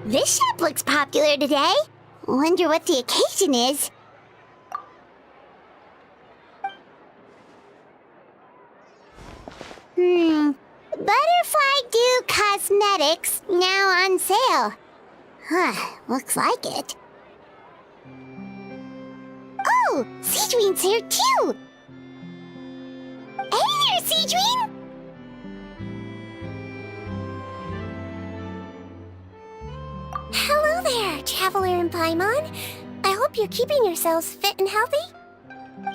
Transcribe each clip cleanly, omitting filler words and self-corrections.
This shop looks popular today. Wonder what the occasion is. Butterfly Dew Cosmetics now on sale. Huh, looks like it. Oh, Sigewinne's here too! Hey there, Sigewinne! Hello there, Traveler and Paimon. I hope you're keeping yourselves fit and healthy.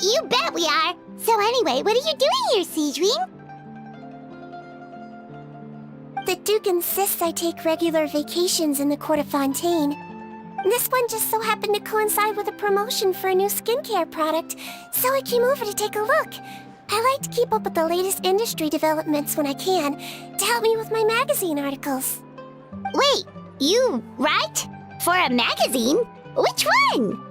You bet we are! So anyway, what are you doing here, Sigewinne? The Duke insists I take regular vacations in the Court of Fontaine. This one just so happened to coincide with a promotion for a new skincare product, so I came over to take a look. I like to keep up with the latest industry developments when I can, to help me with my magazine articles. Wait, you write? For a magazine? Which one?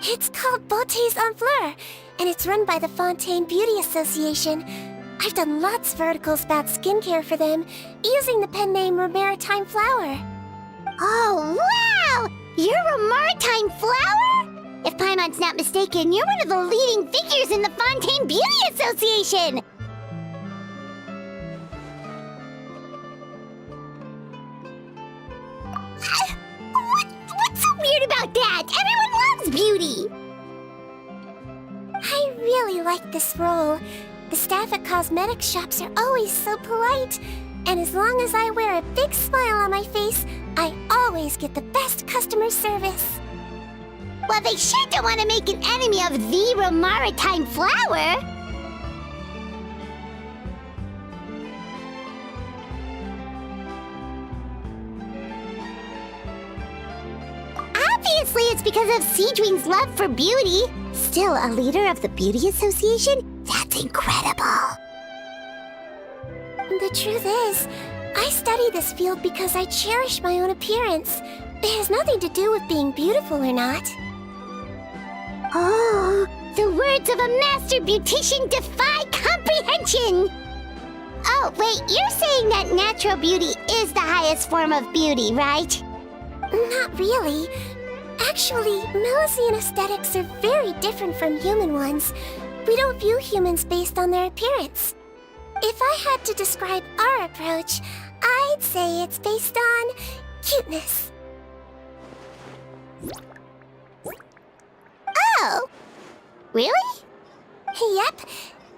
It's called Beautés en Fleur, and it's run by the Fontaine Beauty Association. I've done lots of articles about skincare for them, using the pen name Meropide Flower. Oh, wow! You're a Maritime Flower? If Paimon's not mistaken, you're one of the leading figures in the Fontaine Beauty Association! What's so weird about that? Everyone loves beauty! I really like this role. The staff at cosmetics shops are always so polite, and as long as I wear a big smile on my face, I always get the best customer service. Well, they sure don't want to make an enemy of the Maritime Flower! Obviously, it's because of Sigewinne's love for beauty. Still a leader of the Beauty Association? That's incredible. The truth is, I study this field because I cherish my own appearance. It has nothing to do with being beautiful or not. Oh, the words of a master beautician defy comprehension! Oh, wait, you're saying that natural beauty is the highest form of beauty, right? Not really. Actually, Melusine aesthetics are very different from human ones. We don't view humans based on their appearance. If I had to describe our approach, I'd say it's based on cuteness. Oh! Really? Yep.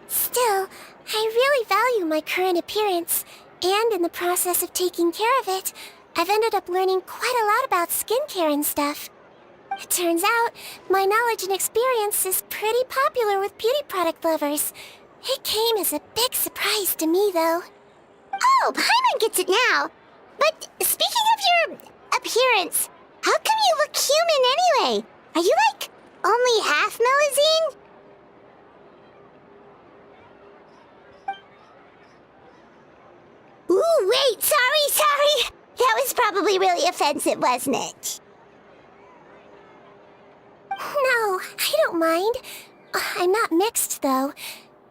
Still, I really value my current appearance, and in the process of taking care of it, I've ended up learning quite a lot about skincare and stuff. It turns out, my knowledge and experience is pretty popular with beauty product lovers. It came as a big surprise to me, though. Oh, Paimon gets it now. But speaking of your appearance, how come you look human anyway? Are you, like, only half Melusine? Ooh, wait, sorry. That was probably really offensive, wasn't it? No, I don't mind. I'm not mixed, though.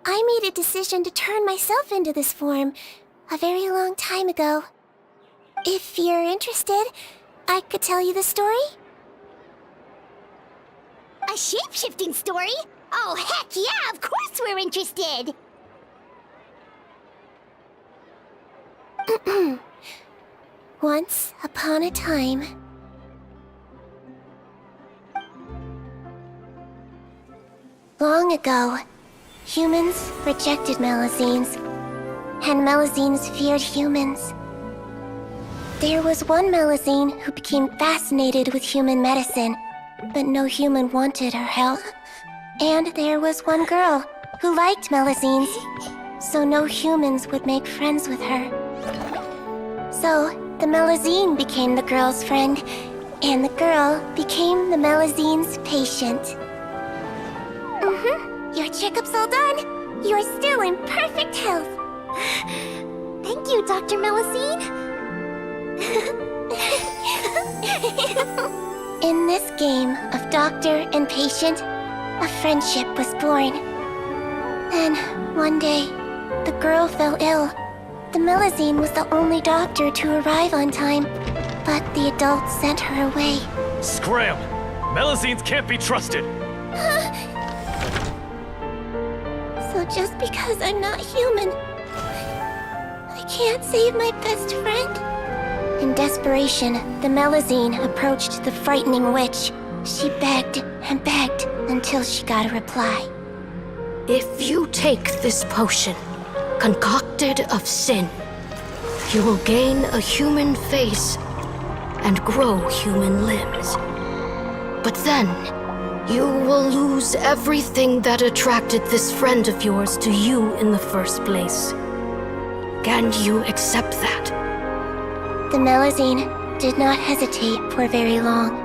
I made a decision to turn myself into this form a very long time ago. If you're interested, I could tell you the story. A shape-shifting story? Oh, heck yeah, of course we're interested! Once upon a time... Long ago, humans rejected Melusines, and Melusines feared humans. There was one Melusine who became fascinated with human medicine, but no human wanted her help. And there was one girl who liked Melusines, so no humans would make friends with her. So, the Melusine became the girl's friend, and the girl became the Melusine's patient. Your checkup's all done. You're still in perfect health. Thank you, Dr. Melusine. In this game of doctor and patient, a friendship was born. Then, one day, the girl fell ill. The Melusine was the only doctor to arrive on time, but the adults sent her away. Scram! Melusines can't be trusted! So just because I'm not human, I can't save my best friend? In desperation, the Melusine approached the frightening witch. She begged and begged until she got a reply. If you take this potion, concocted of sin, you will gain a human face and grow human limbs. But then, you will lose everything that attracted this friend of yours to you in the first place. Can you accept that? The Melusine did not hesitate for very long.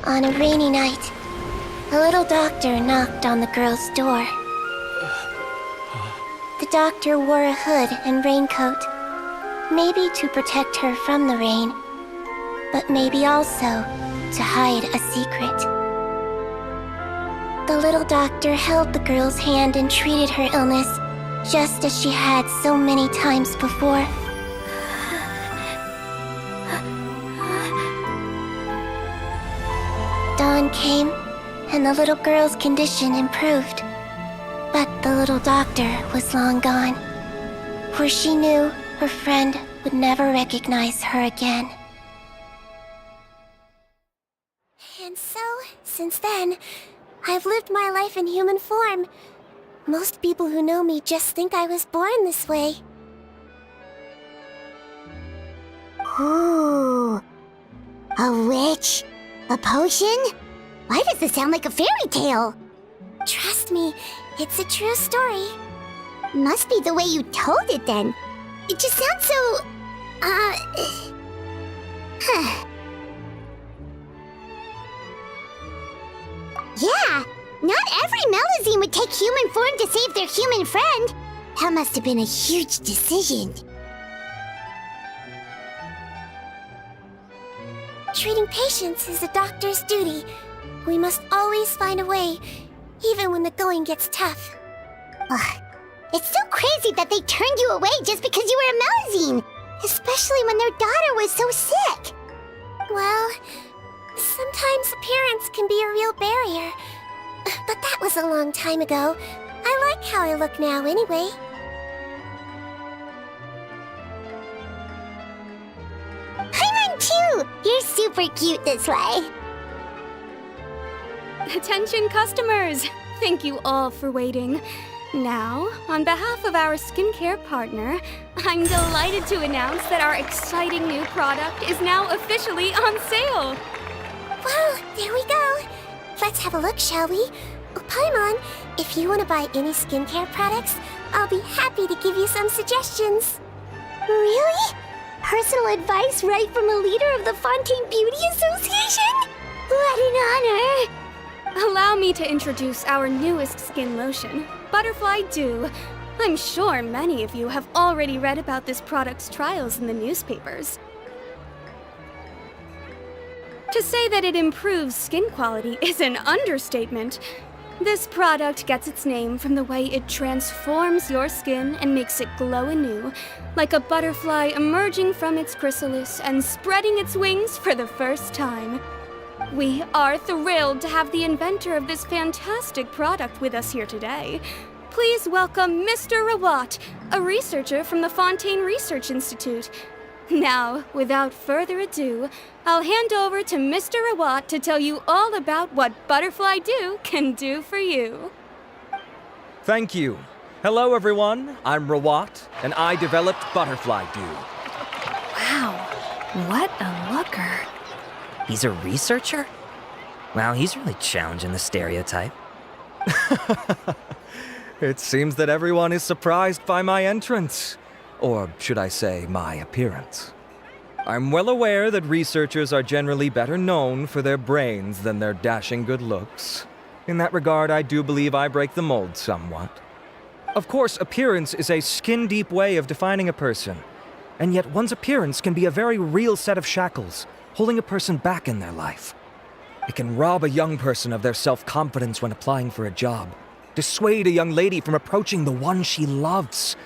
On a rainy night, a little doctor knocked on the girl's door. The doctor wore a hood and raincoat, maybe to protect her from the rain, but maybe also to hide a secret. The little doctor held the girl's hand and treated her illness, just as she had so many times before. Dawn came, and the little girl's condition improved. But the little doctor was long gone, for she knew her friend would never recognize her again. And so, since then, I've lived my life in human form. Most people who know me just think I was born this way. Ooh. A witch? A potion? Why does this sound like a fairy tale? Trust me, it's a true story. Must be the way you told it then. It just sounds so... Yeah, not every Melusine would take human form to save their human friend. That must have been a huge decision. Treating patients is a doctor's duty. We must always find a way, even when the going gets tough. Ugh. It's so crazy that they turned you away just because you were a Melusine, especially when their daughter was so sick. Well, sometimes appearance can be a real barrier. But that was a long time ago. I like how I look now anyway. Paimon too! You're super cute this way. Attention customers! Thank you all for waiting. Now, on behalf of our skincare partner, I'm delighted to announce that our exciting new product is now officially on sale! Well, there we go. Let's have a look, shall we? Oh, Paimon, if you want to buy any skincare products, I'll be happy to give you some suggestions. Really? Personal advice right from a leader of the Fontaine Beauty Association? What an honor! Allow me to introduce our newest skin lotion, Butterfly Dew. I'm sure many of you have already read about this product's trials in the newspapers. To say that it improves skin quality is an understatement. This product gets its name from the way it transforms your skin and makes it glow anew, like a butterfly emerging from its chrysalis and spreading its wings for the first time. We are thrilled to have the inventor of this fantastic product with us here today. Please welcome Mr. Rawat, a researcher from the Fontaine Research Institute. Now, without further ado, I'll hand over to Mr. Rawat to tell you all about what Butterfly Dew can do for you. Thank you. Hello, everyone. I'm Rawat, and I developed Butterfly Dew. Wow, what a looker. He's a researcher? Wow, he's really challenging the stereotype. It seems that everyone is surprised by my entrance. Or should I say, my appearance. I'm well aware that researchers are generally better known for their brains than their dashing good looks. In that regard, I do believe I break the mold somewhat. Of course, appearance is a skin-deep way of defining a person. And yet one's appearance can be a very real set of shackles, holding a person back in their life. It can rob a young person of their self-confidence when applying for a job, dissuade a young lady from approaching the one she loves.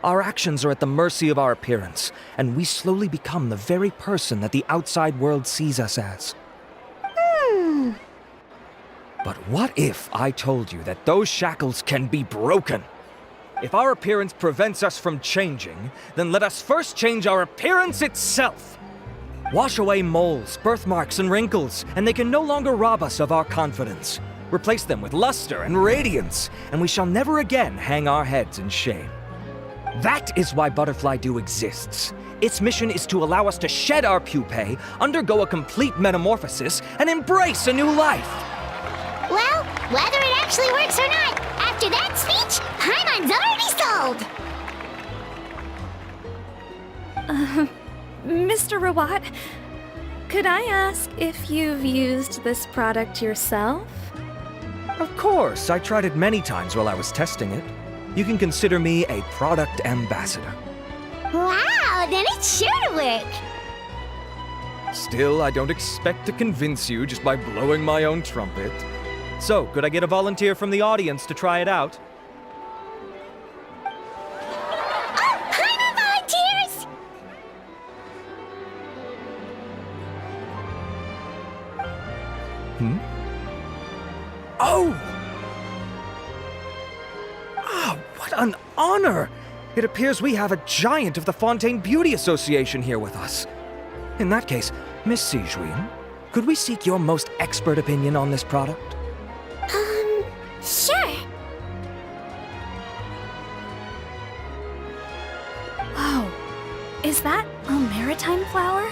Our actions are at the mercy of our appearance, and we slowly become the very person that the outside world sees us as. But what if I told you that those shackles can be broken? If our appearance prevents us from changing, then let us first change our appearance itself. Wash away moles, birthmarks, and wrinkles, and they can no longer rob us of our confidence. Replace them with luster and radiance, and we shall never again hang our heads in shame. That is why Butterfly Dew exists. Its mission is to allow us to shed our pupae, undergo a complete metamorphosis, and embrace a new life. Well, whether it actually works or not, after that speech, Paimon's already sold! Mr. Rawat, could I ask if you've used this product yourself? Of course, I tried it many times while I was testing it. You can consider me a product ambassador. Wow, then it's sure to work! Still, I don't expect to convince you just by blowing my own trumpet. So, could I get a volunteer from the audience to try it out? Oh, Paimon volunteers! Oh! Ah, what an honor! It appears we have a giant of the Fontaine Beauty Association here with us. In that case, Miss Sigewinne, could we seek your most expert opinion on this product? Sure. Whoa, is that a maritime flower?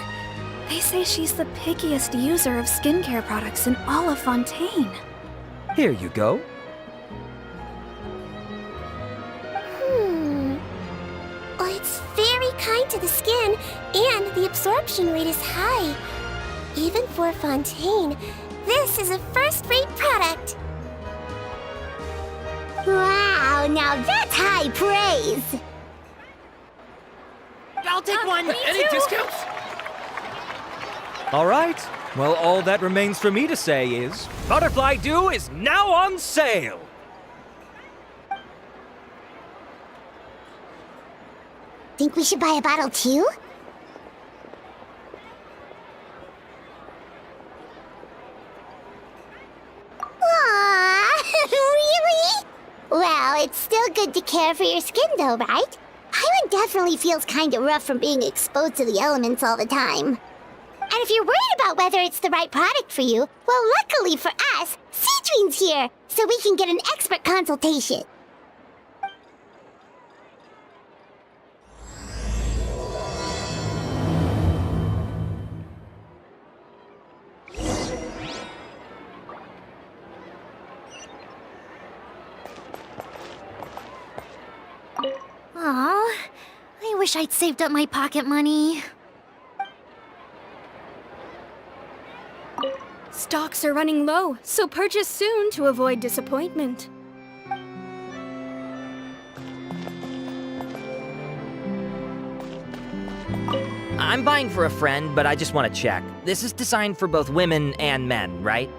They say she's the pickiest user of skincare products in all of Fontaine. Here you go. Well, it's very kind to the skin, and the absorption rate is high. Even for Fontaine, this is a first-rate product. Wow, now that's high praise! I'll take one. Any discounts? All right. Well, all that remains for me to say is, Butterfly Dew is now on sale! Think we should buy a bottle too? Aww, really? Well, it's still good to care for your skin though, right? Paimon definitely feels kinda rough from being exposed to the elements all the time. And if you're worried about whether it's the right product for you, well, luckily for us, Sigewinne's here, so we can get an expert consultation. Aw, I wish I'd saved up my pocket money. Stocks are running low, so purchase soon to avoid disappointment. I'm buying for a friend, but I just want to check. This is designed for both women and men, right?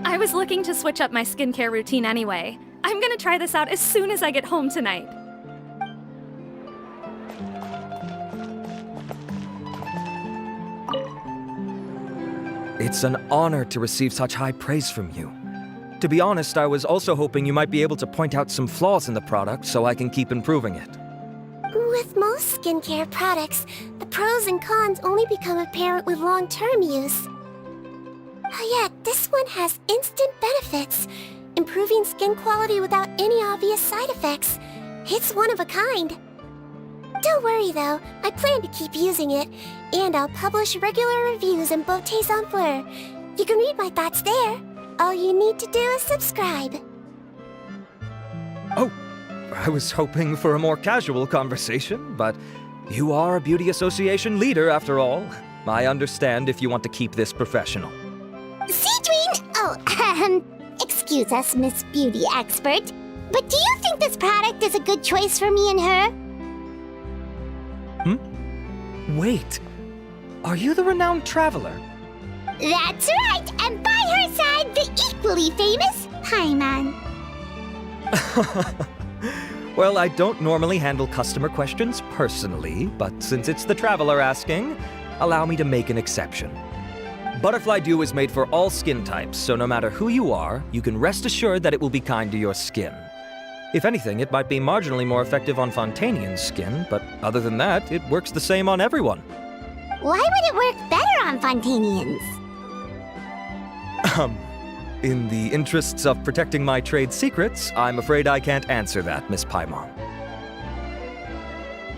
I was looking to switch up my skincare routine anyway. I'm gonna try this out as soon as I get home tonight. It's an honor to receive such high praise from you. To be honest, I was also hoping you might be able to point out some flaws in the product so I can keep improving it. With most skincare products, the pros and cons only become apparent with long-term use. Yet, this one has instant benefits, improving skin quality without any obvious side effects. It's one of a kind. Don't worry though, I plan to keep using it, and I'll publish regular reviews in Beauté Sans Fleur. You can read my thoughts there. All you need to do is subscribe. Oh, I was hoping for a more casual conversation, but you are a beauty association leader after all. I understand if you want to keep this professional. Sigewinne! Oh, excuse us, Miss Beauty Expert, but do you think this product is a good choice for me and her? Wait, are you the renowned traveler? That's right, and by her side, the equally famous Paimon. Well, I don't normally handle customer questions personally, but since it's the traveler asking, allow me to make an exception. Butterfly Dew is made for all skin types, so no matter who you are, you can rest assured that it will be kind to your skin. If anything, it might be marginally more effective on Fontainian skin, but other than that, it works the same on everyone. Why would it work better on Fontainians? In the interests of protecting my trade secrets, I'm afraid I can't answer that, Miss Paimon.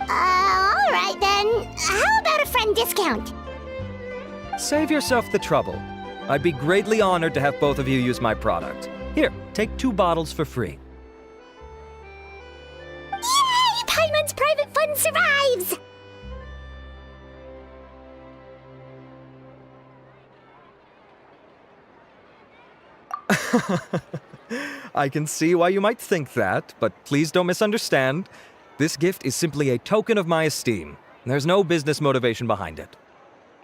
Alright then. How about a friend discount? Save yourself the trouble. I'd be greatly honored to have both of you use my product. Here, take 2 bottles for free. Yay! Paimon's private fund survives! I can see why you might think that, but please don't misunderstand. This gift is simply a token of my esteem. There's no business motivation behind it.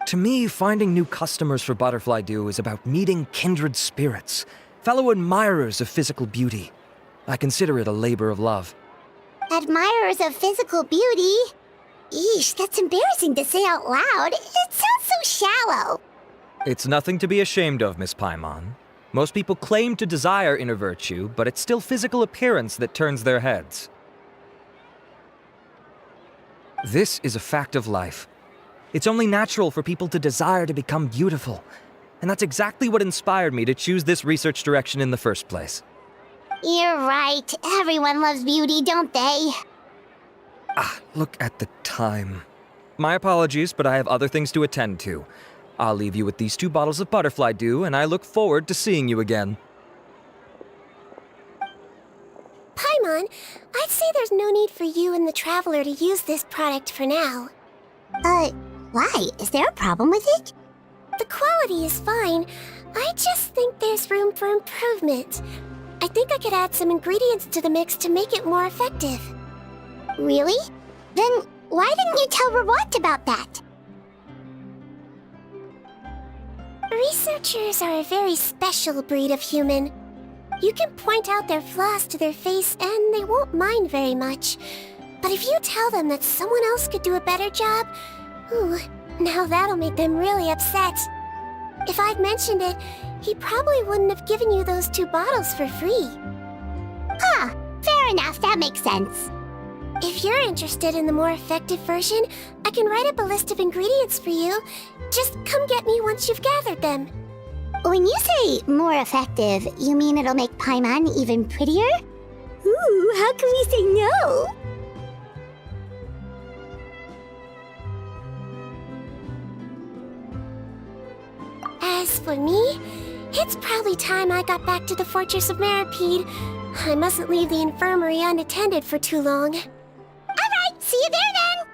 To me, finding new customers for Butterfly Dew is about meeting kindred spirits, fellow admirers of physical beauty. I consider it a labor of love. Admirers of physical beauty? Eesh, that's embarrassing to say out loud. It sounds so shallow. It's nothing to be ashamed of, Miss Paimon. Most people claim to desire inner virtue, but it's still physical appearance that turns their heads. This is a fact of life. It's only natural for people to desire to become beautiful. And that's exactly what inspired me to choose this research direction in the first place. You're right. Everyone loves beauty, don't they? Look at the time. My apologies, but I have other things to attend to. I'll leave you with these 2 bottles of Butterfly Dew, and I look forward to seeing you again. Paimon, I'd say there's no need for you and the Traveler to use this product for now. Why? Is there a problem with it? The quality is fine. I just think there's room for improvement. I think I could add some ingredients to the mix to make it more effective. Really? Then why didn't you tell Rawat about that? Researchers are a very special breed of human. You can point out their flaws to their face and they won't mind very much. But if you tell them that someone else could do a better job, ooh, now that'll make them really upset. If I'd mentioned it, he probably wouldn't have given you those 2 bottles for free. Fair enough, that makes sense. If you're interested in the more effective version, I can write up a list of ingredients for you. Just come get me once you've gathered them. When you say more effective, you mean it'll make Paimon even prettier? Ooh, how can we say no? As for me, it's probably time I got back to the Fortress of Meropide. I mustn't leave the infirmary unattended for too long. Alright, see you there then!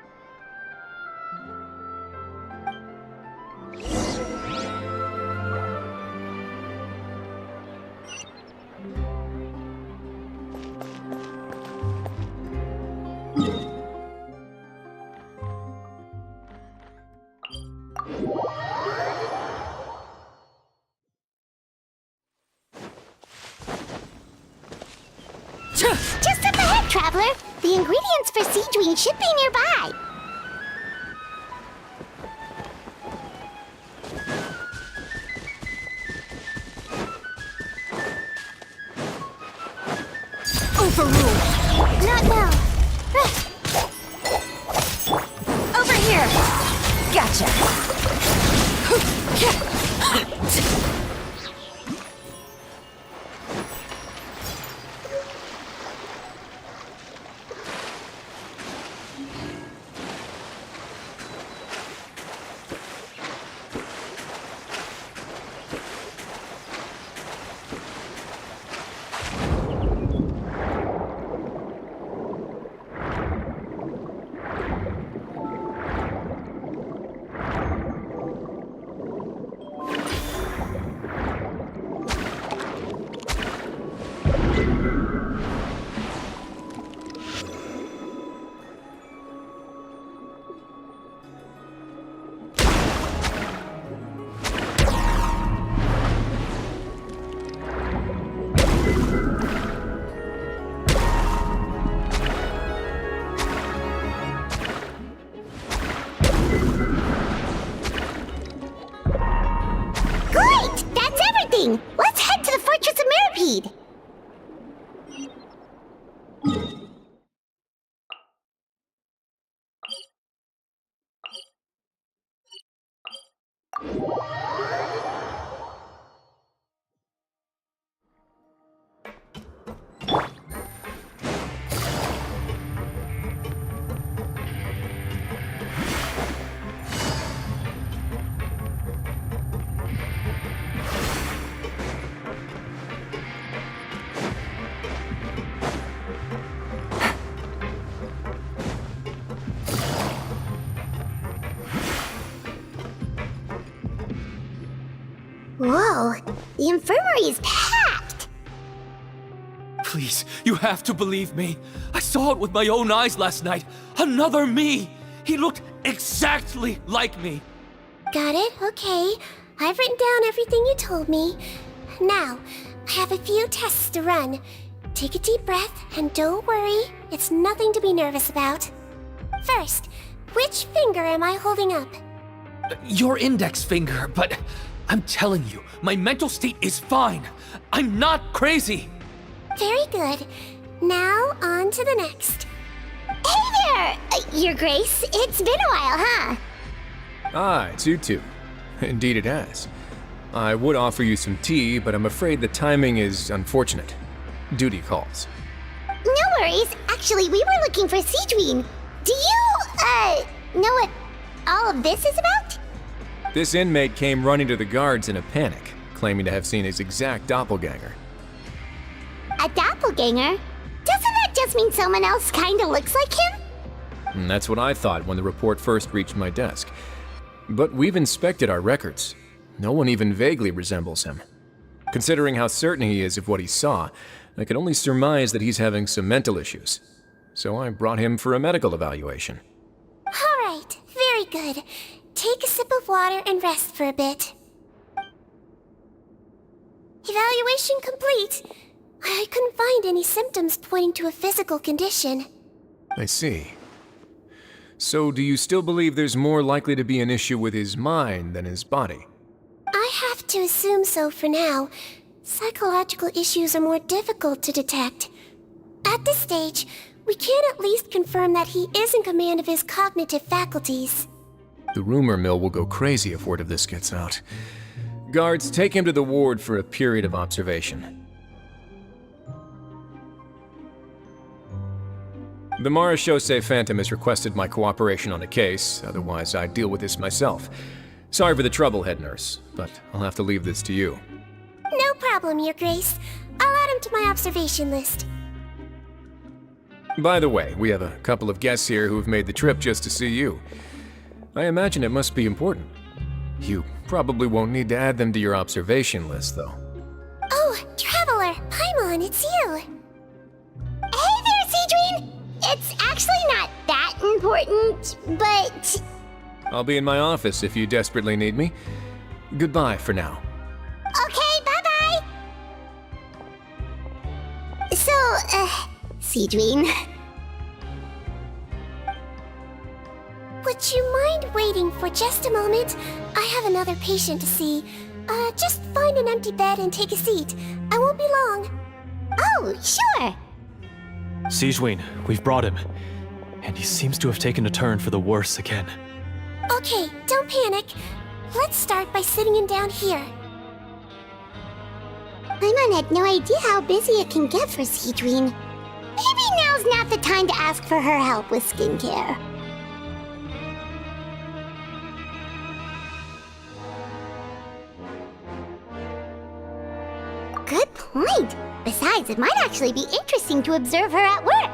Just up ahead, Traveler! The ingredients for Sigewinne should be nearby! Overruled. Not well. Over here. Gotcha. Great! That's everything! Let's head to the Fortress of Meropide! Whoa, the infirmary is packed! Please, you have to believe me. I saw it with my own eyes last night. Another me! He looked exactly like me. Got it? Okay. I've written down everything you told me. Now, I have a few tests to run. Take a deep breath, and don't worry, it's nothing to be nervous about. First, which finger am I holding up? Your index finger, but I'm telling you, my mental state is fine. I'm not crazy. Very good. Now, on to the next. Hey there! Your Grace, it's been a while, huh? Ah, it's you two. Indeed it has. I would offer you some tea, but I'm afraid the timing is unfortunate. Duty calls. No worries. Actually, we were looking for Sigewinne. Do you, know what all of this is about? This inmate came running to the guards in a panic, claiming to have seen his exact doppelganger. A doppelganger? Doesn't that just mean someone else kinda looks like him? And that's what I thought when the report first reached my desk. But we've inspected our records. No one even vaguely resembles him. Considering how certain he is of what he saw, I can only surmise that he's having some mental issues. So I brought him for a medical evaluation. All right, very good. Take a sip of water and rest for a bit. Evaluation complete. I couldn't find any symptoms pointing to a physical condition. I see. So do you still believe there's more likely to be an issue with his mind than his body? I have to assume so for now. Psychological issues are more difficult to detect. At this stage, we can at least confirm that he is in command of his cognitive faculties. The rumor mill will go crazy if word of this gets out. Guards, take him to the ward for a period of observation. The Marechaussee Phantom has requested my cooperation on a case, otherwise I'd deal with this myself. Sorry for the trouble, head nurse, but I'll have to leave this to you. No problem, Your Grace. I'll add him to my observation list. By the way, we have a couple of guests here who have made the trip just to see you. I imagine it must be important. You probably won't need to add them to your observation list, though. Oh, Traveler! Paimon, it's you! Hey there, Sigewinne! It's actually not that important, but... I'll be in my office if you desperately need me. Goodbye for now. Okay, bye-bye! So, Sigewinne... Would you mind waiting for just a moment? I have another patient to see. Just find an empty bed and take a seat. I won't be long. Oh, sure! Sigewinne, we've brought him. And he seems to have taken a turn for the worse again. Okay, don't panic. Let's start by sitting him down here. Paimon had no idea how busy it can get for Sigewinne. Maybe now's not the time to ask for her help with skincare. Good point. Besides, it might actually be interesting to observe her at work.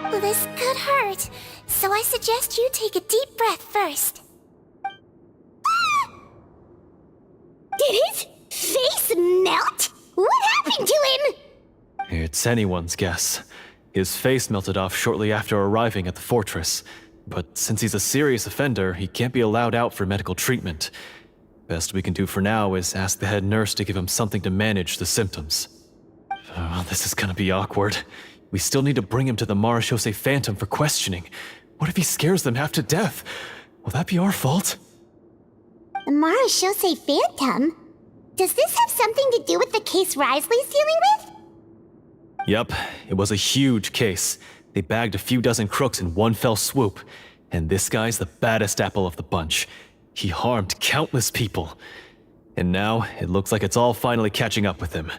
Well, this could hurt, so I suggest you take a deep breath first. Did his face melt? What happened to him? It's anyone's guess. His face melted off shortly after arriving at the fortress. But since he's a serious offender, he can't be allowed out for medical treatment. Best we can do for now is ask the head nurse to give him something to manage the symptoms. Oh, this is gonna be awkward. We still need to bring him to the Marechaussee Phantom for questioning. What if he scares them half to death? Will that be our fault? The Marechaussee Phantom? Does this have something to do with the case Risley's dealing with? Yep, it was a huge case. They bagged a few dozen crooks in one fell swoop. And this guy's the baddest apple of the bunch. He harmed countless people. And now, it looks like it's all finally catching up with him.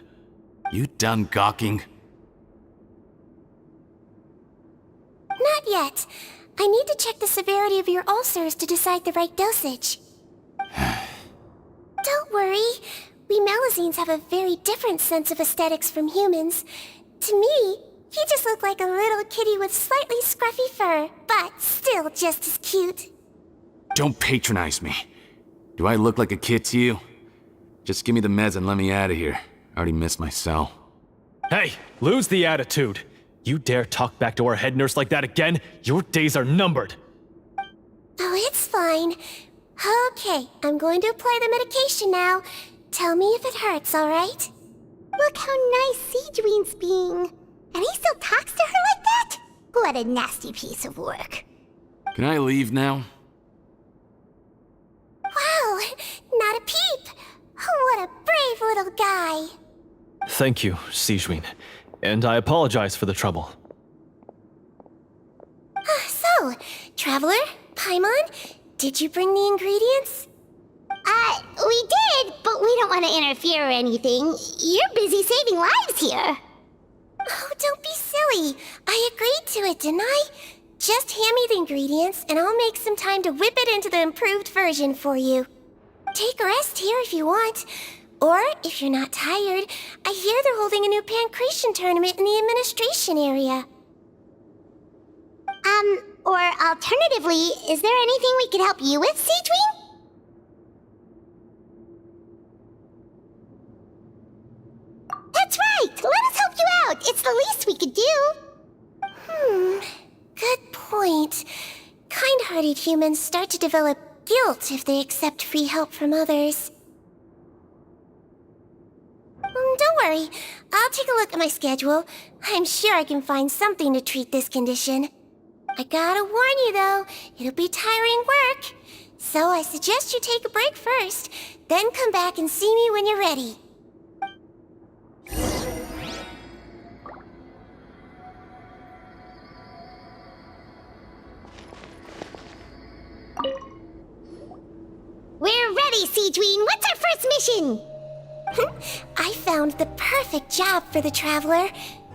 You done gawking? Not yet. I need to check the severity of your ulcers to decide the right dosage. Don't worry. We Melusines have a very different sense of aesthetics from humans. To me, you just look like a little kitty with slightly scruffy fur, but still just as cute. Don't patronize me. Do I look like a kid to you? Just give me the meds and let me out of here. I already missed my cell. Hey, lose the attitude. You dare talk back to our head nurse like that again? Your days are numbered. Oh, it's fine. Okay, I'm going to apply the medication now. Tell me if it hurts, alright? Look how nice Sigewinne's being. And he still talks to her like that? What a nasty piece of work. Can I leave now? Wow, not a peep. What a brave little guy. Thank you, Sigewinne. And I apologize for the trouble. So, Traveler, Paimon, did you bring the ingredients? We did, but we don't want to interfere or anything. You're busy saving lives here. Oh, don't be silly. I agreed to it, didn't I? Just hand me the ingredients, and I'll make some time to whip it into the improved version for you. Take a rest here if you want. Or, if you're not tired, I hear they're holding a new pancreation tournament in the administration area. Or alternatively, is there anything we could help you with, Sigewinne? That's right! Let us help you out! It's the least we could do! Good point. Kind-hearted humans start to develop guilt if they accept free help from others. Don't worry. I'll take a look at my schedule. I'm sure I can find something to treat this condition. I gotta warn you, though, it'll be tiring work. So I suggest you take a break first, then come back and see me when you're ready. We're ready, Sigewinne! What's our first mission? I found the perfect job for the Traveler.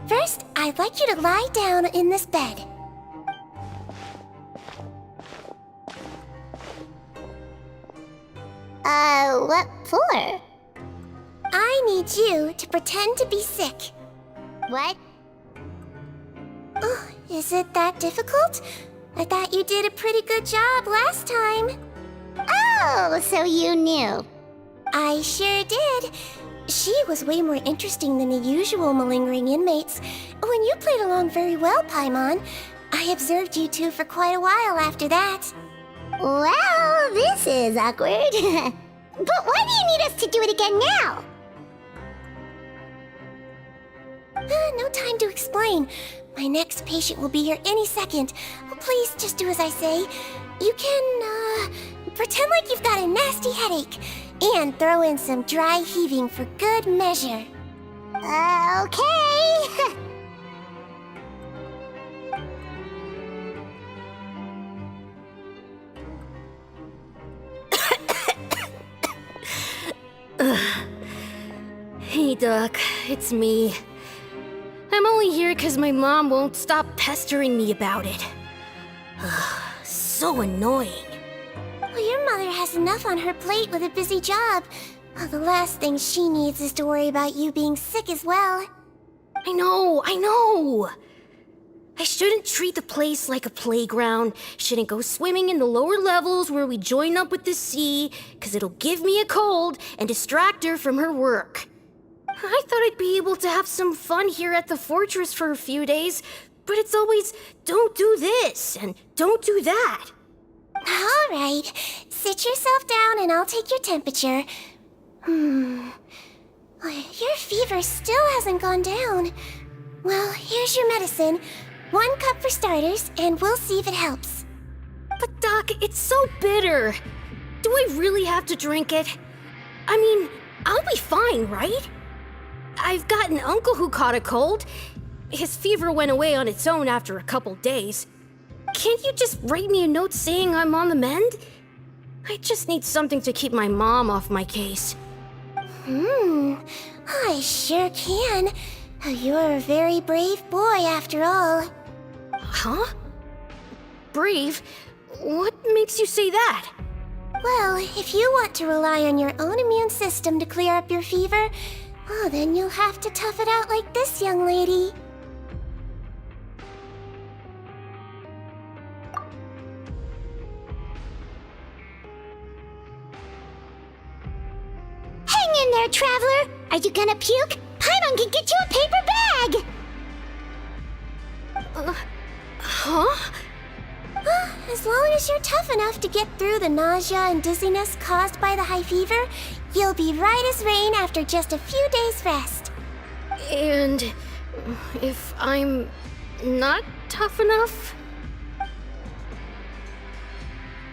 First, I'd like you to lie down in this bed. What for? I need you to pretend to be sick. What? Oh, is it that difficult? I thought you did a pretty good job last time. Oh, so you knew. I sure did. She was way more interesting than the usual malingering inmates. When you played along very well, Paimon, I observed you two for quite a while after that. Well, this is awkward. But why do you need us to do it again now? No time to explain. My next patient will be here any second. Oh, please, just do as I say. You can, pretend like you've got a nasty headache. And throw in some dry heaving for good measure. Okay. Hey, Doc, it's me. I'm only here because my mom won't stop pestering me about it. So annoying. Well, your mother has enough on her plate with a busy job. Well, the last thing she needs is to worry about you being sick as well. I know. I shouldn't treat the place like a playground. Shouldn't go swimming in the lower levels where we join up with the sea, because it'll give me a cold and distract her from her work. I thought I'd be able to have some fun here at the fortress for a few days, but it's always, don't do this and don't do that. All right, sit yourself down and I'll take your temperature. Your fever still hasn't gone down. Well, here's your medicine. 1 cup for starters, and we'll see if it helps. But Doc, it's so bitter. Do I really have to drink it? I mean, I'll be fine, right? I've got an uncle who caught a cold. His fever went away on its own after a couple days. Can't you just write me a note saying I'm on the mend? I just need something to keep my mom off my case. I sure can. You're a very brave boy after all. Huh? Brave? What makes you say that? Well, if you want to rely on your own immune system to clear up your fever, oh, then you'll have to tough it out like this young lady. Hang in there, traveler! Are you gonna puke? Paimon can get you a paper bag! Huh? As long as you're tough enough to get through the nausea and dizziness caused by the high fever, you'll be right as rain after just a few days' rest. And if I'm not tough enough?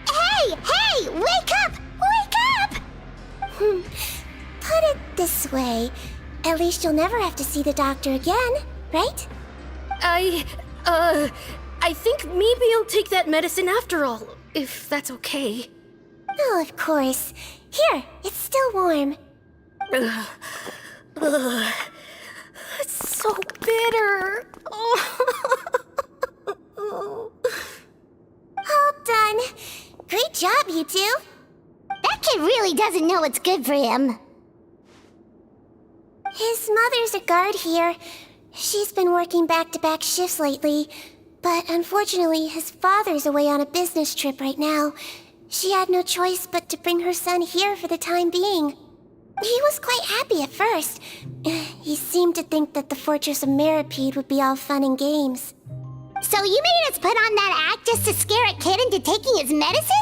Hey! Hey! Wake up! Wake up! Put it this way. At least you'll never have to see the doctor again, right? I think maybe I'll take that medicine after all, if that's okay. Oh, of course. Here, it's still warm. It's so bitter. All done. Great job, you two. That kid really doesn't know what's good for him. His mother's a guard here. She's been working back-to-back shifts lately, but unfortunately his father's away on a business trip right now. She had no choice but to bring her son here for the time being. He was quite happy at first. He seemed to think that the Fortress of Meropide would be all fun and games. So you made us put on that act just to scare a kid into taking his medicine?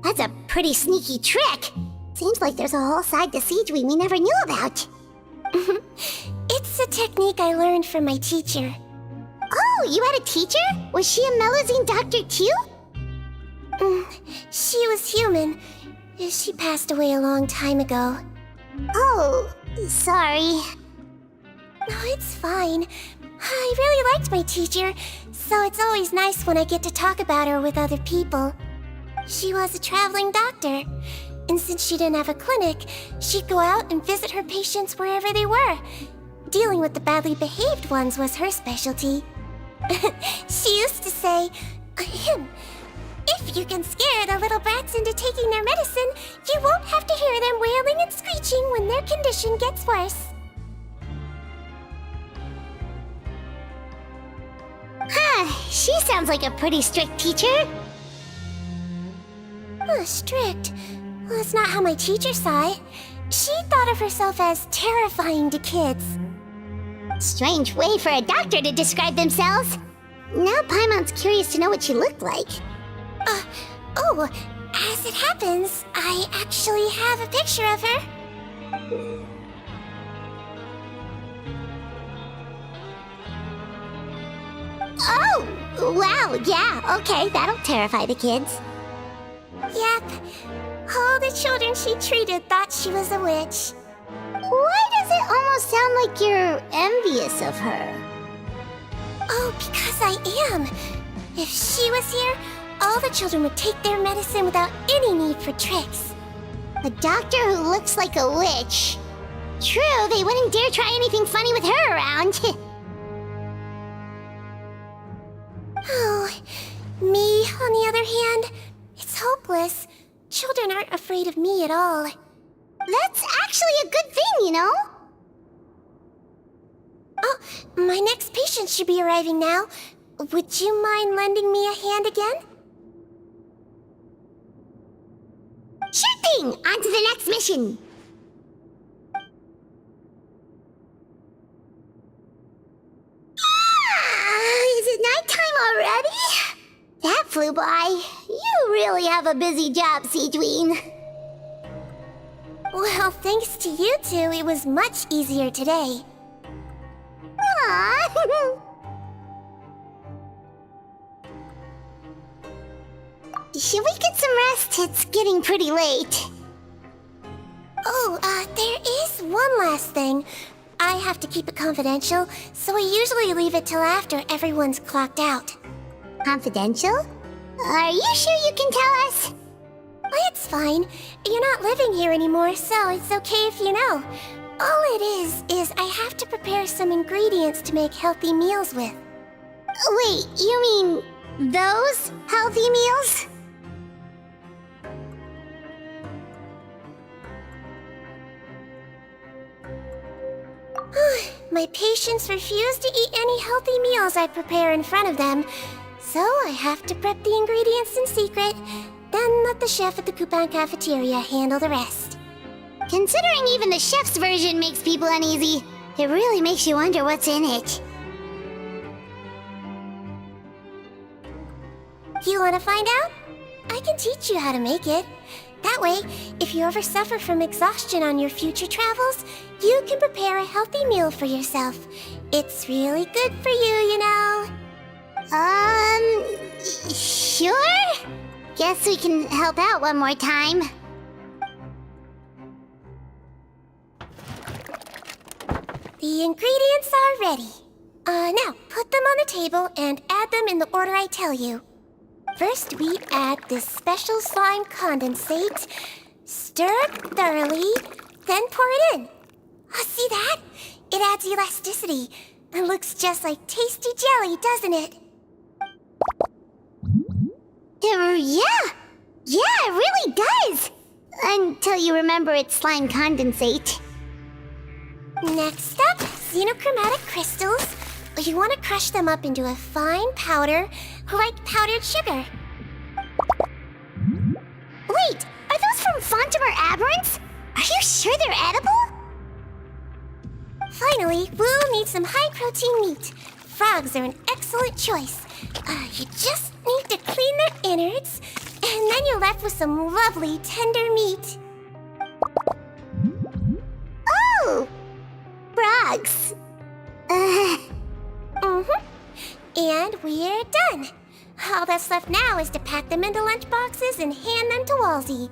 That's a pretty sneaky trick. Seems like there's a whole side to Sigewinne we never knew about. It's a technique I learned from my teacher. Oh, you had a teacher? Was she a Melusine doctor too? She was human. She passed away a long time ago. Oh, sorry. No, it's fine. I really liked my teacher, so it's always nice when I get to talk about her with other people. She was a traveling doctor, and since she didn't have a clinic, she'd go out and visit her patients wherever they were. Dealing with the badly behaved ones was her specialty. She used to say, if you can scare the little brats into taking their medicine, you won't have to hear them wailing and screeching when their condition gets worse. She sounds like a pretty strict teacher. Strict? Well, that's not how my teacher saw it. She thought of herself as terrifying to kids. Strange way for a doctor to describe themselves. Now Paimon's curious to know what she looked like. As it happens, I actually have a picture of her. Oh, wow, yeah, okay, that'll terrify the kids. Yep. All the children she treated thought she was a witch. Why does it almost sound like you're envious of her? Oh, because I am. If she was here, all the children would take their medicine without any need for tricks. A doctor who looks like a witch. True, they wouldn't dare try anything funny with her around. Oh, me, on the other hand, it's hopeless. Children aren't afraid of me at all. That's actually a good thing, you know? Oh, my next patient should be arriving now. Would you mind lending me a hand again? Sure thing! On to the next mission! flew by. You really have a busy job, Sigewinne. Well, thanks to you two, it was much easier today. Aww. Should we get some rest? It's getting pretty late. Oh, there is one last thing. I have to keep it confidential, so I usually leave it till after everyone's clocked out. Confidential? Are you sure you can tell us? Well, it's fine. You're not living here anymore, so it's okay if you know. All it is I have to prepare some ingredients to make healthy meals with. Wait, you mean those healthy meals? My patients refuse to eat any healthy meals I prepare in front of them, so I have to prep the ingredients in secret, then let the chef at the Coupon cafeteria handle the rest. Considering even the chef's version makes people uneasy, it really makes you wonder what's in it. You want to find out? I can teach you how to make it. That way, if you ever suffer from exhaustion on your future travels, you can prepare a healthy meal for yourself. It's really good for you, you know. Sure? Guess we can help out one more time. The ingredients are ready. Now, put them on the table and add them in the order I tell you. First, we add this special slime condensate, stir it thoroughly, then pour it in. Oh, see that? It adds elasticity and looks just like tasty jelly, doesn't it? Yeah, it really does. Until you remember it's slime condensate. Next up, xenochromatic crystals. You want to crush them up into a fine powder, like powdered sugar. Wait, are those from Fontaine Aberrants? Are you sure they're edible? Finally, we'll need some high-protein meat. Frogs are an excellent choice. You just need to clean their innards, and then you're left with some lovely, tender meat. Oh! Frogs. And we're done. All that's left now is to pack them into lunchboxes and hand them to Walsey.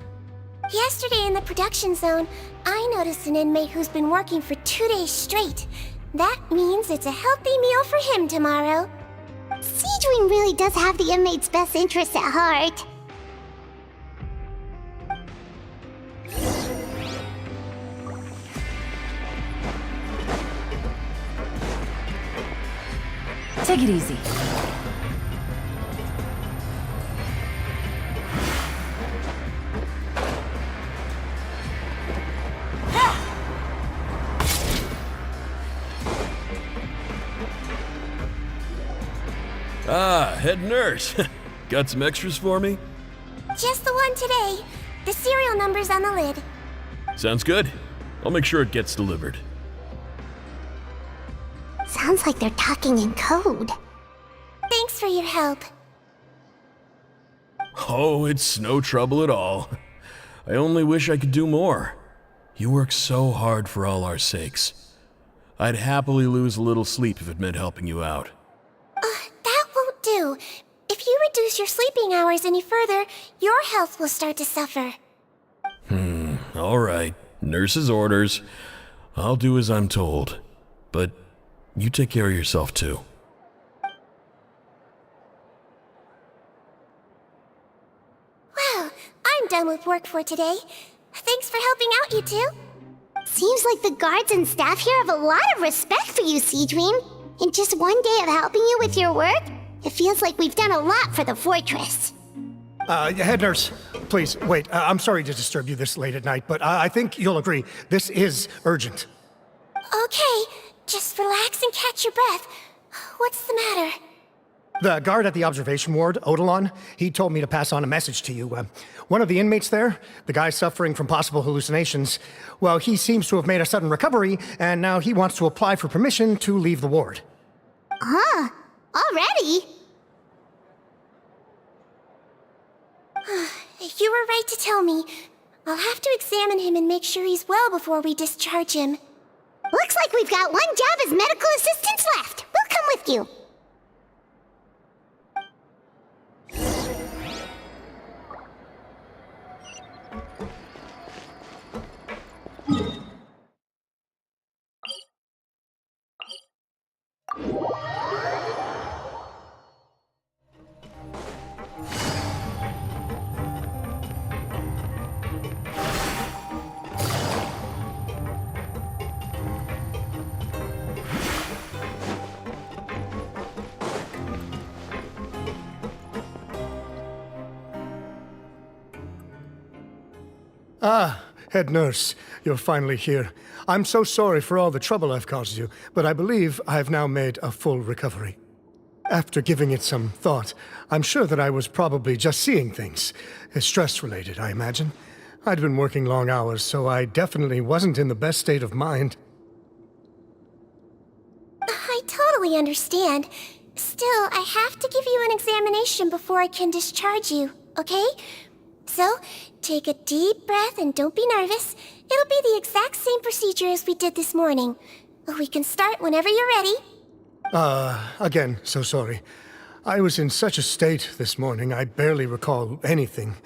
Yesterday in the production zone, I noticed an inmate who's been working for 2 days straight. That means it's a healthy meal for him tomorrow. Sigewinne really does have the inmate's best interests at heart. Take it easy. Ah, head nurse. Got some extras for me? Just the one today. The serial number's on the lid. Sounds good. I'll make sure it gets delivered. Sounds like they're talking in code. Thanks for your help. Oh, it's no trouble at all. I only wish I could do more. You work so hard for all our sakes. I'd happily lose a little sleep if it meant helping you out. That won't do. If you reduce your sleeping hours any further, your health will start to suffer. All right. Nurse's orders. I'll do as I'm told. But you take care of yourself too. Well, I'm done with work for today. Thanks for helping out, you two. Seems like the guards and staff here have a lot of respect for you, Sigewinne. In just one day of helping you with your work, it feels like we've done a lot for the fortress. Head nurse, please, wait. I'm sorry to disturb you this late at night, but I think you'll agree, this is urgent. Okay, just relax and catch your breath. What's the matter? The guard at the observation ward, Odilon, he told me to pass on a message to you. One of the inmates there, the guy suffering from possible hallucinations, well, he seems to have made a sudden recovery, and now he wants to apply for permission to leave the ward. Huh? Already? You were right to tell me. I'll have to examine him and make sure he's well before we discharge him. Looks like we've got one job as medical assistants left. We'll come with you. Ah, head nurse, you're finally here. I'm so sorry for all the trouble I've caused you, but I believe I've now made a full recovery. After giving it some thought, I'm sure that I was probably just seeing things. Stress-related, I imagine. I'd been working long hours, so I definitely wasn't in the best state of mind. I totally understand. Still, I have to give you an examination before I can discharge you, okay? So, take a deep breath and don't be nervous. It'll be the exact same procedure as we did this morning. We can start whenever you're ready. Again, so sorry. I was in such a state this morning, I barely recall anything.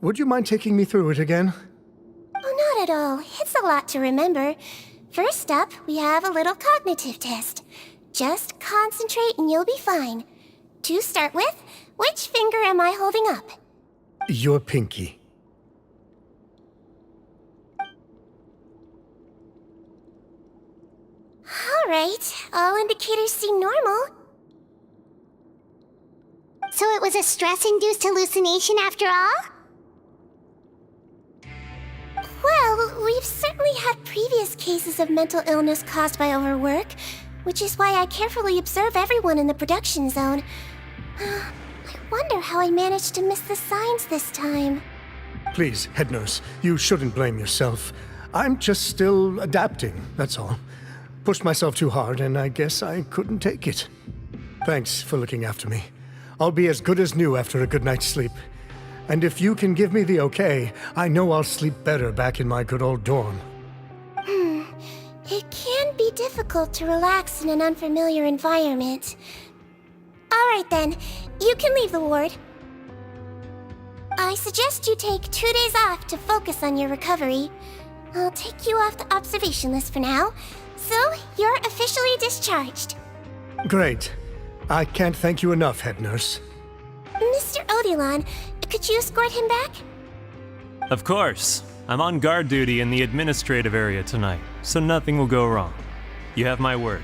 Would you mind taking me through it again? Oh, not at all. It's a lot to remember. First up, we have a little cognitive test. Just concentrate and you'll be fine. To start with, which finger am I holding up? Your pinky. All right, all indicators seem normal. So it was a stress-induced hallucination after all? Well, we've certainly had previous cases of mental illness caused by overwork, which is why I carefully observe everyone in the production zone. I wonder how I managed to miss the signs this time. Please, head nurse, you shouldn't blame yourself. I'm just still adapting, that's all. Pushed myself too hard, and I guess I couldn't take it. Thanks for looking after me. I'll be as good as new after a good night's sleep. And if you can give me the okay, I know I'll sleep better back in my good old dorm. It can be difficult to relax in an unfamiliar environment. All right then, you can leave the ward. I suggest you take 2 days off to focus on your recovery. I'll take you off the observation list for now, so you're officially discharged. Great. I can't thank you enough, head nurse. Mr. Odilon, could you escort him back? Of course. I'm on guard duty in the administrative area tonight, so nothing will go wrong. You have my word.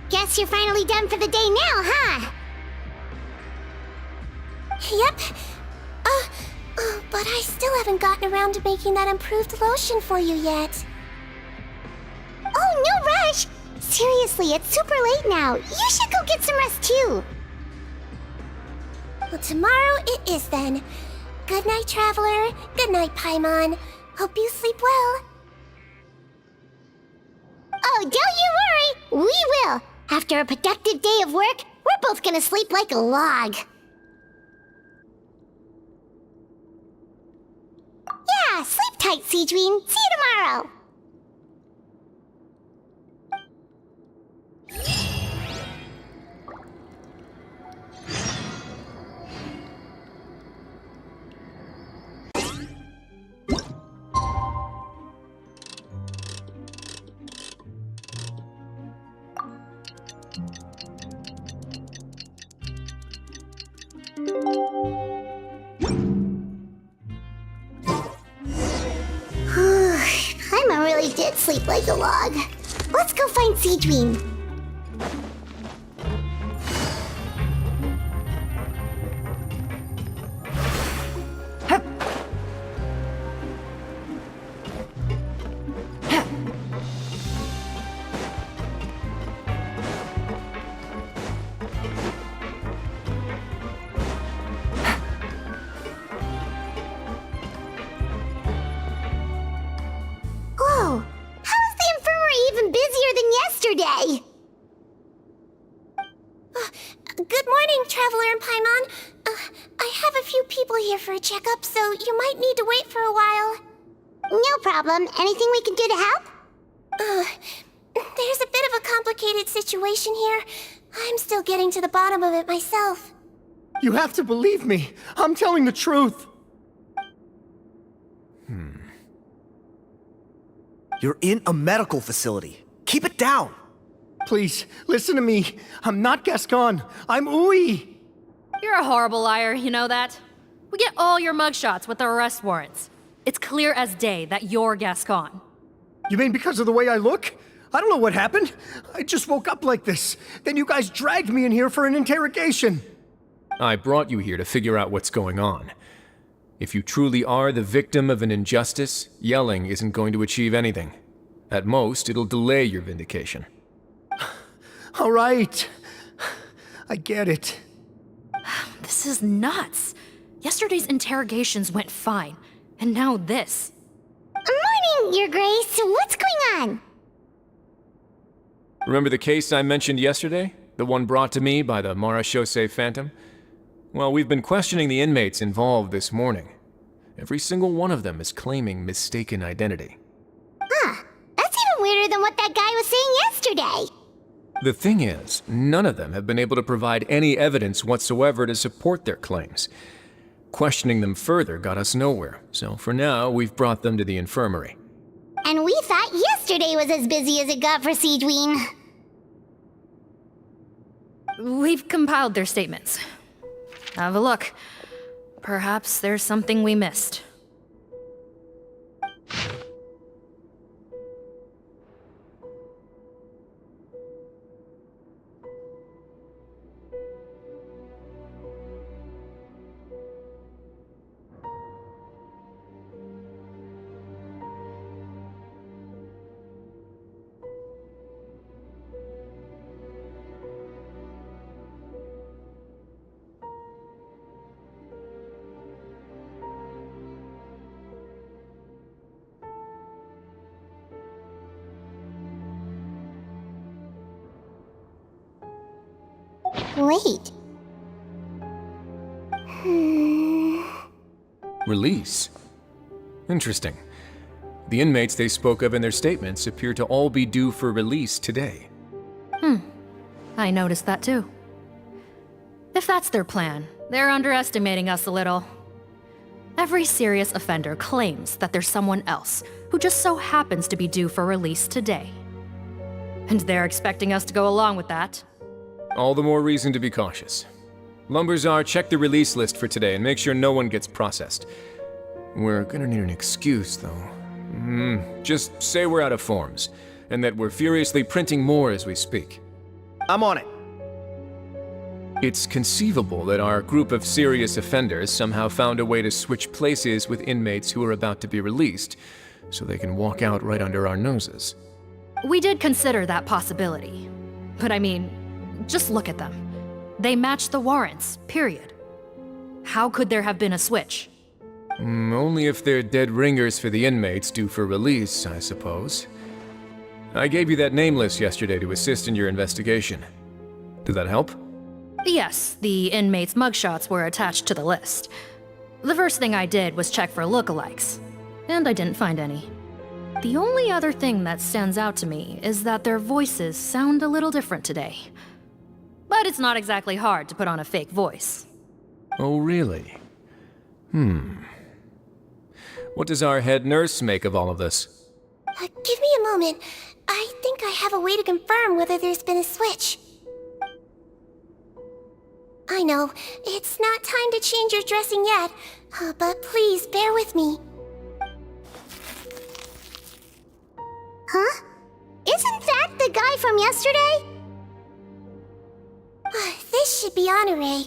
Guess you're finally done for the day now, huh? Yep. But I still haven't gotten around to making that improved lotion for you yet. Oh, no rush! Seriously, it's super late now. You should go get some rest too. Well, tomorrow it is then. Good night, Traveler. Good night, Paimon. Hope you sleep well. Oh, don't you worry. We will. After a productive day of work, we're both gonna sleep like a log. Yeah, sleep tight, Sigewinne. See you tomorrow. Paimon really did sleep like a log. Let's go find Sigewinne. Whoa! How is the infirmary even busier than yesterday? a checkup, so you might need to wait for a while. No problem. Anything we can do to help? There's a bit of a complicated situation here. I'm still getting to the bottom of it myself. You have to believe me. I'm telling the truth. You're in a medical facility. Keep it down. Please, listen to me. I'm not Gascon. I'm Uy. You're a horrible liar, you know that? We get all your mugshots with the arrest warrants. It's clear as day that you're Gascon. You mean because of the way I look? I don't know what happened. I just woke up like this. Then you guys dragged me in here for an interrogation. I brought you here to figure out what's going on. If you truly are the victim of an injustice, yelling isn't going to achieve anything. At most, it'll delay your vindication. All right. I get it. This is nuts. Yesterday's interrogations went fine, and now this. Morning, Your Grace. What's going on? Remember the case I mentioned yesterday? The one brought to me by the Marachose Phantom? Well, we've been questioning the inmates involved this morning. Every single one of them is claiming mistaken identity. Huh. That's even weirder than what that guy was saying yesterday. The thing is, none of them have been able to provide any evidence whatsoever to support their claims. Questioning them further got us nowhere, so for now, we've brought them to the infirmary. And we thought yesterday was as busy as it got for Sigewinne. We've compiled their statements. Have a look. Perhaps there's something we missed. Wait. Release? Interesting. The inmates they spoke of in their statements appear to all be due for release today. I noticed that too. If that's their plan, they're underestimating us a little. Every serious offender claims that there's someone else who just so happens to be due for release today. And they're expecting us to go along with that. All the more reason to be cautious. Lumberzar, check the release list for today and make sure no one gets processed. We're gonna need an excuse, though. Just say we're out of forms, and that we're furiously printing more as we speak. I'm on it. It's conceivable that our group of serious offenders somehow found a way to switch places with inmates who are about to be released, so they can walk out right under our noses. We did consider that possibility. But I mean, just look at them. They match the warrants, period. How could there have been a switch? Only if they're dead ringers for the inmates due for release, I suppose. I gave you that name list yesterday to assist in your investigation. Did that help? Yes, the inmates' mugshots were attached to the list. The first thing I did was check for lookalikes, and I didn't find any. The only other thing that stands out to me is that their voices sound a little different today. But it's not exactly hard to put on a fake voice. Oh, really? What does our head nurse make of all of this? Give me a moment. I think I have a way to confirm whether there's been a switch. I know, it's not time to change your dressing yet, but please bear with me. Huh? Isn't that the guy from yesterday? This should be Honore.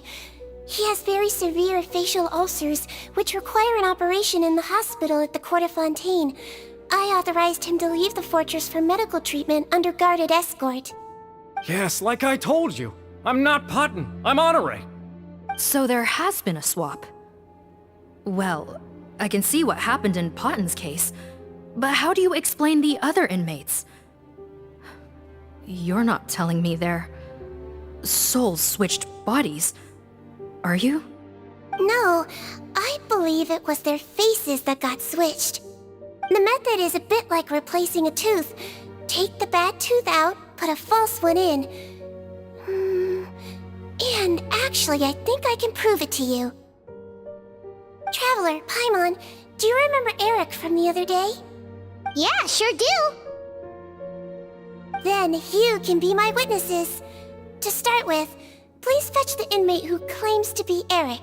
He has very severe facial ulcers, which require an operation in the hospital at the Court of Fontaine. I authorized him to leave the fortress for medical treatment under guarded escort. Yes, like I told you. I'm not Putton. I'm Honore. So there has been a swap. Well, I can see what happened in Potton's case, but how do you explain the other inmates? You're not telling me their souls switched bodies, are you? No, I believe believe it was their faces that got switched. The method is a bit like replacing a tooth. Take the bad tooth out, put a false one in. And actually, I think I can prove it to you. Traveler, Paimon, do you remember Eric from the other day? Yeah, sure do. Then you can be my witnesses. To start with, please fetch the inmate who claims to be Eric.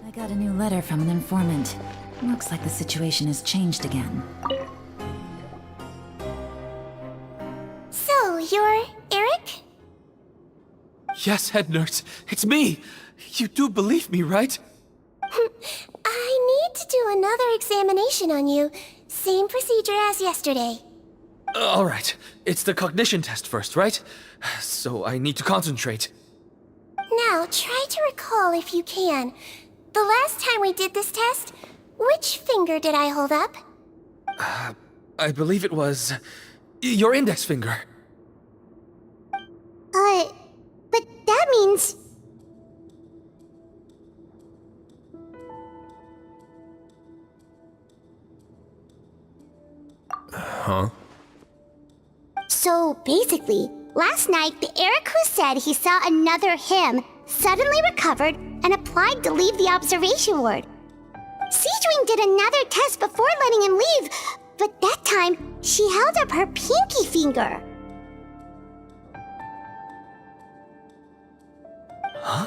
I got a new letter from an informant. Looks like the situation has changed again. So, you're Eric? Yes, head nurse. It's me. You do believe me, right? I need to do another examination on you. Same procedure as yesterday. All right. It's the cognition test first, right? So I need to concentrate. Now, try to recall if you can. The last time we did this test, which finger did I hold up? I believe it was your index finger. But that means... Huh? So basically, last night the Eric who said he saw another him suddenly recovered and applied to leave the observation ward. Sigewinne did another test before letting him leave, but that time she held up her pinky finger. Huh?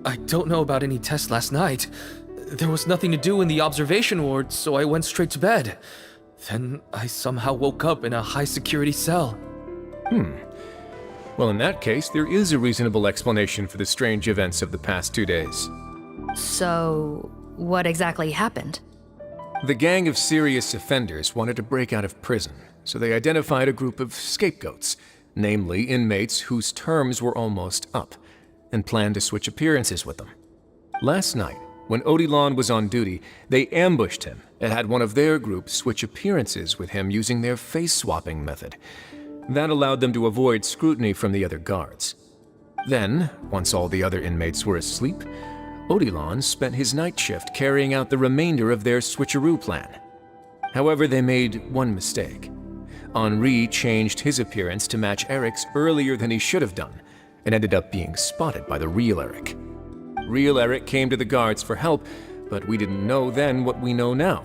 I don't know about any tests last night. There was nothing to do in the observation ward, so I went straight to bed. Then I somehow woke up in a high-security cell. Well, in that case, there is a reasonable explanation for the strange events of the past 2 days. So, what exactly happened? The gang of serious offenders wanted to break out of prison, so they identified a group of scapegoats, namely inmates whose terms were almost up, and planned to switch appearances with them. Last night, when Odilon was on duty, they ambushed him and had one of their group switch appearances with him using their face-swapping method. That allowed them to avoid scrutiny from the other guards. Then, once all the other inmates were asleep, Odilon spent his night shift carrying out the remainder of their switcheroo plan. However, they made one mistake. Henri changed his appearance to match Eric's earlier than he should have done, and ended up being spotted by the real Eric. Real Eric came to the guards for help, but we didn't know then what we know now,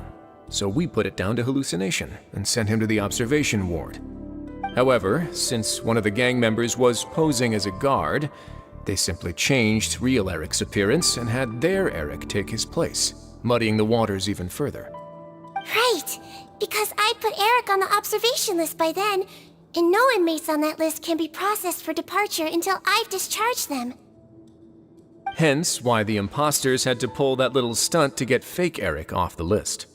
so we put it down to hallucination and sent him to the observation ward. However, since one of the gang members was posing as a guard, they simply changed real Eric's appearance and had their Eric take his place, muddying the waters even further. Right, because I'd put Eric on the observation list by then, and no inmates on that list can be processed for departure until I've discharged them. Hence why the imposters had to pull that little stunt to get fake Eric off the list.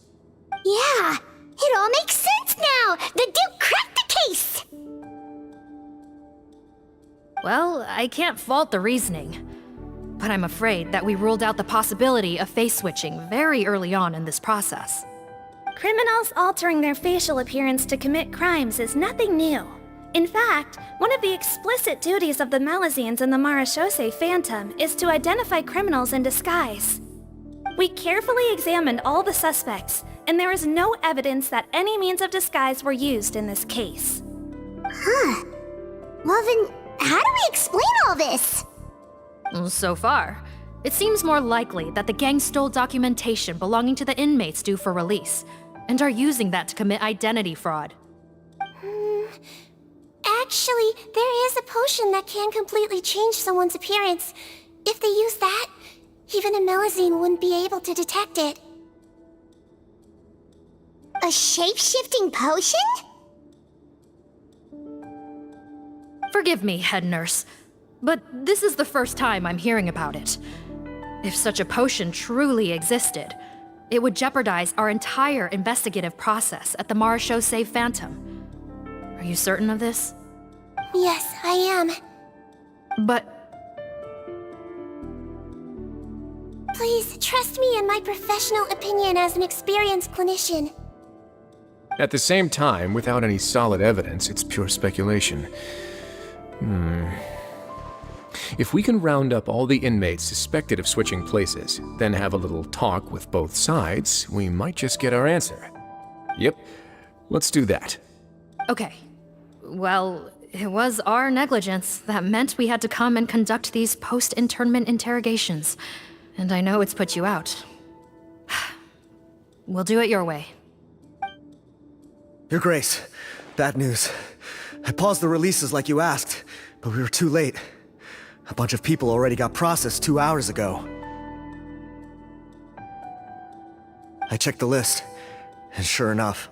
Yeah, it all makes sense now! The Duke cracked the case! Well, I can't fault the reasoning, but I'm afraid that we ruled out the possibility of face switching very early on in this process. Criminals altering their facial appearance to commit crimes is nothing new. In fact, one of the explicit duties of the Melusines in the Marechaussee Phantom is to identify criminals in disguise. We carefully examined all the suspects, and there is no evidence that any means of disguise were used in this case. Huh. Well then, how do we explain all this? So far, it seems more likely that the gang stole documentation belonging to the inmates due for release, and are using that to commit identity fraud. Actually, there is a potion that can completely change someone's appearance. If they use that, even a Melusine wouldn't be able to detect it. A shape-shifting potion? Forgive me, head nurse, but this is the first time I'm hearing about it. If such a potion truly existed, it would jeopardize our entire investigative process at the Marechaussee Phantom. Are you certain of this? Yes, I am. But Please trust me in my professional opinion as an experienced clinician. At the same time, without any solid evidence, it's pure speculation. If we can round up all the inmates suspected of switching places, then have a little talk with both sides, we might just get our answer. Yep, let's do that. Okay. Well, it was our negligence that meant we had to come and conduct these post-internment interrogations. And I know it's put you out. We'll do it your way. Your Grace, bad news. I paused the releases like you asked, but we were too late. A bunch of people already got processed 2 hours ago. I checked the list, and sure enough,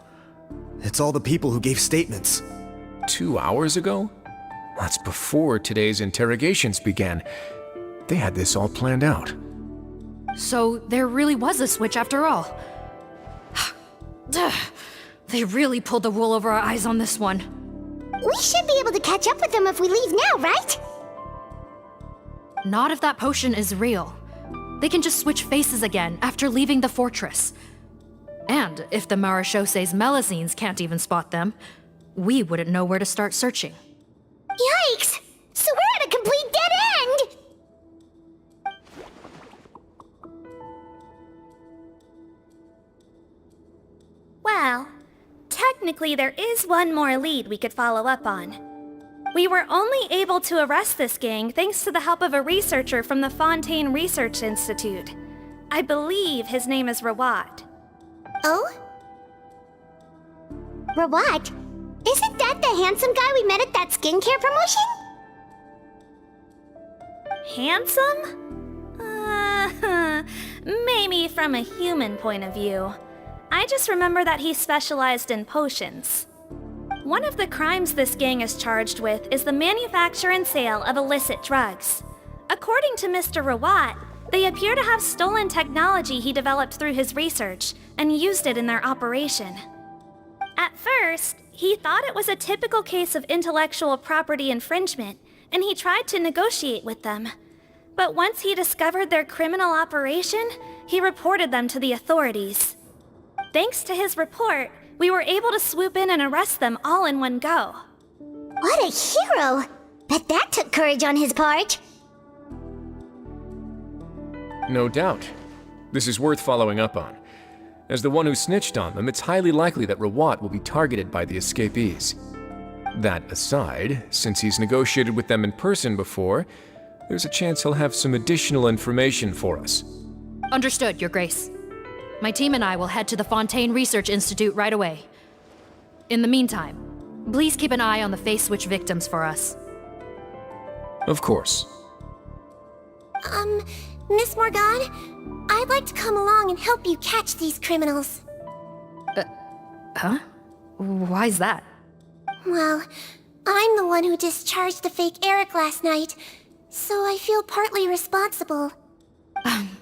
it's all the people who gave statements. 2 hours ago? That's before today's interrogations began. They had this all planned out. So there really was a switch after all. They really pulled the wool over our eyes on this one. We should be able to catch up with them if we leave now, right? Not if that potion is real. They can just switch faces again after leaving the fortress. And if the Marishose's Melusines can't even spot them, we wouldn't know where to start searching. Yikes! So we're at a complete dead end! Well, technically there is one more lead we could follow up on. We were only able to arrest this gang thanks to the help of a researcher from the Fontaine Research Institute. I believe his name is Rawat. Oh? Rawat? Isn't that the handsome guy we met at that skincare promotion? Handsome? Maybe from a human point of view. I just remember that he specialized in potions. One of the crimes this gang is charged with is the manufacture and sale of illicit drugs. According to Mr. Rawat, they appear to have stolen technology he developed through his research and used it in their operation. At first, he thought it was a typical case of intellectual property infringement, and he tried to negotiate with them. But once he discovered their criminal operation, he reported them to the authorities. Thanks to his report, we were able to swoop in and arrest them all in one go. What a hero! Bet that took courage on his part. No doubt. This is worth following up on. As the one who snitched on them, it's highly likely that Rawat will be targeted by the escapees. That aside, since he's negotiated with them in person before, there's a chance he'll have some additional information for us. Understood, Your Grace. My team and I will head to the Fontaine Research Institute right away. In the meantime, please keep an eye on the face switch victims for us. Of course. Miss Morgane, I'd like to come along and help you catch these criminals. Huh? Why's that? Well, I'm the one who discharged the fake Eric last night, so I feel partly responsible.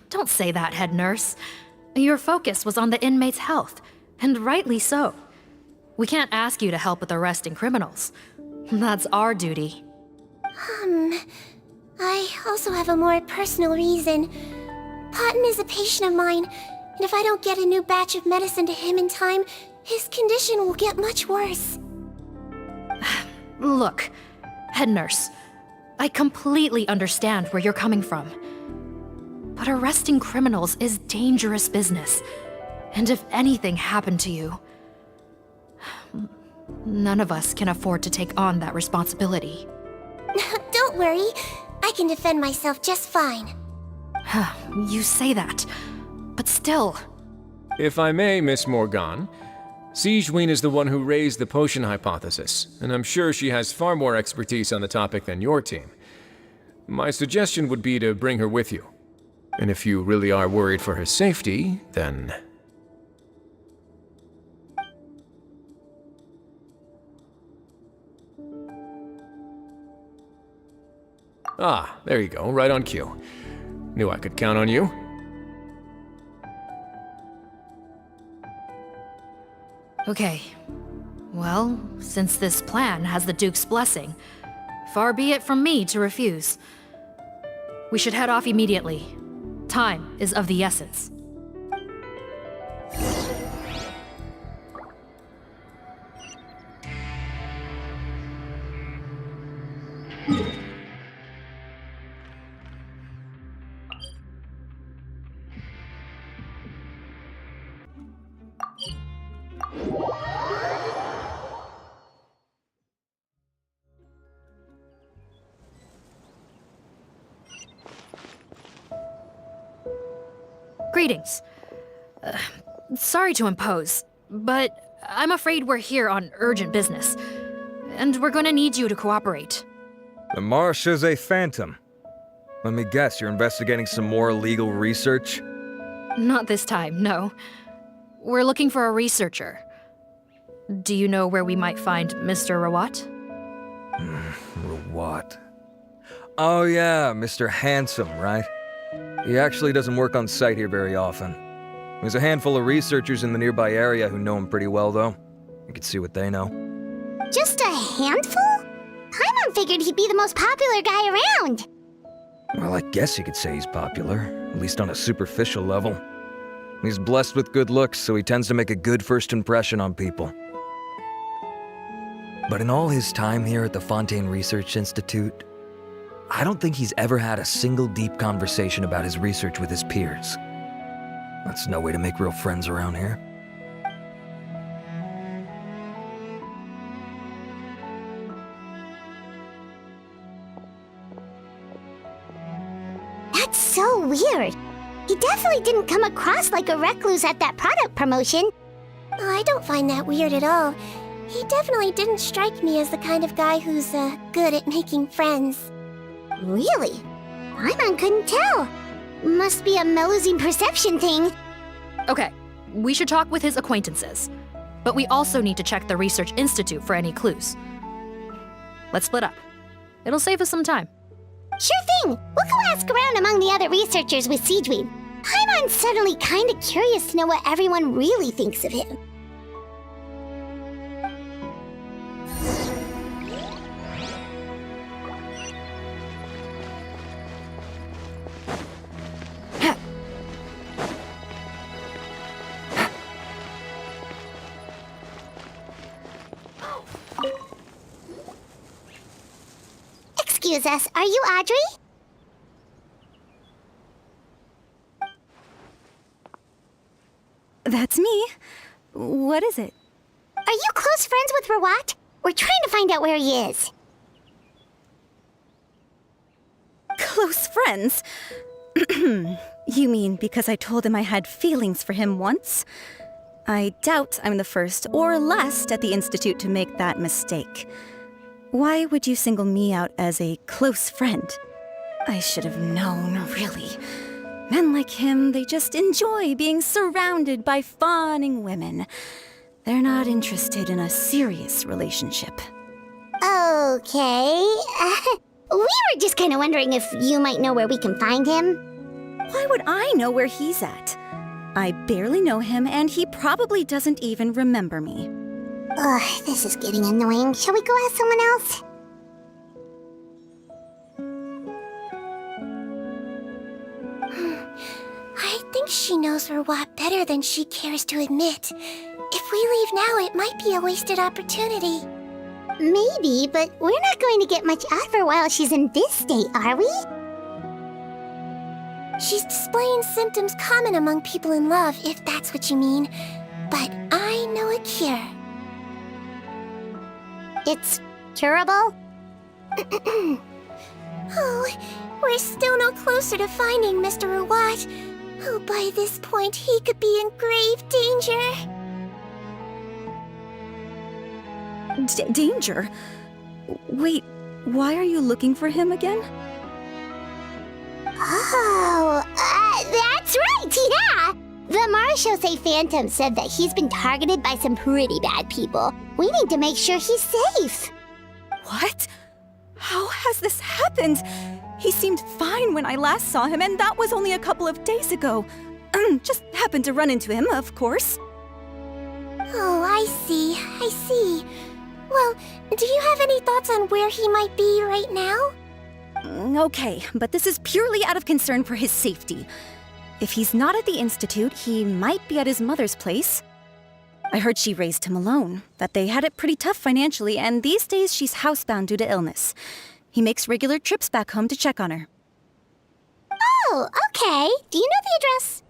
Don't say that, head nurse. Your focus was on the inmate's health, and rightly so. We can't ask you to help with arresting criminals. That's our duty. I also have a more personal reason. Potton is a patient of mine, and if I don't get a new batch of medicine to him in time, his condition will get much worse. Look, head nurse, I completely understand where you're coming from. But arresting criminals is dangerous business. And if anything happened to you, none of us can afford to take on that responsibility. Don't worry, I can defend myself just fine. You say that, but still. If I may, Miss Morgane, Sigewinne is the one who raised the potion hypothesis, and I'm sure she has far more expertise on the topic than your team. My suggestion would be to bring her with you. And if you really are worried for her safety, then... Ah, there you go, right on cue. Knew I could count on you. Okay. Well, since this plan has the Duke's blessing, far be it from me to refuse. We should head off immediately. Time is of the essence. Greetings. Sorry to impose, but I'm afraid we're here on urgent business, and we're gonna need you to cooperate. The Marechaussee Phantom. Let me guess, you're investigating some more legal research? Not this time, no. We're looking for a researcher. Do you know where we might find Mr. Rawat? Rawat. Oh yeah, Mr. Handsome, right? He actually doesn't work on site here very often. There's a handful of researchers in the nearby area who know him pretty well, though. You could see what they know. Just a handful? Paimon figured he'd be the most popular guy around. Well, I guess you could say he's popular, at least on a superficial level. He's blessed with good looks, so he tends to make a good first impression on people. But in all his time here at the Fontaine Research Institute, I don't think he's ever had a single deep conversation about his research with his peers. That's no way to make real friends around here. That's so weird. He definitely didn't come across like a recluse at that product promotion. Oh, I don't find that weird at all. He definitely didn't strike me as the kind of guy who's good at making friends. Really? Paimon couldn't tell. Must be a Melusine perception thing. Okay, we should talk with his acquaintances. But we also need to check the Research Institute for any clues. Let's split up. It'll save us some time. Sure thing. We'll go ask around among the other researchers with Sigewinne. Paimon's suddenly kinda curious to know what everyone really thinks of him. Excuse us, are you Audrey? That's me. What is it? Are you close friends with Rawat? We're trying to find out where he is. Close friends? You mean because I told him I had feelings for him once? I doubt I'm the first or last at the Institute to make that mistake. Why would you single me out as a close friend? I should have known, really. Men like him, they just enjoy being surrounded by fawning women. They're not interested in a serious relationship. Okay. We were just kind of wondering if you might know where we can find him. Why would I know where he's at? I barely know him, and he probably doesn't even remember me. Ugh, this is getting annoying. Shall we go ask someone else? I think she knows Rawat better than she cares to admit. If we leave now, it might be a wasted opportunity. Maybe, but we're not going to get much out of her while she's in this state, are we? She's displaying symptoms common among people in love, if that's what you mean. But I know a cure. It's curable? Oh, we're still no closer to finding Mr. Rawat. Oh, by this point, he could be in grave danger. Danger? Wait, why are you looking for him again? Oh, that's right, yeah! The Marechaussee Phantom said that he's been targeted by some pretty bad people. We need to make sure he's safe. What? How has this happened? He seemed fine when I last saw him, and that was only a couple of days ago. Just happened to run into him, of course. Oh, I see. Well, do you have any thoughts on where he might be right now? Okay, but this is purely out of concern for his safety. If he's not at the Institute, he might be at his mother's place. I heard she raised him alone, that they had it pretty tough financially, and these days she's housebound due to illness. He makes regular trips back home to check on her. Oh, okay. Do you know the address?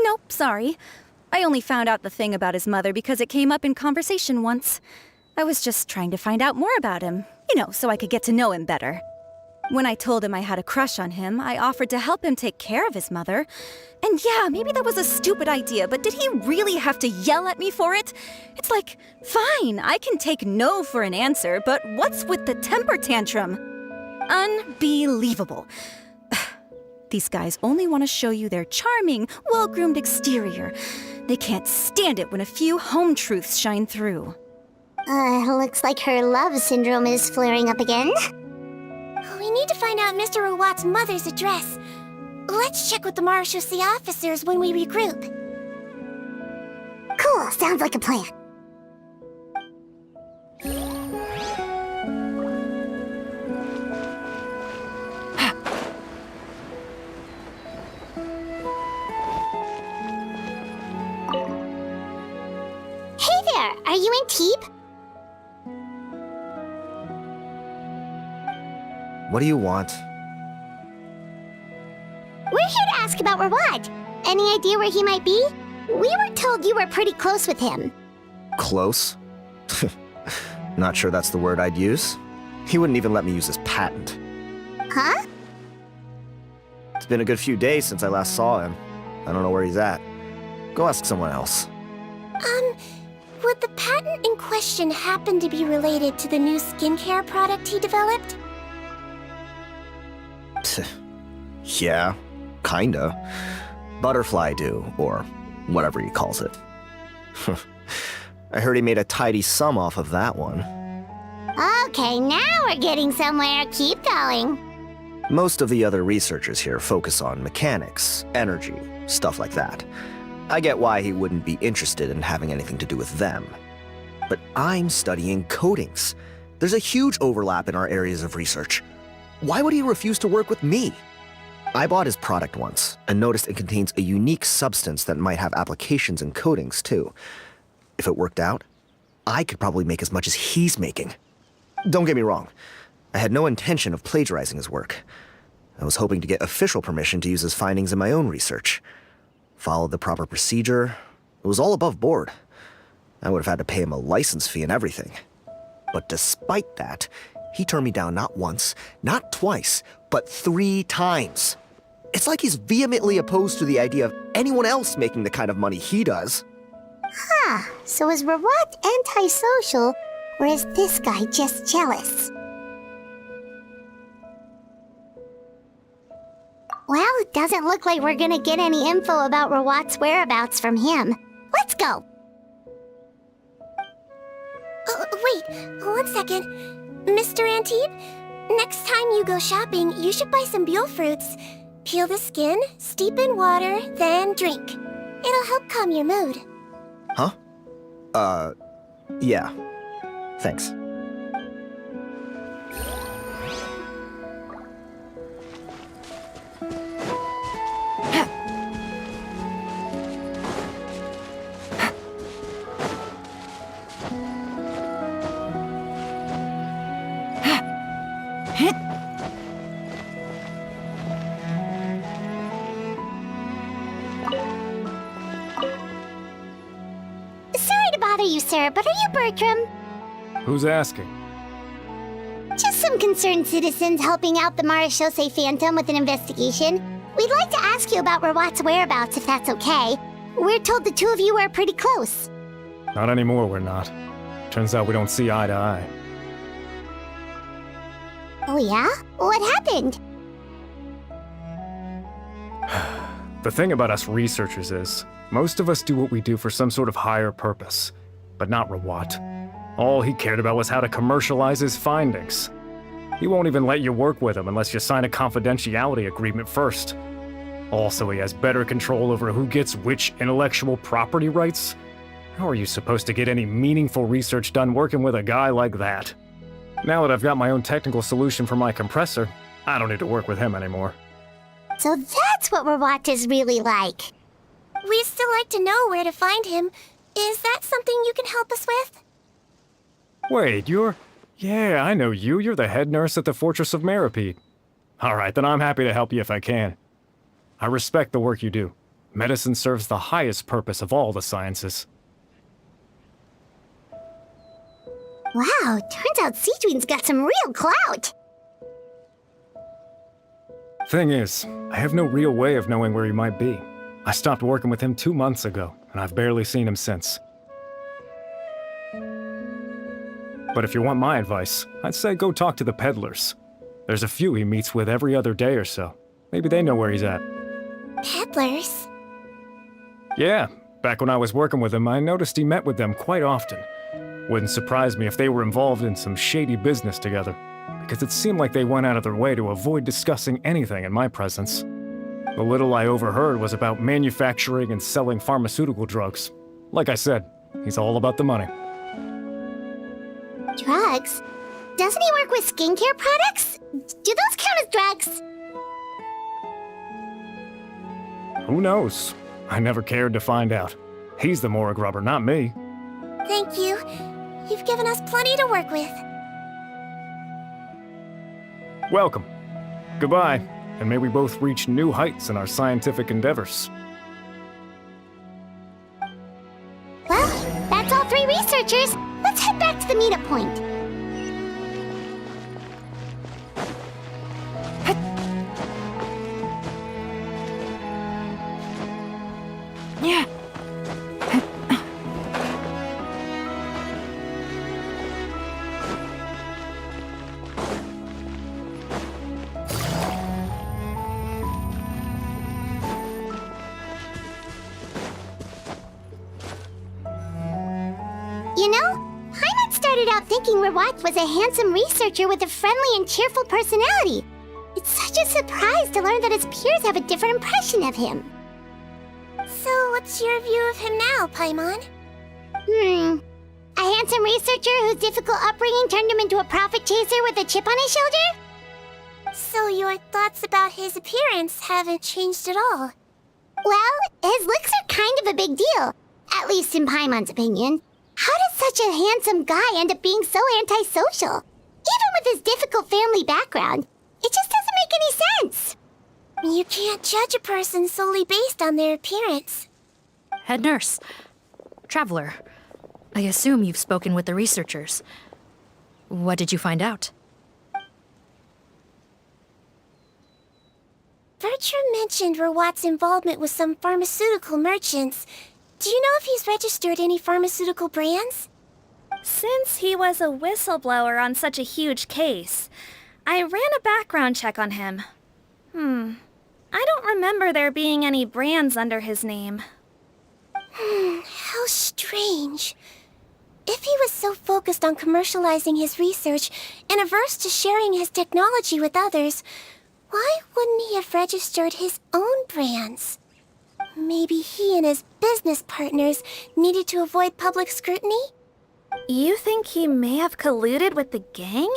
Nope, sorry. I only found out the thing about his mother because it came up in conversation once. I was just trying to find out more about him, so I could get to know him better. When I told him I had a crush on him, I offered to help him take care of his mother. And yeah, maybe that was a stupid idea, but did he really have to yell at me for it? It's like, fine, I can take no for an answer, but what's with the temper tantrum? Unbelievable. These guys only want to show you their charming, well-groomed exterior. They can't stand it when a few home truths shine through. Looks like her love syndrome is flaring up again. We need to find out Mr. Rawat's mother's address. Let's check with the Marechaussee officers when we regroup. Cool, sounds like a plan. Hey there, are you in Teeb? What do you want? We're here to ask about Rawat. Any idea where he might be? We were told you were pretty close with him. Close? Not sure that's the word I'd use. He wouldn't even let me use his patent. Huh? It's been a good few days since I last saw him. I don't know where he's at. Go ask someone else. Would the patent in question happen to be related to the new skincare product he developed? Yeah, kinda. Butterfly dew, or whatever he calls it. I heard he made a tidy sum off of that one. Okay, now we're getting somewhere. Keep going. Most of the other researchers here focus on mechanics, energy, stuff like that. I get why he wouldn't be interested in having anything to do with them. But I'm studying coatings. There's a huge overlap in our areas of research. Why would he refuse to work with me? I bought his product once and noticed it contains a unique substance that might have applications in coatings too. If it worked out, I could probably make as much as he's making. Don't get me wrong, I had no intention of plagiarizing his work. I was hoping to get official permission to use his findings in my own research. Followed the proper procedure. It was all above board. I would have had to pay him a license fee and everything. But despite that, he turned me down not once, not twice, but 3 times. It's like he's vehemently opposed to the idea of anyone else making the kind of money he does. Huh, so is Rawat antisocial, or is this guy just jealous? Well, it doesn't look like we're gonna get any info about Rawat's whereabouts from him. Let's go! Wait, 1 second. Mr. Antibes, next time you go shopping, you should buy some Buell fruits. Peel the skin, steep in water, then drink. It'll help calm your mood. Huh? Yeah. Thanks. Sorry to bother you, sir, but are you Bertram? Who's asking? Just some concerned citizens helping out the Marechaussee Phantom with an investigation. We'd like to ask you about Rawat's whereabouts, if that's okay. We're told the two of you are pretty close. Not anymore, we're not. Turns out we don't see eye to eye. Oh yeah? What happened? The thing about us researchers is, most of us do what we do for some sort of higher purpose, but not Rawat. All he cared about was how to commercialize his findings. He won't even let you work with him unless you sign a confidentiality agreement first. Also, he has better control over who gets which intellectual property rights. How are you supposed to get any meaningful research done working with a guy like that? Now that I've got my own technical solution for my compressor, I don't need to work with him anymore. So that's what Rawat is really like. We'd still like to know where to find him. Is that something you can help us with? Wait, you're... Yeah, I know you. You're the head nurse at the Fortress of Meropide. Alright, then I'm happy to help you if I can. I respect the work you do. Medicine serves the highest purpose of all the sciences. Wow, turns out Sigewinne's got some real clout. Thing is, I have no real way of knowing where he might be. I stopped working with him 2 months ago, and I've barely seen him since. But if you want my advice, I'd say go talk to the peddlers. There's a few he meets with every other day or so. Maybe they know where he's at. Peddlers? Yeah, back when I was working with him, I noticed he met with them quite often. Wouldn't surprise me if they were involved in some shady business together, because it seemed like they went out of their way to avoid discussing anything in my presence. The little I overheard was about manufacturing and selling pharmaceutical drugs. Like I said, he's all about the money. Drugs? Doesn't he work with skincare products? Do those count as drugs? Who knows? I never cared to find out. He's the Morag rubber, not me. Thank you. You've given us plenty to work with. Welcome. Goodbye, and may we both reach new heights in our scientific endeavors. Well, that's all 3 researchers. Let's head back to the meetup point. Yeah. You know, Paimon started out thinking Rawat was a handsome researcher with a friendly and cheerful personality. It's such a surprise to learn that his peers have a different impression of him. So, what's your view of him now, Paimon? A handsome researcher whose difficult upbringing turned him into a profit chaser with a chip on his shoulder? So your thoughts about his appearance haven't changed at all? Well, his looks are kind of a big deal, at least in Paimon's opinion. How does such a handsome guy end up being so antisocial? Even with his difficult family background, it just doesn't make any sense. You can't judge a person solely based on their appearance. Head nurse. Traveler. I assume you've spoken with the researchers. What did you find out? Bertram mentioned Rawat's involvement with some pharmaceutical merchants. Do you know if he's registered any pharmaceutical brands? Since he was a whistleblower on such a huge case, I ran a background check on him. I don't remember there being any brands under his name. How strange. If he was so focused on commercializing his research and averse to sharing his technology with others, why wouldn't he have registered his own brands? Maybe he and his business partners needed to avoid public scrutiny? You think he may have colluded with the gang?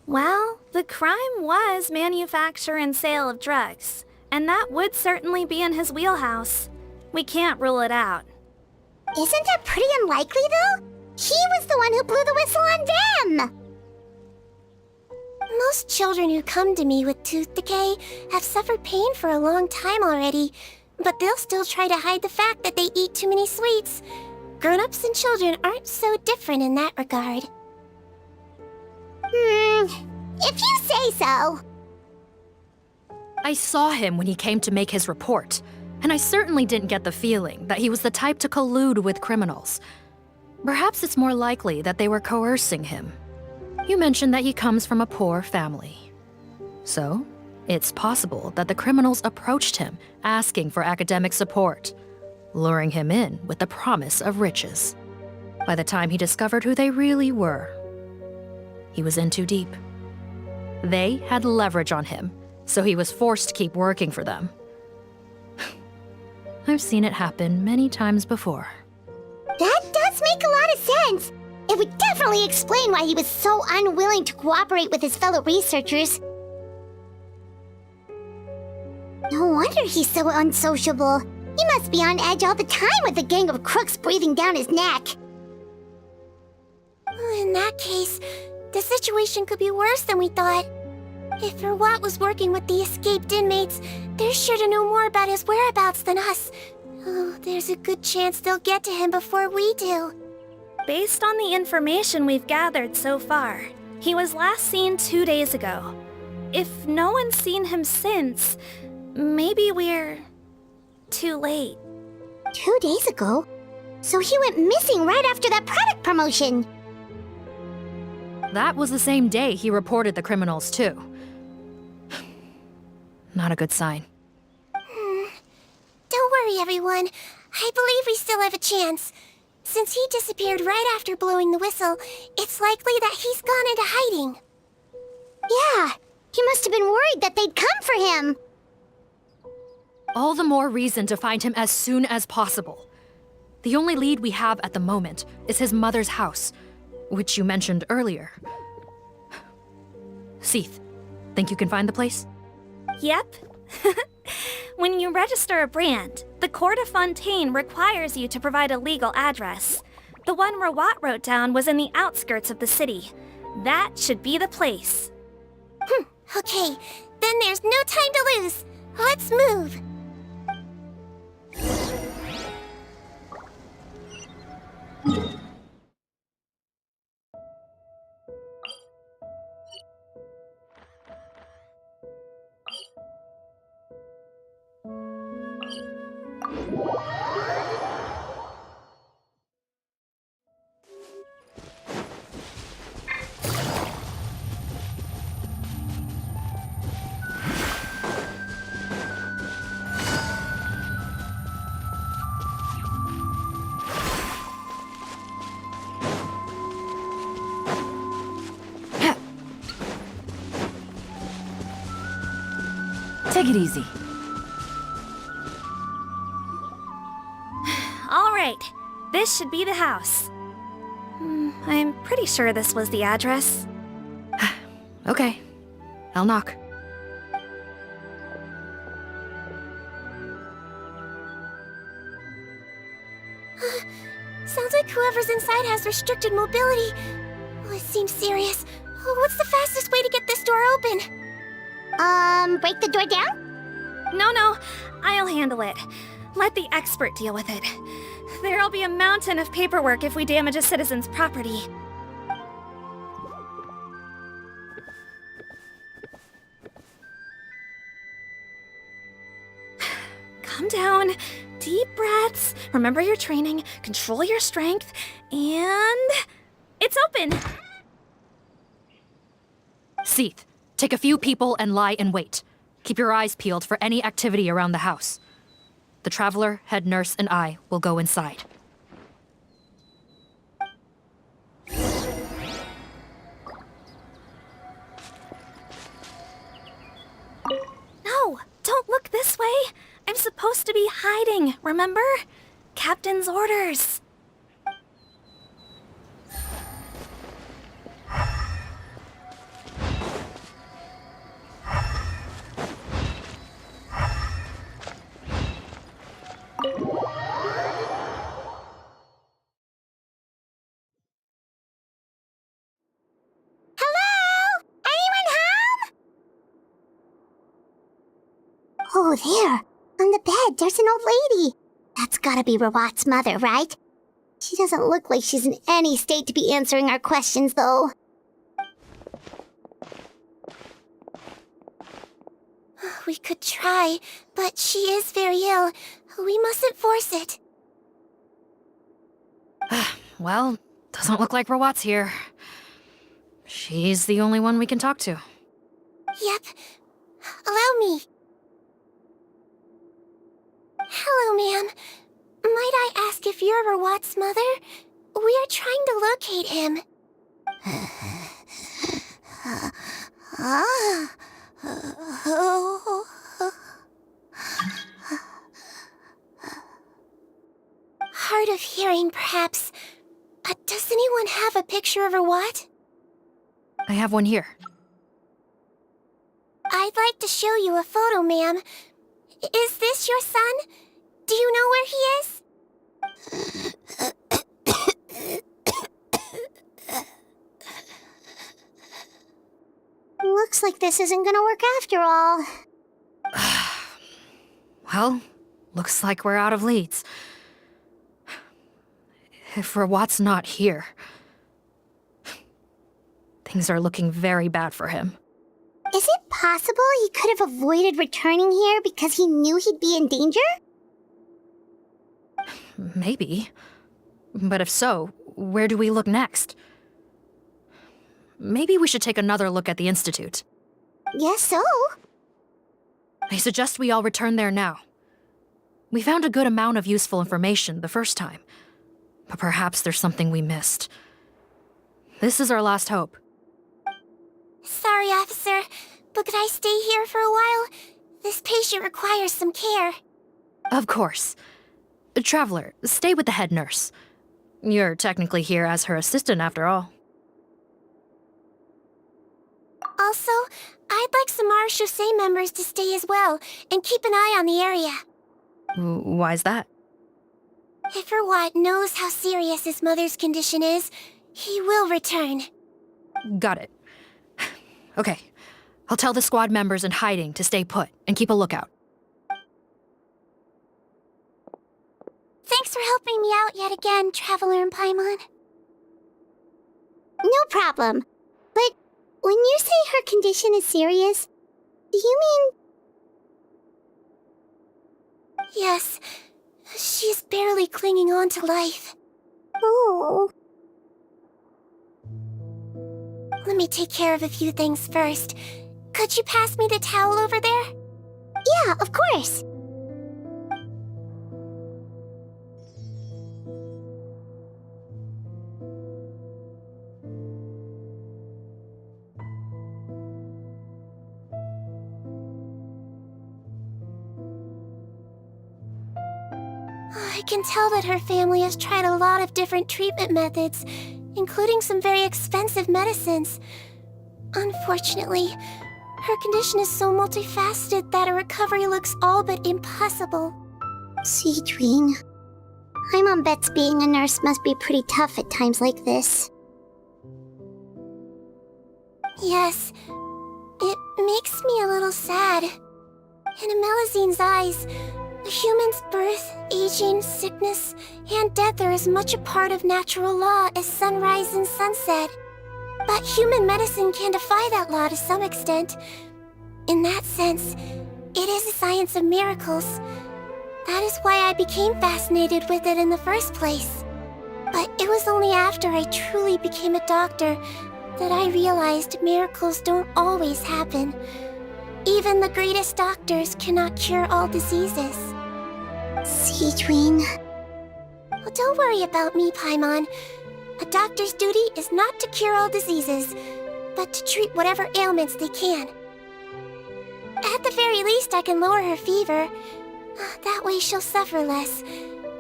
Well, the crime was manufacture and sale of drugs, and that would certainly be in his wheelhouse. We can't rule it out. Isn't that pretty unlikely, though? He was the one who blew the whistle on them! Most children who come to me with tooth decay have suffered pain for a long time already, but they'll still try to hide the fact that they eat too many sweets. Grown-ups and children aren't so different in that regard. If you say so. I saw him when he came to make his report, and I certainly didn't get the feeling that he was the type to collude with criminals. Perhaps it's more likely that they were coercing him. You mentioned that he comes from a poor family. So, it's possible that the criminals approached him asking for academic support, luring him in with the promise of riches. By the time he discovered who they really were, he was in too deep. They had leverage on him, so he was forced to keep working for them. I've seen it happen many times before. That does make a lot of sense. It would definitely explain why he was so unwilling to cooperate with his fellow researchers. No wonder he's so unsociable. He must be on edge all the time with a gang of crooks breathing down his neck. In that case, the situation could be worse than we thought. If Rawat was working with the escaped inmates, they're sure to know more about his whereabouts than us. Oh, there's a good chance they'll get to him before we do. Based on the information we've gathered so far, he was last seen 2 days ago. If no one's seen him since, maybe we're too late. 2 days ago? So he went missing right after that product promotion. That was the same day he reported the criminals, too. Not a good sign. Don't worry, everyone. I believe we still have a chance. Since he disappeared right after blowing the whistle, it's likely that he's gone into hiding. Yeah, he must have been worried that they'd come for him. All the more reason to find him as soon as possible. The only lead we have at the moment is his mother's house, which you mentioned earlier. Seath, think you can find the place? Yep. When you register a brand, the Court of Fontaine requires you to provide a legal address. The one Rawat wrote down was in the outskirts of the city. That should be the place. Okay, then there's no time to lose. Let's move. Take it easy. All right, this should be the house. I'm pretty sure this was the address. Okay, I'll knock. Sounds like whoever's inside has restricted mobility. Oh, it seems serious. Oh, what's the fastest way to get this door open? Break the door down? No, I'll handle it. Let the expert deal with it. There'll be a mountain of paperwork if we damage a citizen's property. Calm down. Deep breaths. Remember your training. Control your strength. And... it's open! Seath, take a few people and lie in wait. Keep your eyes peeled for any activity around the house. The Traveler, head nurse, and I will go inside. No, don't look this way. I'm supposed to be hiding, remember? Captain's orders. Oh, there. On the bed, there's an old lady. That's gotta be Rawat's mother, right? She doesn't look like she's in any state to be answering our questions, though. We could try, but she is very ill. We mustn't force it. Well, doesn't look like Rawat's here. She's the only one we can talk to. Yep. Allow me. Hello, ma'am. Might I ask if you're Rawat's mother? We are trying to locate him. Hard of hearing, perhaps. Does anyone have a picture of Rawat? I have one here. I'd like to show you a photo, ma'am. Is this your son? Do you know where he is? Looks like this isn't gonna work after all. Well, looks like we're out of leads. If Rawat's not here, things are looking very bad for him. Is it possible he could have avoided returning here because he knew he'd be in danger? Maybe. But if so, where do we look next? Maybe we should take another look at the Institute. Guess so. I suggest we all return there now. We found a good amount of useful information the first time, but perhaps there's something we missed. This is our last hope. Sorry, officer, but could I stay here for a while? This patient requires some care. Of course. Traveler, stay with the head nurse. You're technically here as her assistant after all. Also, I'd like some Marechaussee members to stay as well, and keep an eye on the area. Why's that? If Rawat knows how serious his mother's condition is, he will return. Got it. Okay, I'll tell the squad members in hiding to stay put and keep a lookout. Thanks for helping me out yet again, Traveler and Paimon. No problem. But when you say her condition is serious, do you mean... Yes, she's barely clinging on to life. Oh. Let me take care of a few things first. Could you pass me the towel over there? Yeah, of course. I can tell that her family has tried a lot of different treatment methods, including some very expensive medicines. Unfortunately, her condition is so multifaceted that a recovery looks all but impossible. Sigewinne, Paimon bets being a nurse must be pretty tough at times like this. Yes, it makes me a little sad. In a Melusine's eyes, a human's birth, aging, sickness, and death are as much a part of natural law as sunrise and sunset. But human medicine can defy that law to some extent. In that sense, it is a science of miracles. That is why I became fascinated with it in the first place. But it was only after I truly became a doctor that I realized miracles don't always happen. Even the greatest doctors cannot cure all diseases. Sigewinne. Well, don't worry about me, Paimon. A doctor's duty is not to cure all diseases, but to treat whatever ailments they can. At the very least, I can lower her fever. That way she'll suffer less,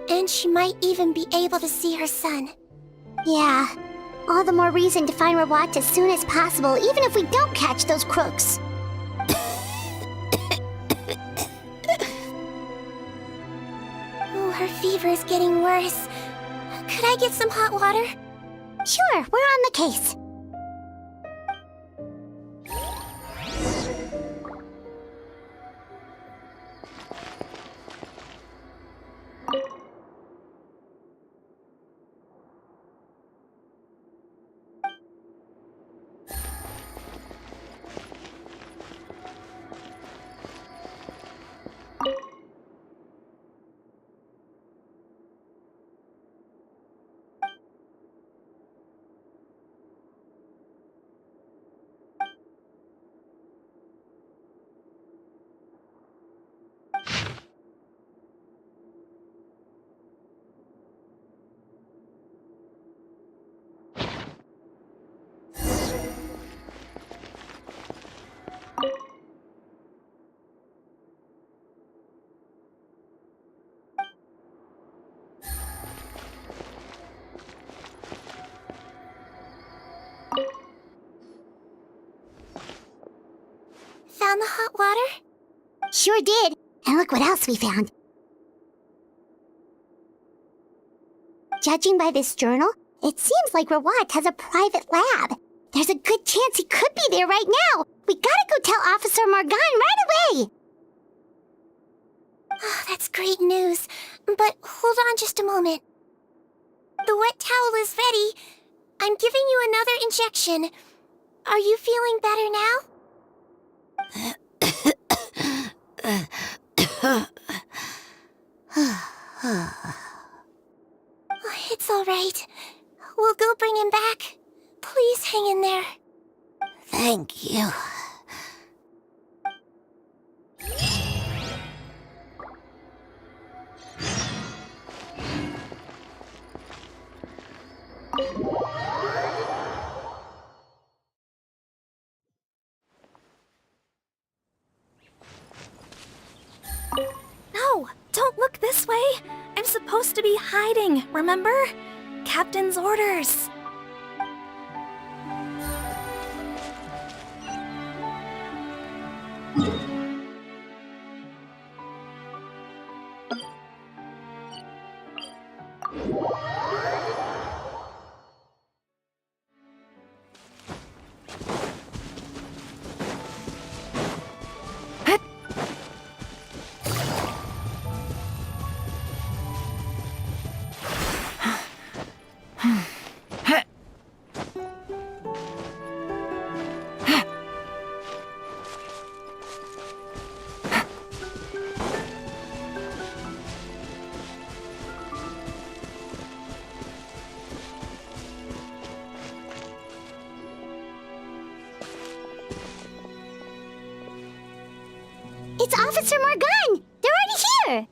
and she might even be able to see her son. Yeah, all the more reason to find Rawat as soon as possible, even if we don't catch those crooks. Oh, her fever is getting worse. Could I get some hot water? Sure, we're on the case. Found the hot water? Sure did. And look what else we found. Judging by this journal, it seems like Rawat has a private lab. There's a good chance he could be there right now. We gotta go tell Officer Morgan right away. Oh, that's great news. But hold on just a moment. The wet towel is ready. I'm giving you another injection. Are you feeling better now? It's all right. We'll go bring him back. Please hang in there. Thank you. No, don't look this way. I'm supposed to be hiding, remember? Captain's orders. It's Officer Morgan! They're already here!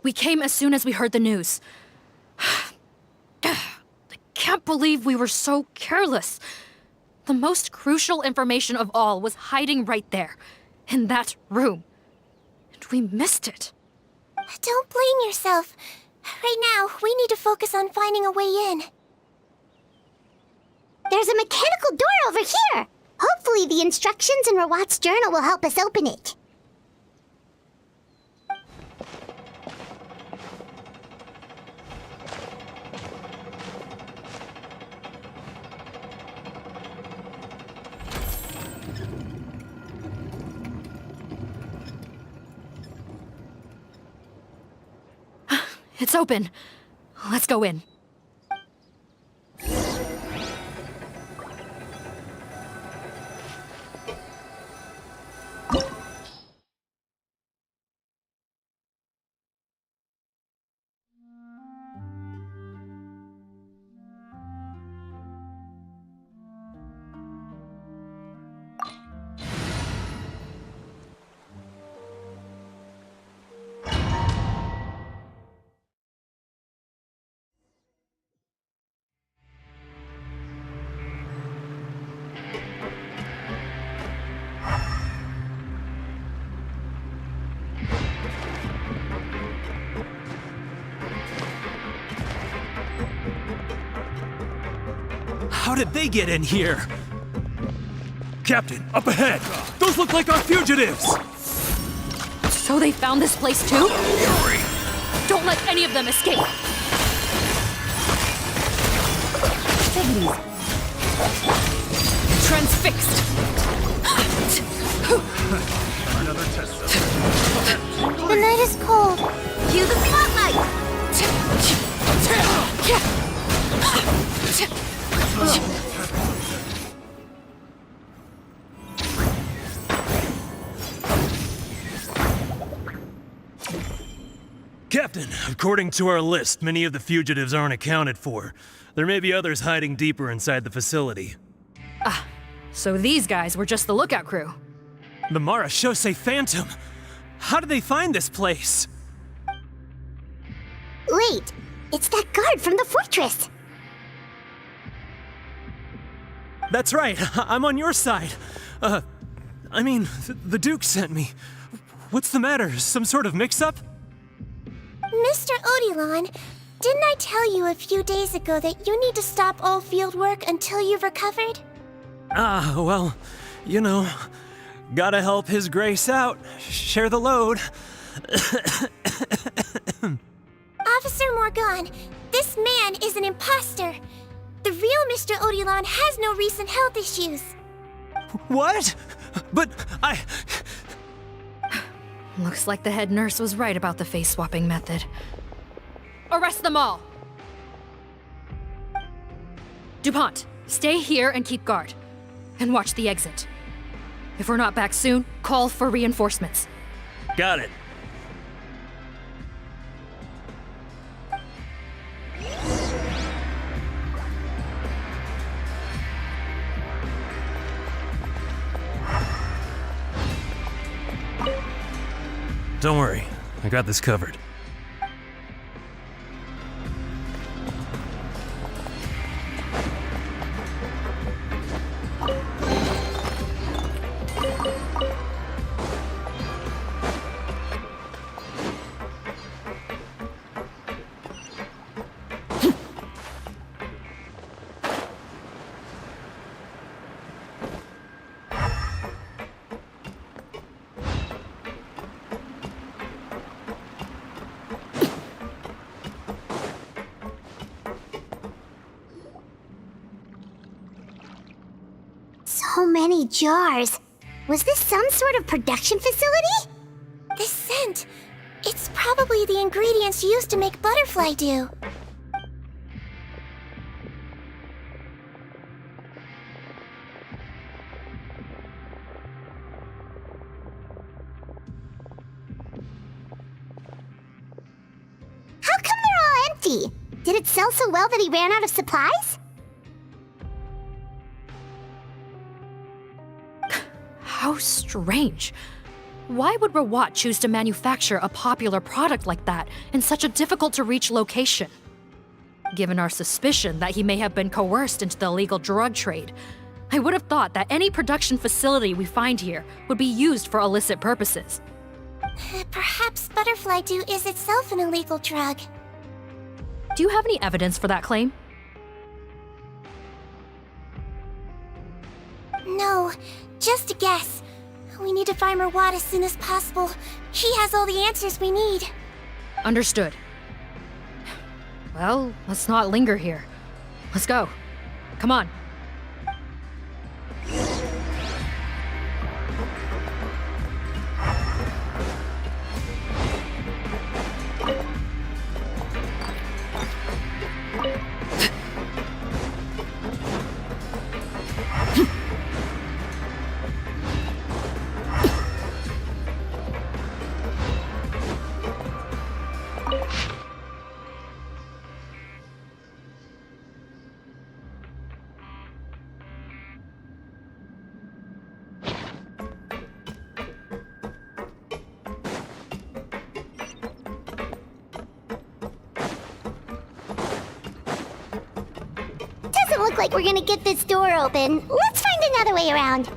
We came as soon as we heard the news. I can't believe we were so careless. The most crucial information of all was hiding right there, in that room. And we missed it. Don't blame yourself. Right now, we need to focus on finding a way in. There's a mechanical door over here! Hopefully the instructions in Rawat's journal will help us open it. It's open. Let's go in. How did they get in here? Captain, up ahead! Those look like our fugitives! So they found this place too? Don't let any of them escape! Transfixed! The night is cold. Cue the spotlight! Captain, according to our list, many of the fugitives aren't accounted for. There may be others hiding deeper inside the facility. Ah, so these guys were just the lookout crew. The Marashose Phantom! How did they find this place? Wait, it's that guard from the fortress! That's right, I'm on your side. The Duke sent me. What's the matter? Some sort of mix-up? Mr. Odilon, didn't I tell you a few days ago that you need to stop all field work until you've recovered? Well, you know, gotta help His Grace out. Share the load. Officer Morgan, this man is an imposter. The real Mr. Odilon has no recent health issues. What? But I... Looks like the head nurse was right about the face-swapping method. Arrest them all! DuPont, stay here and keep guard. And watch the exit. If we're not back soon, call for reinforcements. Got it. Don't worry, I got this covered. So many jars. Was this some sort of production facility? The scent. It's probably the ingredients used to make butterfly dew. How come they're all empty? Did it sell so well that he ran out of supplies? How strange. Why would Rawat choose to manufacture a popular product like that in such a difficult-to-reach location? Given our suspicion that he may have been coerced into the illegal drug trade, I would have thought that any production facility we find here would be used for illicit purposes. Perhaps butterfly dew is itself an illegal drug. Do you have any evidence for that claim? No, just a guess. We need to find Rawat as soon as possible. He has all the answers we need. Understood. Well, let's not linger here. Let's go. Come on. Doesn't look like we're gonna get this door open. Let's find another way around.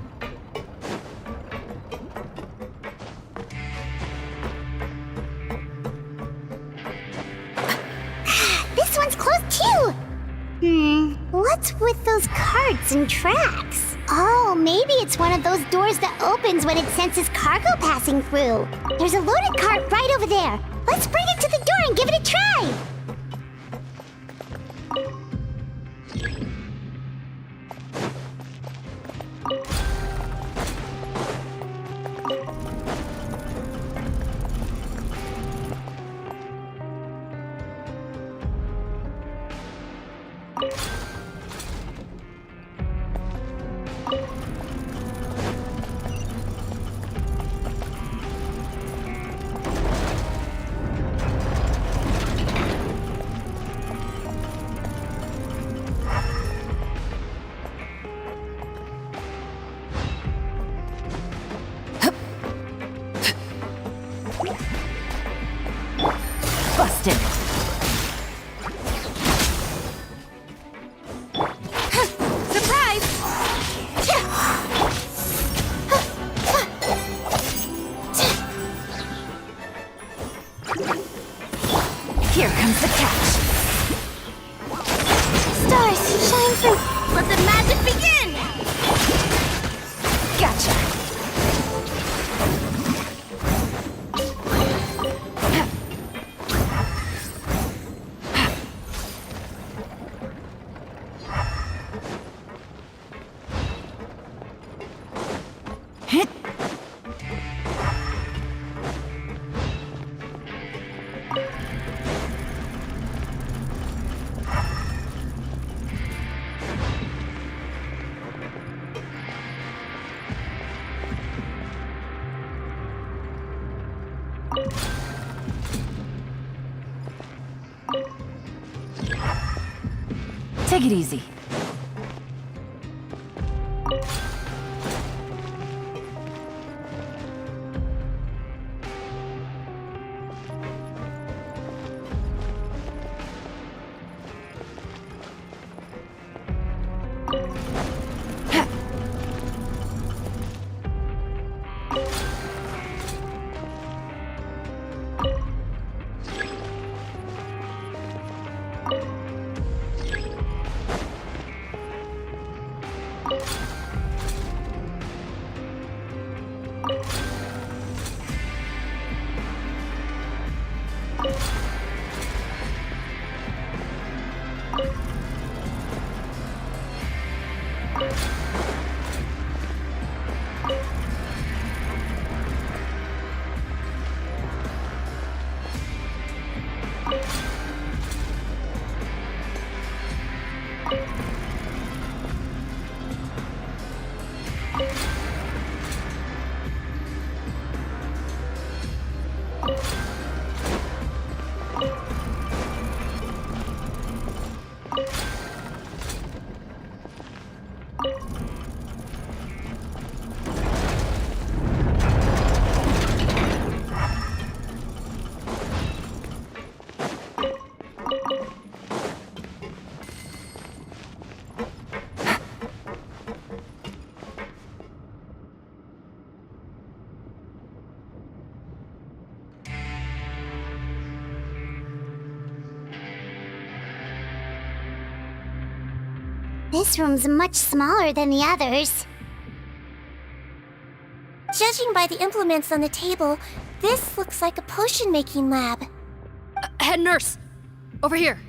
This one's closed too! What's with those carts and tracks? Oh, maybe it's one of those doors that opens when it senses cargo passing through. There's a loaded cart right over there. Let's bring it to the door and give it a try! Take it easy. This room's much smaller than the others. Judging by the implements on the table, this looks like a potion-making lab. Head nurse! Over here!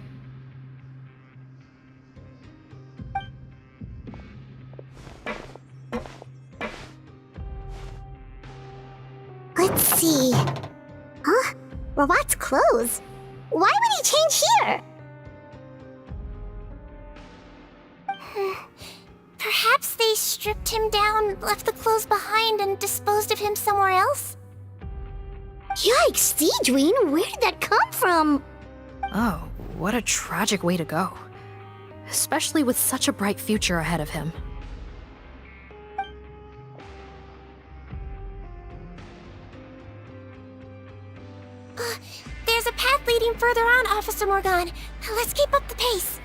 Let's see. Huh? Robot's clothes? Why would he change here? Perhaps they stripped him down, left the clothes behind, and disposed of him somewhere else? Yikes, Sigewinne, where did that come from? Oh, what a tragic way to go. Especially with such a bright future ahead of him. There's a path leading further on, Officer Morgan. Let's keep up the pace.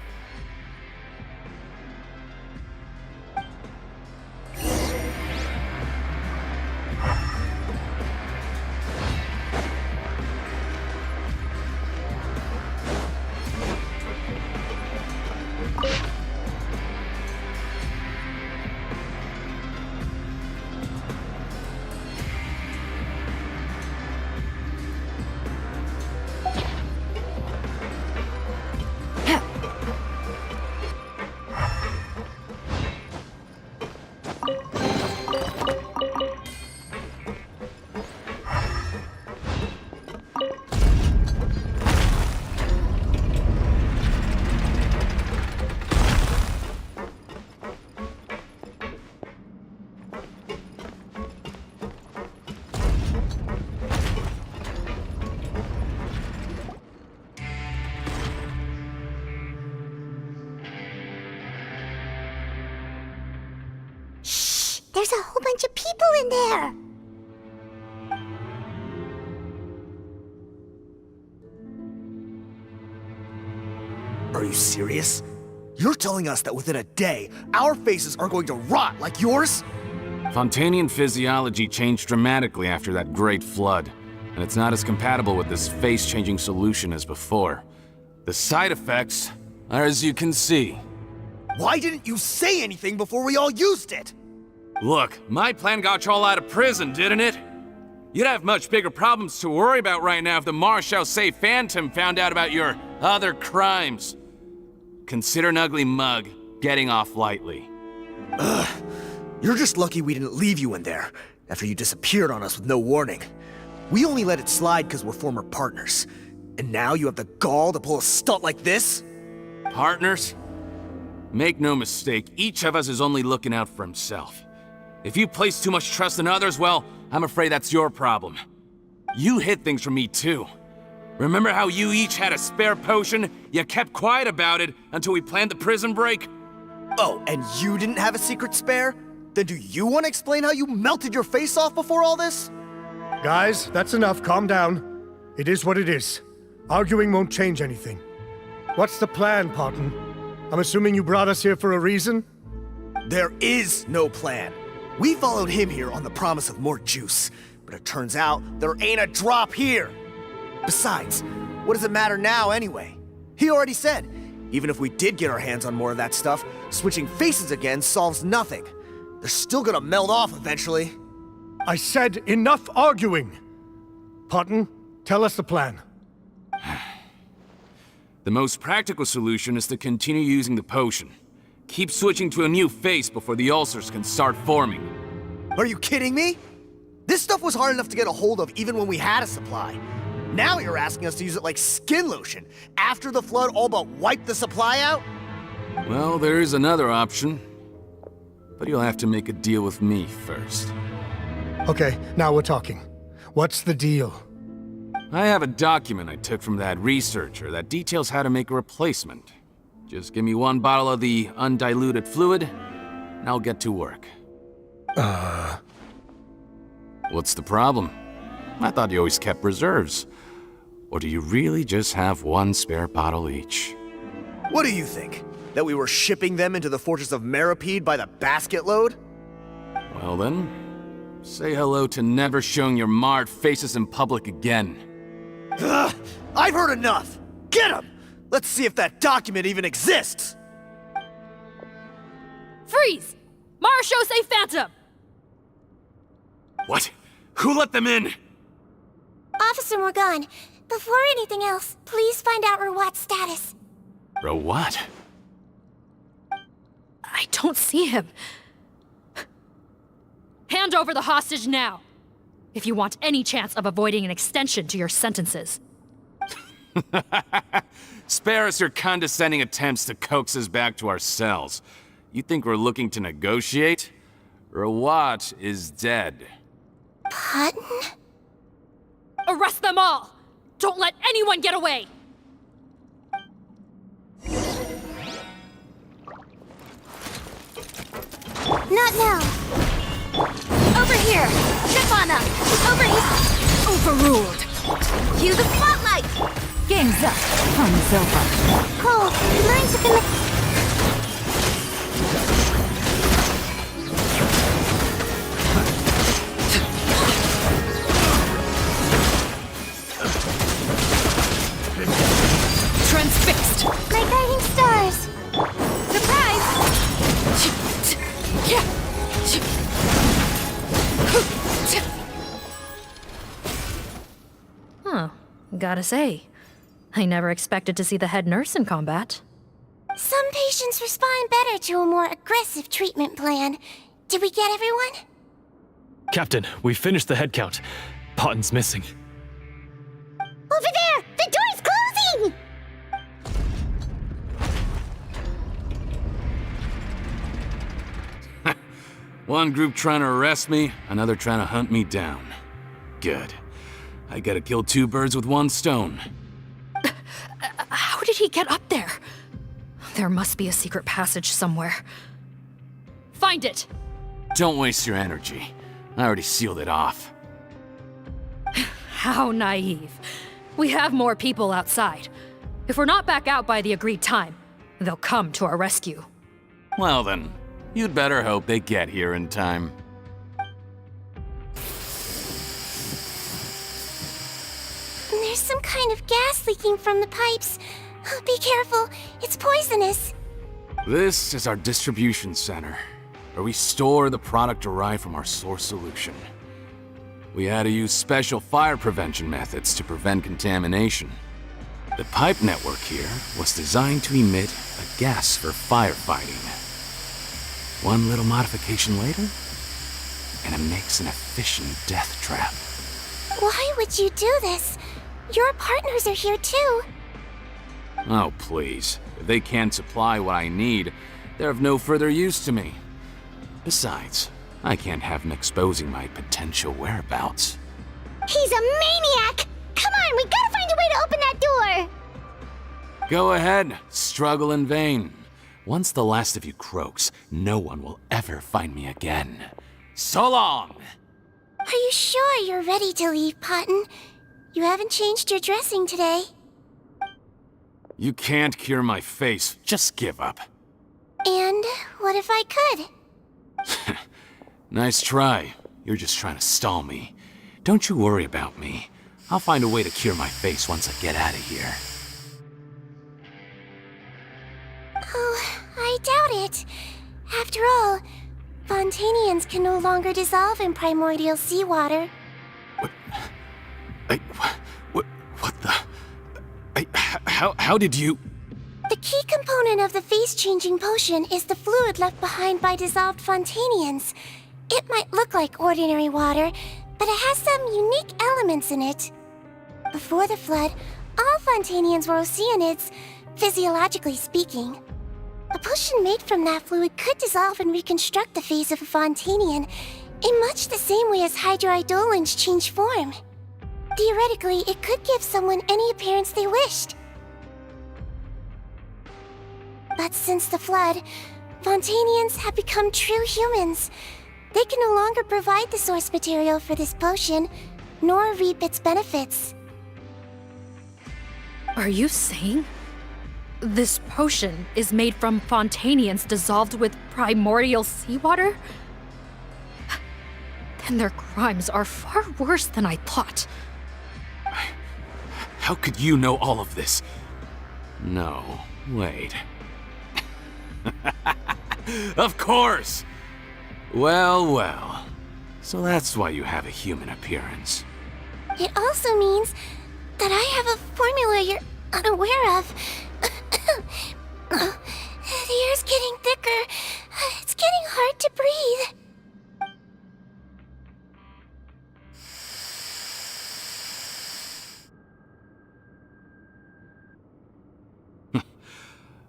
There's a whole bunch of people in there. Are you serious? You're telling us that within a day, our faces are going to rot like yours? Fontainian physiology changed dramatically after that great flood, and it's not as compatible with this face-changing solution as before. The side effects are as you can see. Why didn't you say anything before we all used it? Look, my plan got you all out of prison, didn't it? You'd have much bigger problems to worry about right now if the Melusine Phantom found out about your other crimes. Consider an ugly mug getting off lightly. Ugh. You're just lucky we didn't leave you in there after you disappeared on us with no warning. We only let it slide because we're former partners. And now you have the gall to pull a stunt like this? Partners? Make no mistake, each of us is only looking out for himself. If you place too much trust in others, well, I'm afraid that's your problem. You hid things from me too. Remember how you each had a spare potion? You kept quiet about it until we planned the prison break? Oh, and you didn't have a secret spare? Then do you want to explain how you melted your face off before all this? Guys, that's enough. Calm down. It is what it is. Arguing won't change anything. What's the plan, Parton? I'm assuming you brought us here for a reason? There is no plan. We followed him here on the promise of more juice, but it turns out there ain't a drop here. Besides, what does it matter now anyway? He already said, even if we did get our hands on more of that stuff, switching faces again solves nothing. They're still gonna melt off eventually. I said enough arguing! Parton, tell us the plan. The most practical solution is to continue using the potion. Keep switching to a new face before the ulcers can start forming. Are you kidding me? This stuff was hard enough to get a hold of even when we had a supply. Now you're asking us to use it like skin lotion, after the flood all but wiped the supply out? Well, there is another option. But you'll have to make a deal with me first. Okay, now we're talking. What's the deal? I have a document I took from that researcher that details how to make a replacement. Just give me one bottle of the undiluted fluid, and I'll get to work. What's the problem? I thought you always kept reserves. Or do you really just have one spare bottle each? What do you think? That we were shipping them into the Fortress of Meropide by the basket load? Well then, say hello to never showing your marred faces in public again. Ugh, I've heard enough! Get him! Let's see if that document even exists! Freeze! Marechaussee Phantom! What? Who let them in? Officer Morgan, before anything else, please find out Rawat's status. Rawat? I don't see him. Hand over the hostage now, if you want any chance of avoiding an extension to your sentences. Spare us your condescending attempts to coax us back to our cells. You think we're looking to negotiate? Rawat is dead. Parton? Arrest them all! Don't let anyone get away! Not now. Over here. Trip on up. Over here. Overruled. Cue the spotlight. Game's up. Fun's over. Cole, lines have been... Transfixed. My guiding stars. Huh. Gotta say, I never expected to see the head nurse in combat. Some patients respond better to a more aggressive treatment plan. Did we get everyone? Captain, we finished the head count. Potton's missing. Over there! The door's closing! One group trying to arrest me, another trying to hunt me down. Good. I gotta kill two birds with one stone. How did he get up there? There must be a secret passage somewhere. Find it! Don't waste your energy. I already sealed it off. How naive. We have more people outside. If we're not back out by the agreed time, they'll come to our rescue. Well then, you'd better hope they get here in time. There's some kind of gas leaking from the pipes. Be careful, it's poisonous. This is our distribution center, where we store the product derived from our source solution. We had to use special fire prevention methods to prevent contamination. The pipe network here was designed to emit a gas for firefighting. One little modification later, and it makes an efficient death trap. Why would you do this? Your partners are here too. Oh, please. If they can't supply what I need, they're of no further use to me. Besides, I can't have him exposing my potential whereabouts. He's a maniac! Come on, we gotta find a way way to open that door! Go ahead, struggle in vain. Once the last of you croaks, no one will ever find me again. So long! Are you sure you're ready to leave, Potton? You haven't changed your dressing today. You can't cure my face, just give up. And what if I could? Nice try. You're just trying to stall me. Don't you worry about me. I'll find a way to cure my face once I get out of here. Oh, I doubt it. After all, Fontainians can no longer dissolve in primordial seawater. What the... How did you... The key component of the face-changing potion is the fluid left behind by dissolved Fontainians. It might look like ordinary water, but it has some unique elements in it. Before the flood, all Fontainians were oceanids, physiologically speaking. A potion made from that fluid could dissolve and reconstruct the face of a Fontainian in much the same way as hydroidolins change form. Theoretically, it could give someone any appearance they wished. But since the flood, Fontainians have become true humans. They can no longer provide the source material for this potion, nor reap its benefits. Are you saying this potion is made from Fontainians dissolved with primordial seawater? Then their crimes are far worse than I thought. How could you know all of this? No, wait. Of course! Well. So that's why you have a human appearance. It also means that I have a formula you're unaware of. The air's getting thicker. It's getting hard to breathe.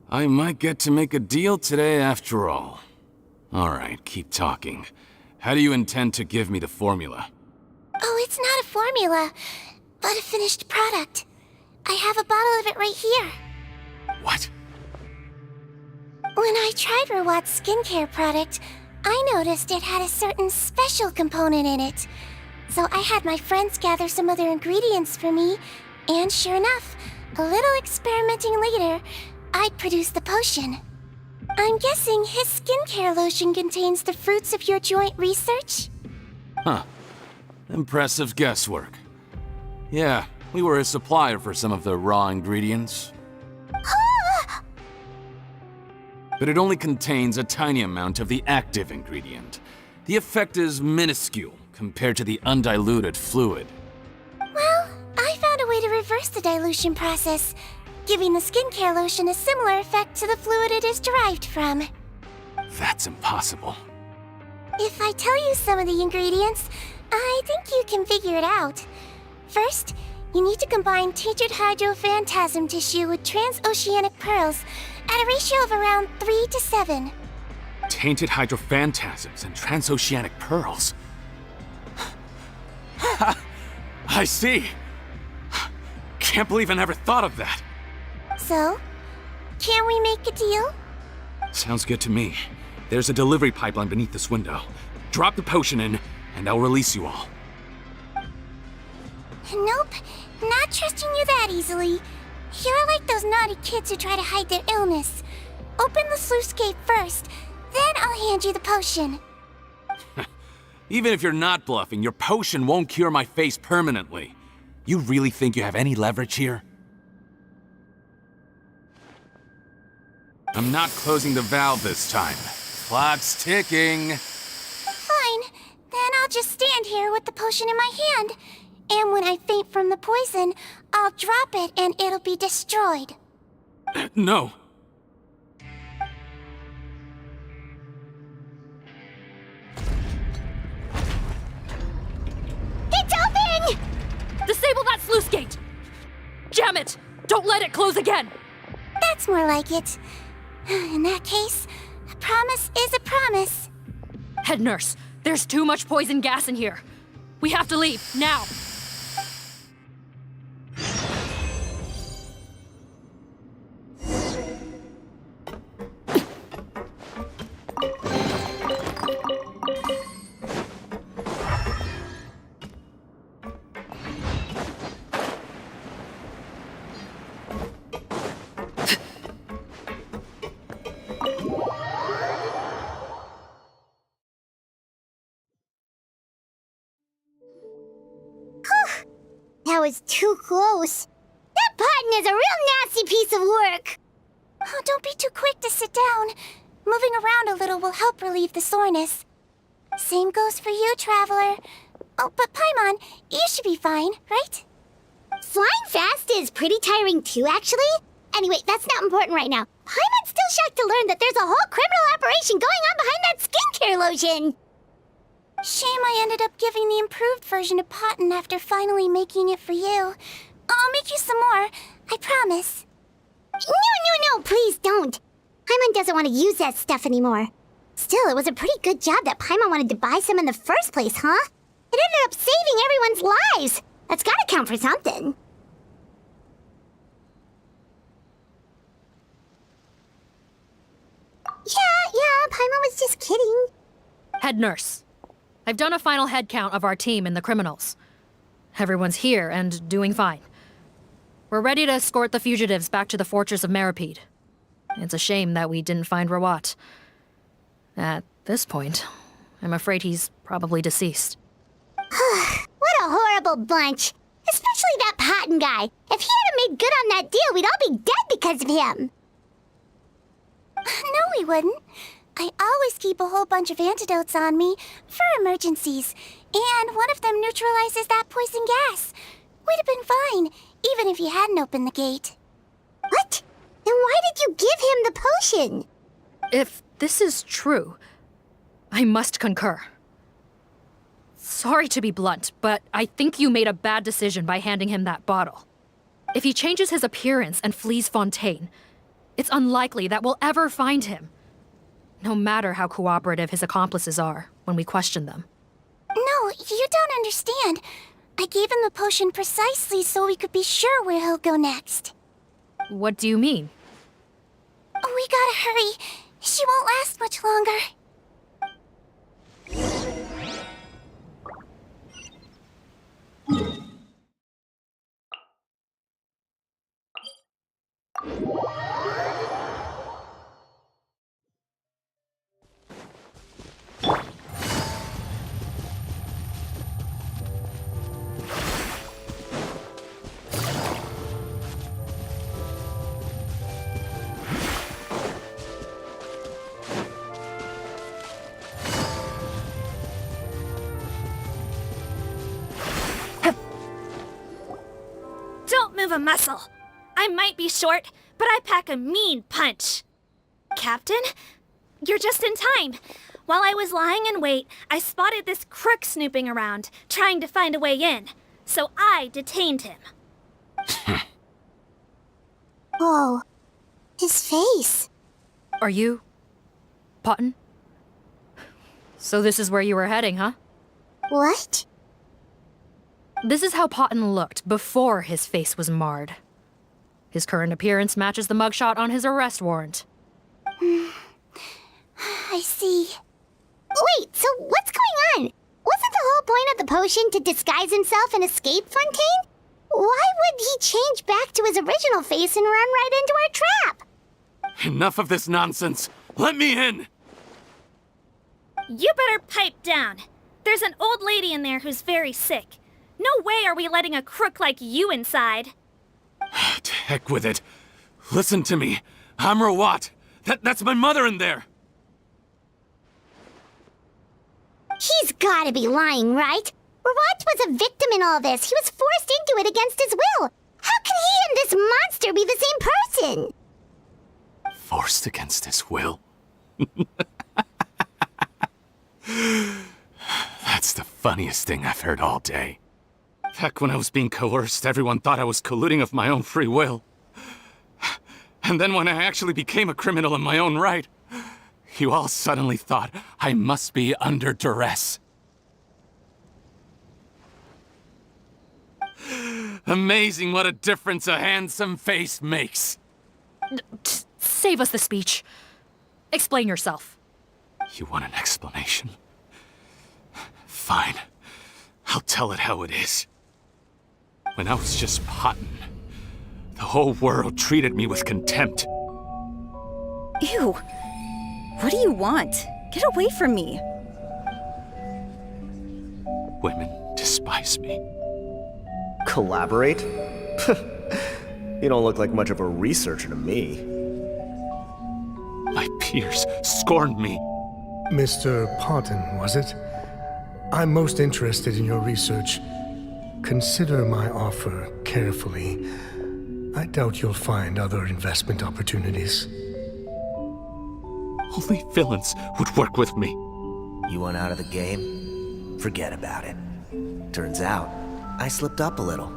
I might get to make a deal today after all. Alright, keep talking. How do you intend to give me the formula? Oh, it's not a formula, but a finished product. I have a bottle of it right here. What? When I tried Rawat's skincare product, I noticed it had a certain special component in it. So I had my friends gather some other ingredients for me, and sure enough, a little experimenting later, I'd produced the potion. I'm guessing his skincare lotion contains the fruits of your joint research? Huh. Impressive guesswork. Yeah, we were a supplier for some of the raw ingredients. But it only contains a tiny amount of the active ingredient. The effect is minuscule compared to the undiluted fluid. Well, I found a way to reverse the dilution process, giving the skincare lotion a similar effect to the fluid it is derived from. That's impossible. If I tell you some of the ingredients, I think you can figure it out. First, you need to combine tainted hydrophantasm tissue with transoceanic pearls at a ratio of around 3 to 7. Tainted hydrophantasms and transoceanic pearls. I see. Can't believe I never thought of that. So, can we make a deal? Sounds good to me. There's a delivery pipeline beneath this window. Drop the potion in, and I'll release you all. Nope, not trusting you that easily. You're like those naughty kids who try to hide their illness. Open the sluice gate first, then I'll hand you the potion. Even if you're not bluffing, your potion won't cure my face permanently. You really think you have any leverage here? I'm not closing the valve this time. Clock's ticking. Fine, then I'll just stand here with the potion in my hand. And when I faint from the poison, I'll drop it and it'll be destroyed. No. It's open! Disable that sluice gate! Jam it! Don't let it close again! That's more like it. In that case, a promise is a promise. Head nurse, there's too much poison gas in here. We have to leave, now! is too close. That Potton is a real nasty piece of work. Oh, don't be too quick to sit down. Moving around a little will help relieve the soreness. Same goes for you, Traveler. Oh, but Paimon, you should be fine, right? Flying fast is pretty tiring too, actually. Anyway, that's not important right now. Paimon's still shocked to learn that there's a whole criminal operation going on behind that skincare lotion. Shame I ended up giving the improved version to Potton after finally making it for you. I'll make you some more, I promise. No, please don't. Paimon doesn't want to use that stuff anymore. Still, it was a pretty good job that Paimon wanted to buy some in the first place, huh? It ended up saving everyone's lives. That's gotta count for something. Yeah, Paimon was just kidding. Head nurse. I've done a final head count of our team and the criminals. Everyone's here and doing fine. We're ready to escort the fugitives back to the Fortress of Meropide. It's a shame that we didn't find Rawat. At this point, I'm afraid he's probably deceased. What a horrible bunch. Especially that Potton guy. If he hadn't made good on that deal, we'd all be dead because of him. No, we wouldn't. I always keep a whole bunch of antidotes on me for emergencies, and one of them neutralizes that poison gas. We'd have been fine, even if you hadn't opened the gate. What? Then why did you give him the potion? If this is true, I must concur. Sorry to be blunt, but I think you made a bad decision by handing him that bottle. If he changes his appearance and flees Fontaine, it's unlikely that we'll ever find him. No matter how cooperative his accomplices are when we question them. No, you don't understand. I gave him the potion precisely so we could be sure where he'll go next. What do you mean? We gotta hurry. She won't last much longer. Don't move a muscle. I might be short, but I pack a mean punch. Captain, you're just in time. While I was lying in wait, I spotted this crook snooping around, trying to find a way in. So I detained him. Oh, his face. Are you... Potton? So this is where you were heading, huh? What? This is how Potton looked before his face was marred. His current appearance matches the mugshot on his arrest warrant. I see. Wait, so what's going on? Wasn't the whole point of the potion to disguise himself and escape Fontaine? Why would he change back to his original face and run right into our trap? Enough of this nonsense. Let me in. You better pipe down. There's an old lady in there who's very sick. No way are we letting a crook like you inside. To heck with it. Listen to me. I'm Rawat. That's my mother in there. He's gotta be lying, right? Rawat was a victim in all this. He was forced into it against his will. How can he and this monster be the same person? Forced against his will? That's the funniest thing I've heard all day. Back when I was being coerced, everyone thought I was colluding of my own free will. And then when I actually became a criminal in my own right, you all suddenly thought I must be under duress. Amazing what a difference a handsome face makes. Save us the speech. Explain yourself. You want an explanation? Fine. I'll tell it how it is. When I was just Potton, the whole world treated me with contempt. Ew. What do you want? Get away from me. Women despise me. Collaborate? You don't look like much of a researcher to me. My peers scorned me. Mr. Fontaine, was it? I'm most interested in your research. Consider my offer carefully. I doubt you'll find other investment opportunities. Only villains would work with me. You want out of the game? Forget about it. Turns out, I slipped up a little.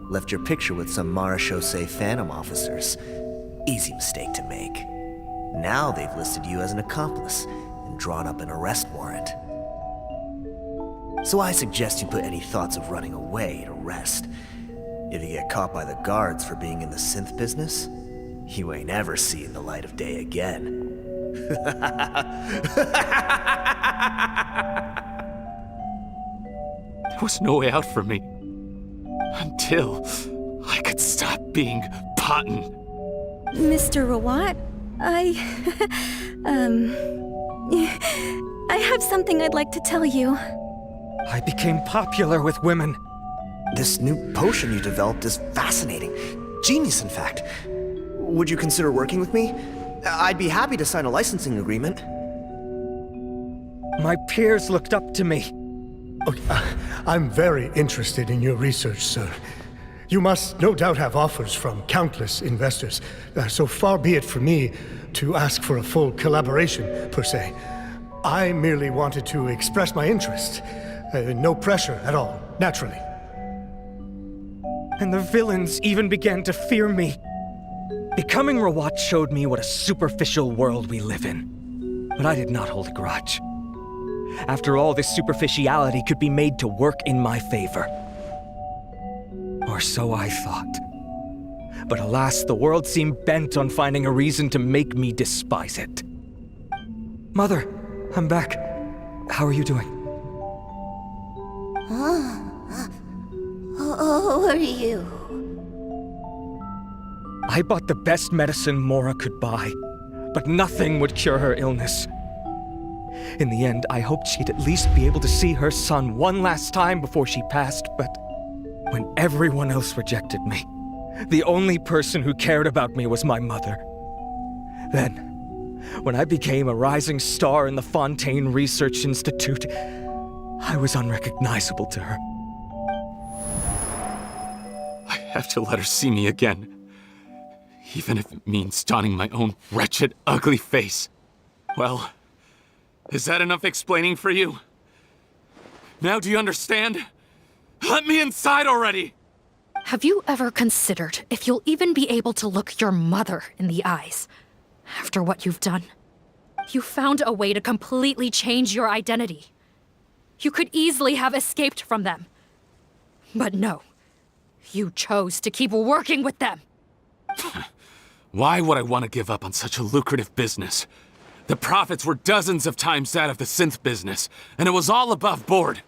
Left your picture with some Marechaussee Phantom officers. Easy mistake to make. Now they've listed you as an accomplice and drawn up an arrest warrant. So I suggest you put any thoughts of running away to rest. If you get caught by the guards for being in the synth business, you ain't ever seeing the light of day again. There was no way out for me. Until I could stop being Potton. Mr. Rawat, I have something I'd like to tell you. I became popular with women. This new potion you developed is fascinating. Genius, in fact. Would you consider working with me? I'd be happy to sign a licensing agreement. My peers looked up to me. I'm very interested in your research, sir. You must no doubt have offers from countless investors, so far be it from me to ask for a full collaboration, per se. I merely wanted to express my interest. No pressure at all, naturally. And the villains even began to fear me. Becoming Rawat showed me what a superficial world we live in. But I did not hold a grudge. After all, this superficiality could be made to work in my favor. Or so I thought. But alas, the world seemed bent on finding a reason to make me despise it. Mother, I'm back. How are you doing? Who are you? I bought the best medicine Mora could buy, but nothing would cure her illness. In the end, I hoped she'd at least be able to see her son one last time before she passed, but when everyone else rejected me, the only person who cared about me was my mother. Then, when I became a rising star in the Fontaine Research Institute, I was unrecognizable to her. I have to let her see me again. Even if it means donning my own wretched, ugly face. Well, is that enough explaining for you? Now do you understand? Let me inside already! Have you ever considered if you'll even be able to look your mother in the eyes after what you've done? You found a way to completely change your identity. You could easily have escaped from them. But no, you chose to keep working with them. Why would I want to give up on such a lucrative business? The profits were dozens of times that of the synth business, and it was all above board.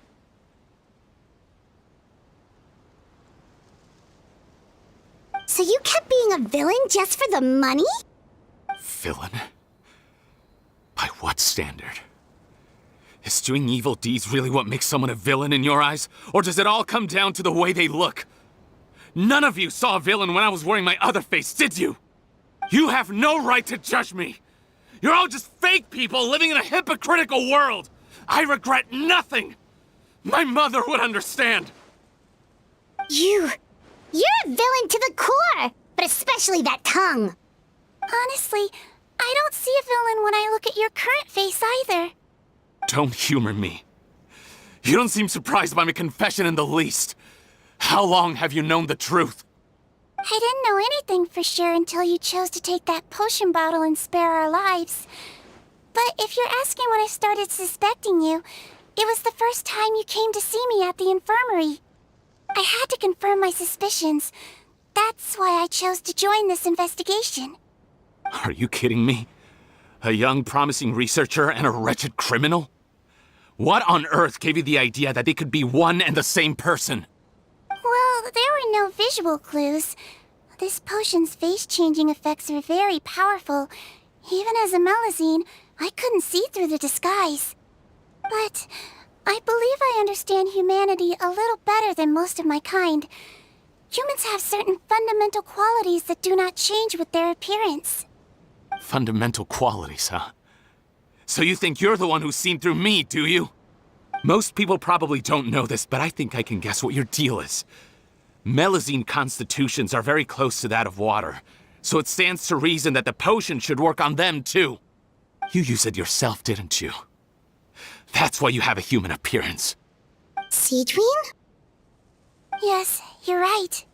So you kept being a villain just for the money? Villain? By what standard? Is doing evil deeds really what makes someone a villain in your eyes? Or does it all come down to the way they look? None of you saw a villain when I was wearing my other face, did you? You have no right to judge me! You're all just fake people living in a hypocritical world! I regret nothing! My mother would understand! You're a villain to the core! But especially that tongue! Honestly, I don't see a villain when I look at your current face either. Don't humor me. You don't seem surprised by my confession in the least. How long have you known the truth? I didn't know anything for sure until you chose to take that potion bottle and spare our lives. But if you're asking when I started suspecting you, it was the first time you came to see me at the infirmary. I had to confirm my suspicions. That's why I chose to join this investigation. Are you kidding me? A young, promising researcher and a wretched criminal? What on earth gave you the idea that they could be one and the same person? Well, there were no visual clues. This potion's face-changing effects are very powerful. Even as a Melusine, I couldn't see through the disguise. But I believe I understand humanity a little better than most of my kind. Humans have certain fundamental qualities that do not change with their appearance. Fundamental qualities, huh? So you think you're the one who's seen through me, do you? Most people probably don't know this, but I think I can guess what your deal is. Melusine constitutions are very close to that of water, so it stands to reason that the potion should work on them too. You used it yourself, didn't you? That's why you have a human appearance. Sigewinne? Yes, you're right.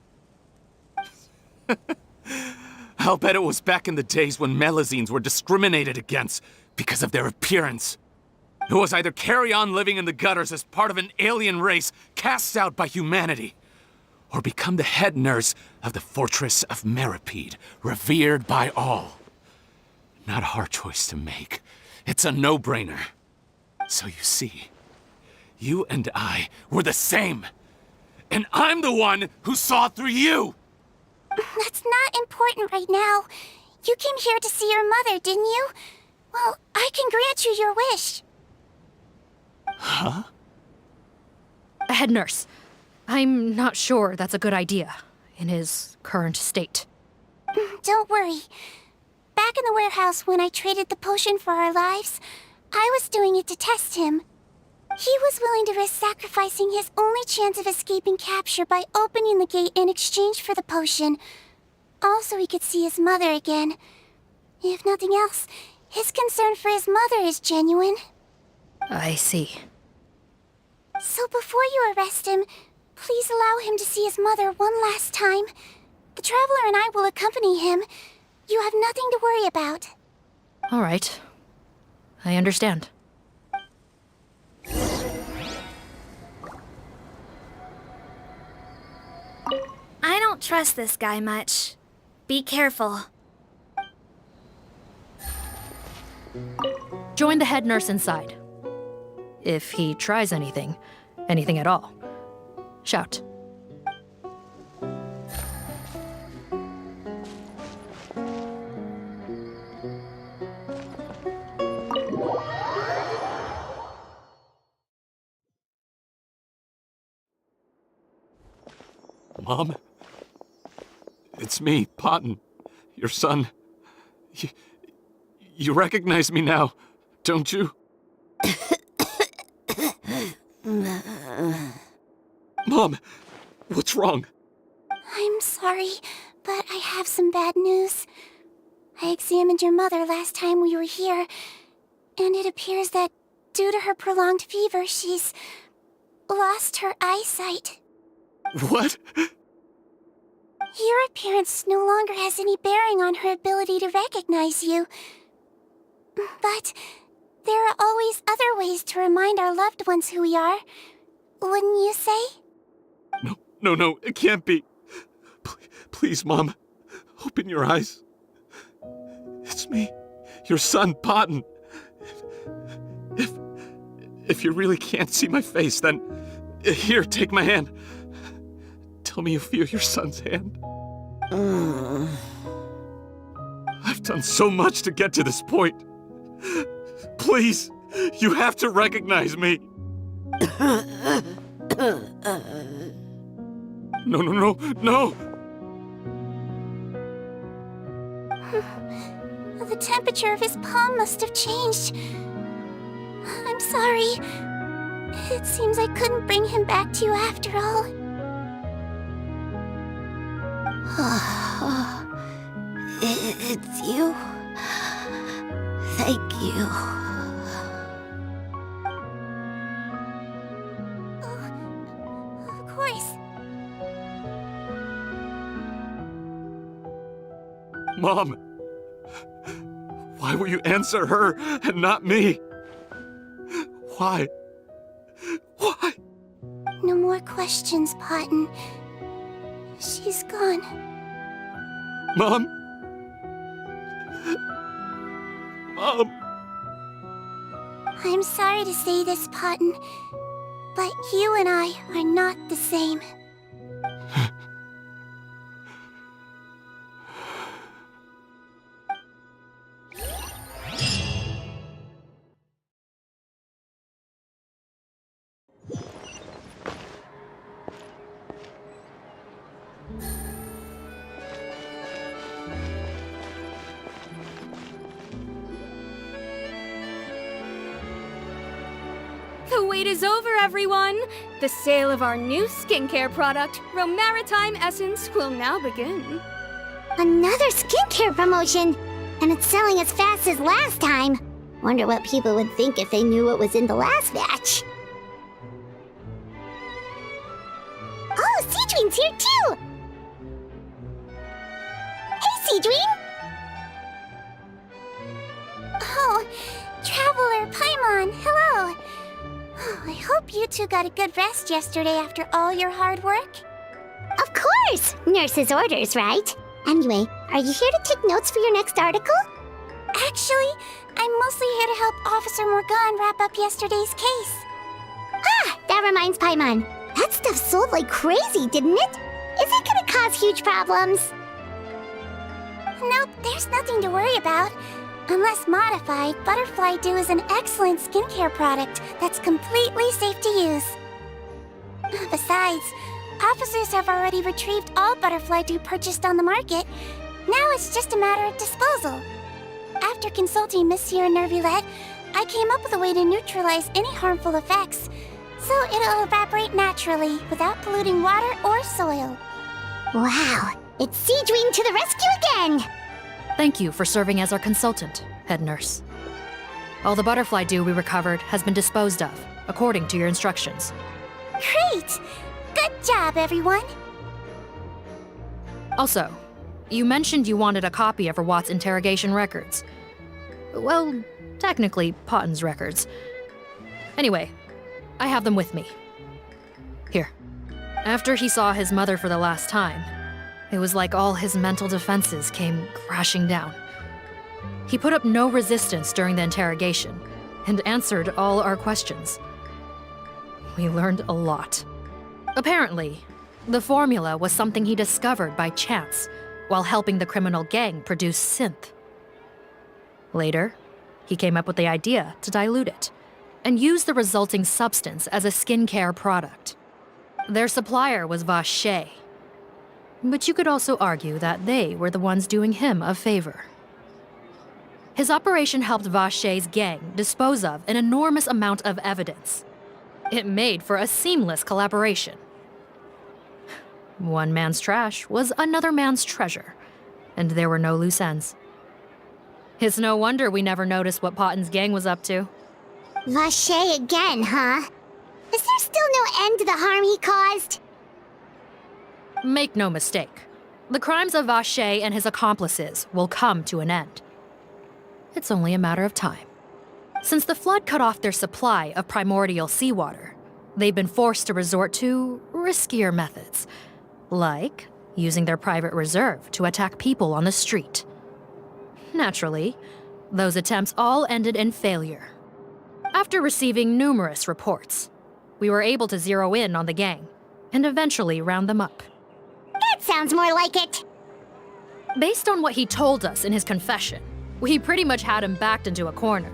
I'll bet it was back in the days when Melusines were discriminated against because of their appearance. It was either carry on living in the gutters as part of an alien race cast out by humanity, or become the head nurse of the Fortress of Meropide, revered by all. Not a hard choice to make. It's a no-brainer. So you see, you and I were the same. And I'm the one who saw through you! That's not important right now. You came here to see your mother, didn't you? Well, I can grant you your wish. Huh? Head nurse, I'm not sure that's a good idea in his current state. Don't worry. Back in the warehouse when I traded the potion for our lives, I was doing it to test him. He was willing to risk sacrificing his only chance of escaping capture by opening the gate in exchange for the potion. Also, he could see his mother again. If nothing else, his concern for his mother is genuine. I see. So before you arrest him, please allow him to see his mother one last time. The Traveler and I will accompany him. You have nothing to worry about. All right. I understand. I don't trust this guy much. Be careful. Join the head nurse inside. If he tries anything at all, shout. Mom? It's me, Potton, your son. You recognize me now, don't you? Mom, what's wrong? I'm sorry, but I have some bad news. I examined your mother last time we were here, and it appears that due to her prolonged fever, she's lost her eyesight. What? Your appearance no longer has any bearing on her ability to recognize you. But there are always other ways to remind our loved ones who we are. Wouldn't you say? No, it can't be. Please, Mom, open your eyes. It's me, your son, Potton. If you really can't see my face, then here, take my hand. Tell me you feel your son's hand. I've done so much to get to this point. Please, you have to recognize me. No. The temperature of his palm must have changed. I'm sorry. It seems I couldn't bring him back to you after all. It's you. Thank you. Of course. Mom, why will you answer her and not me? Why? No more questions, Potton. She's gone. Mom? I'm sorry to say this, Potton, but you and I are not the same. The wait is over, everyone! The sale of our new skincare product, Meritime Essence, will now begin. Another skincare promotion! And it's selling as fast as last time. Wonder what people would think if they knew what was in the last batch. Oh, Sigewinne's here too! Hey, Sigewinne! Oh, Traveler Paimon, hello! I hope you two got a good rest yesterday after all your hard work. Of course! Nurse's orders, right? Anyway, are you here to take notes for your next article? Actually, I'm mostly here to help Officer Morgan wrap up yesterday's case. Ah, that reminds Paimon. That stuff sold like crazy, didn't it? Is it gonna cause huge problems? Nope, there's nothing to worry about. Unless modified, Butterfly Dew is an excellent skincare product that's completely safe to use. Besides, officers have already retrieved all Butterfly Dew purchased on the market. Now it's just a matter of disposal. After consulting Monsieur Nervulette, I came up with a way to neutralize any harmful effects, so it'll evaporate naturally without polluting water or soil. Wow, it's Sigewinne to the rescue again! Thank you for serving as our consultant, head nurse. All the butterfly dew we recovered has been disposed of, according to your instructions. Great! Good job, everyone! Also, you mentioned you wanted a copy of Rawat's interrogation records. Well, technically, Potten's records. Anyway, I have them with me. Here. After he saw his mother for the last time, it was like all his mental defenses came crashing down. He put up no resistance during the interrogation and answered all our questions. We learned a lot. Apparently, the formula was something he discovered by chance while helping the criminal gang produce synth. Later, he came up with the idea to dilute it and use the resulting substance as a skincare product. Their supplier was Vache, but you could also argue that they were the ones doing him a favor. His operation helped Vache's gang dispose of an enormous amount of evidence. It made for a seamless collaboration. One man's trash was another man's treasure, and there were no loose ends. It's no wonder we never noticed what Potten's gang was up to. Vache again, huh? Is there still no end to the harm he caused? Make no mistake, the crimes of Vache and his accomplices will come to an end. It's only a matter of time. Since the flood cut off their supply of primordial seawater, they've been forced to resort to riskier methods, like using their private reserve to attack people on the street. Naturally, those attempts all ended in failure. After receiving numerous reports, we were able to zero in on the gang and eventually round them up. That sounds more like it. Based on what he told us in his confession, we pretty much had him backed into a corner,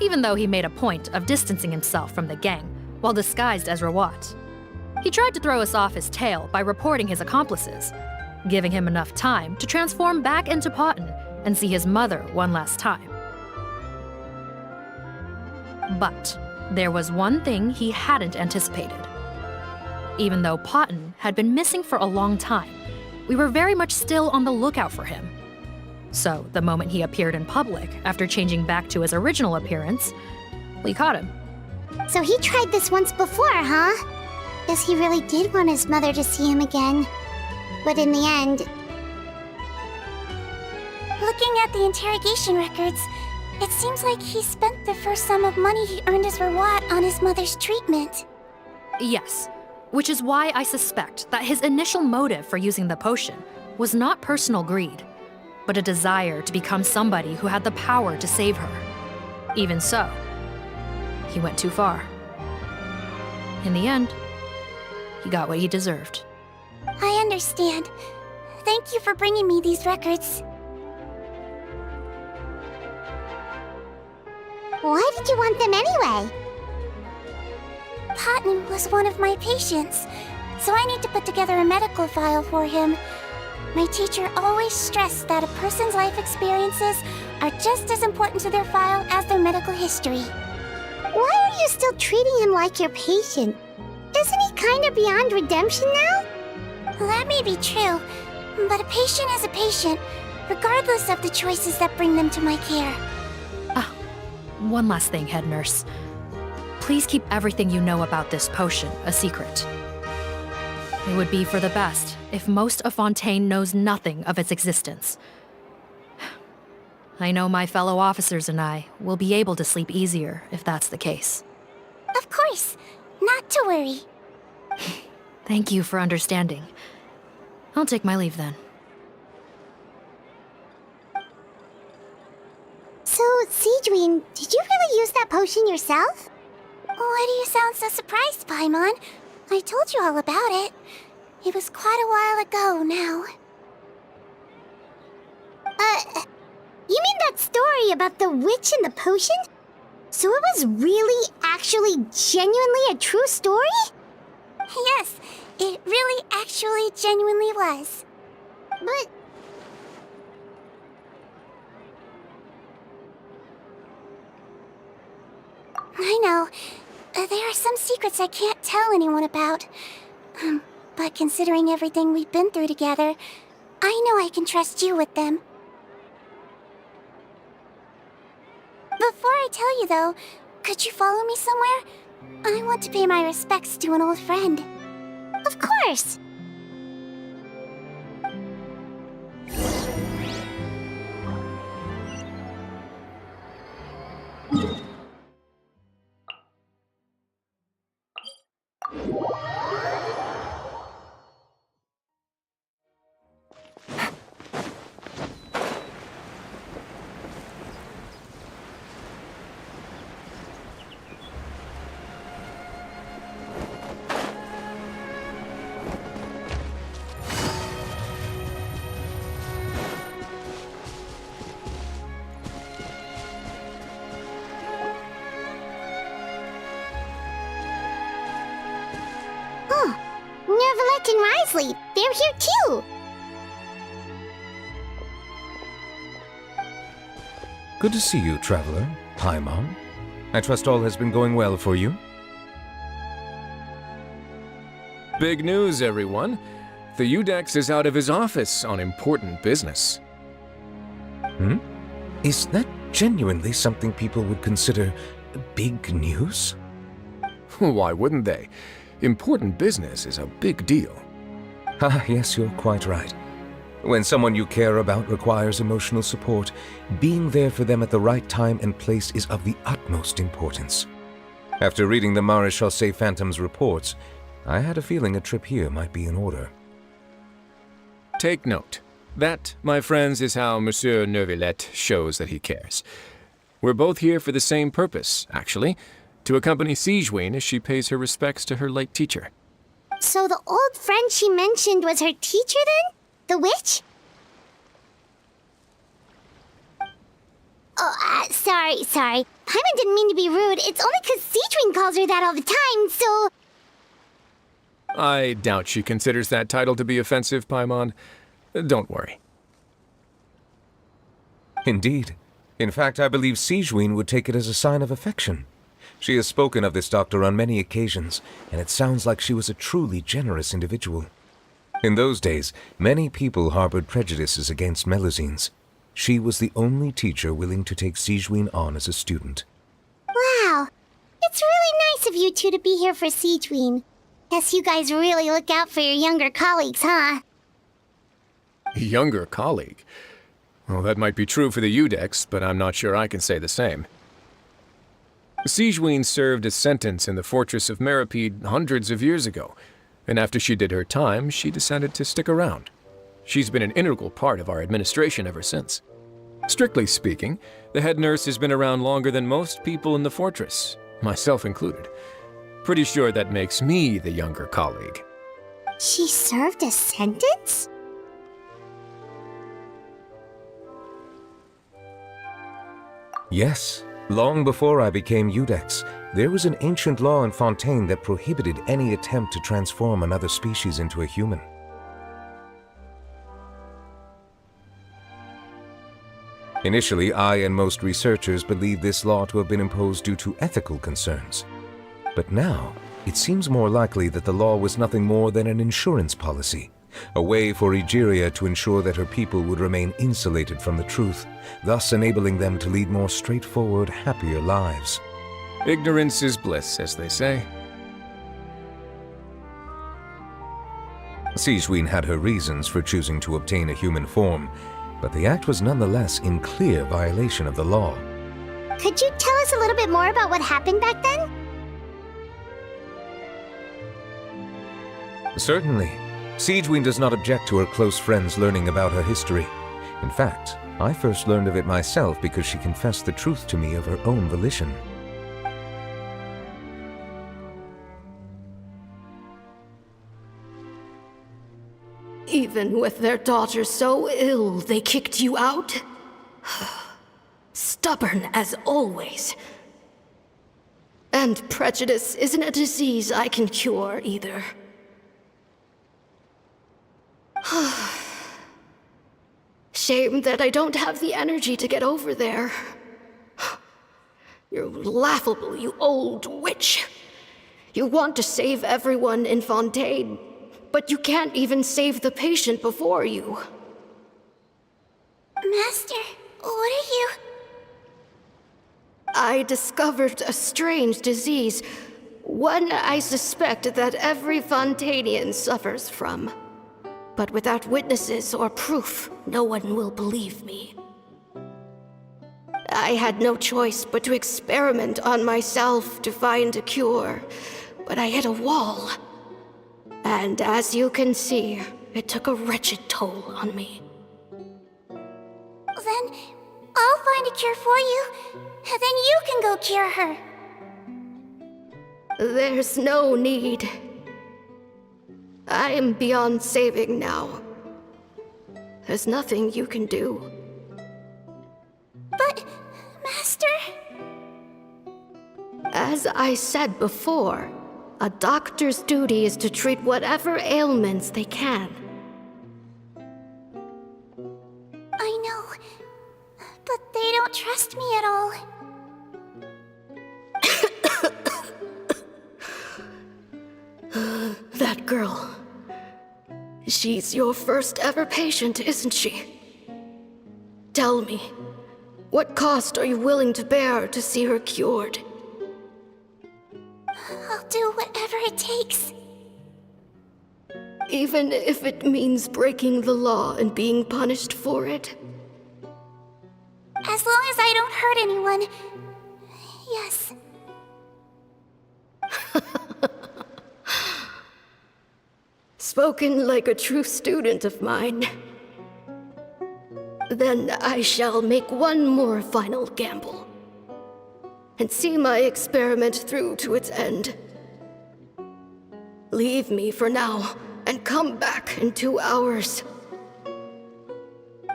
even though he made a point of distancing himself from the gang while disguised as Rawat. He tried to throw us off his tail by reporting his accomplices, giving him enough time to transform back into Potten and see his mother one last time. But there was one thing he hadn't anticipated. Even though Potten had been missing for a long time, we were very much still on the lookout for him. So the moment he appeared in public after changing back to his original appearance, we caught him. So he tried this once before, huh? Guess he really did want his mother to see him again. But in the end... Looking at the interrogation records, it seems like he spent the first sum of money he earned as Rawat on his mother's treatment. Yes, which is why I suspect that his initial motive for using the potion was not personal greed, but a desire to become somebody who had the power to save her. Even so, he went too far. In the end, he got what he deserved. I understand. Thank you for bringing me these records. Why did you want them anyway? Potten was one of my patients, so I need to put together a medical file for him. My teacher always stressed that a person's life experiences are just as important to their file as their medical history. Why are you still treating him like your patient? Isn't he kind of beyond redemption now? That may be true, but a patient is a patient, regardless of the choices that bring them to my care. One last thing, head nurse. Please keep everything you know about this potion a secret. It would be for the best if most of Fontaine knows nothing of its existence. I know my fellow officers and I will be able to sleep easier if that's the case. Of course, not to worry. Thank you for understanding. I'll take my leave then. So, Sigewinne, did you really use that potion yourself? Why do you sound so surprised, Paimon? I told you all about it. It was quite a while ago now. You mean that story about the witch and the potion? So it was really, actually, genuinely a true story? Yes, it really actually genuinely was. But... I know. There are some secrets I can't tell anyone about. But considering everything we've been through together, I know I can trust you with them. Before I tell you though, could you follow me somewhere? I want to pay my respects to an old friend. Of course! Nervalette and Risley, they're here too! Good to see you, traveler. Paimon. I trust all has been going well for you? Big news, everyone. The Udex is out of his office on important business. Is that genuinely something people would consider big news? Why wouldn't they? Important business is a big deal. Yes, you're quite right. When someone you care about requires emotional support, being there for them at the right time and place is of the utmost importance. After reading the Maréchal Phantom's reports, I had a feeling a trip here might be in order. Take note. That, my friends, is how Monsieur Nervalette shows that he cares. We're both here for the same purpose, actually. To accompany Sigewinne as she pays her respects to her late teacher. So the old friend she mentioned was her teacher then? The witch? Oh, sorry. Paimon didn't mean to be rude. It's only because Sigewinne calls her that all the time, so... I doubt she considers that title to be offensive, Paimon. Don't worry. Indeed. In fact, I believe Sigewinne would take it as a sign of affection. She has spoken of this doctor on many occasions, and it sounds like she was a truly generous individual. In those days, many people harbored prejudices against Melusines. She was the only teacher willing to take Sigewinne on as a student. Wow. It's really nice of you two to be here for Sigewinne. Guess you guys really look out for your younger colleagues, huh? Younger colleague? Well, that might be true for the Udex, but I'm not sure I can say the same. Sigewinne served a sentence in the Fortress of Meropide hundreds of years ago, and after she did her time, she decided to stick around. She's been an integral part of our administration ever since. Strictly speaking, the head nurse has been around longer than most people in the fortress, myself included. Pretty sure that makes me the younger colleague. She served a sentence? Yes. Long before I became Udex, there was an ancient law in Fontaine that prohibited any attempt to transform another species into a human. Initially, I and most researchers believed this law to have been imposed due to ethical concerns. But now, it seems more likely that the law was nothing more than an insurance policy, a way for Egeria to ensure that her people would remain insulated from the truth, thus enabling them to lead more straightforward, happier lives. Ignorance is bliss, as they say. Sigewinne had her reasons for choosing to obtain a human form, but the act was nonetheless in clear violation of the law. Could you tell us a little bit more about what happened back then? Certainly. Sigewinne does not object to her close friends learning about her history. In fact, I first learned of it myself because she confessed the truth to me of her own volition. Even with their daughter so ill, they kicked you out? Stubborn as always. And prejudice isn't a disease I can cure either. Shame that I don't have the energy to get over there. You're laughable, you old witch. You want to save everyone in Fontaine, but you can't even save the patient before you. Master, what are you... I discovered a strange disease, one I suspect that every Fontainian suffers from. But without witnesses or proof, no one will believe me. I had no choice but to experiment on myself to find a cure, but I hit a wall. And as you can see, it took a wretched toll on me. Then I'll find a cure for you, and then you can go cure her. There's no need. I am beyond saving now. There's nothing you can do. But, Master... As I said before, a doctor's duty is to treat whatever ailments they can. I know, but they don't trust me at all. That girl. She's your first ever patient, isn't she? Tell me, what cost are you willing to bear to see her cured? I'll do whatever it takes. Even if it means breaking the law and being punished for it? As long as I don't hurt anyone. Yes. Spoken like a true student of mine. Then I shall make one more final gamble. And see my experiment through to its end. Leave me for now, and come back in 2 hours.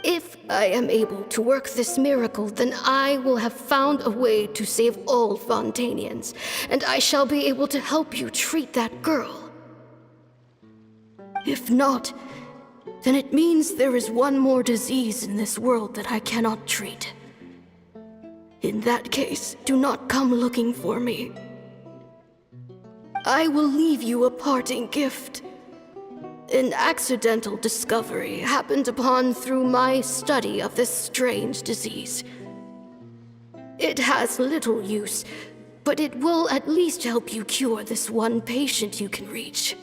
If I am able to work this miracle, then I will have found a way to save all Fontainians, and I shall be able to help you treat that girl. If not, then it means there is one more disease in this world that I cannot treat. In that case, do not come looking for me. I will leave you a parting gift. An accidental discovery happened upon through my study of this strange disease. It has little use, but it will at least help you cure this one patient you can reach.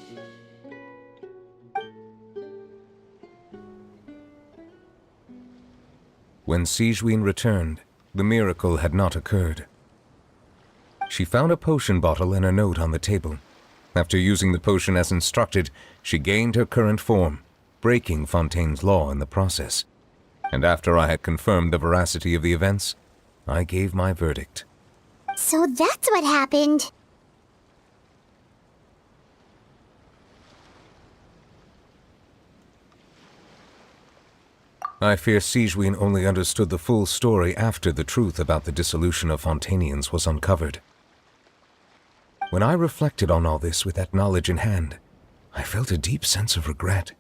When Sigewinne returned, the miracle had not occurred. She found a potion bottle and a note on the table. After using the potion as instructed, she gained her current form, breaking Fontaine's law in the process. And after I had confirmed the veracity of the events, I gave my verdict. So that's what happened. I fear Sigewinne only understood the full story after the truth about the dissolution of Fontainians was uncovered. When I reflected on all this with that knowledge in hand, I felt a deep sense of regret.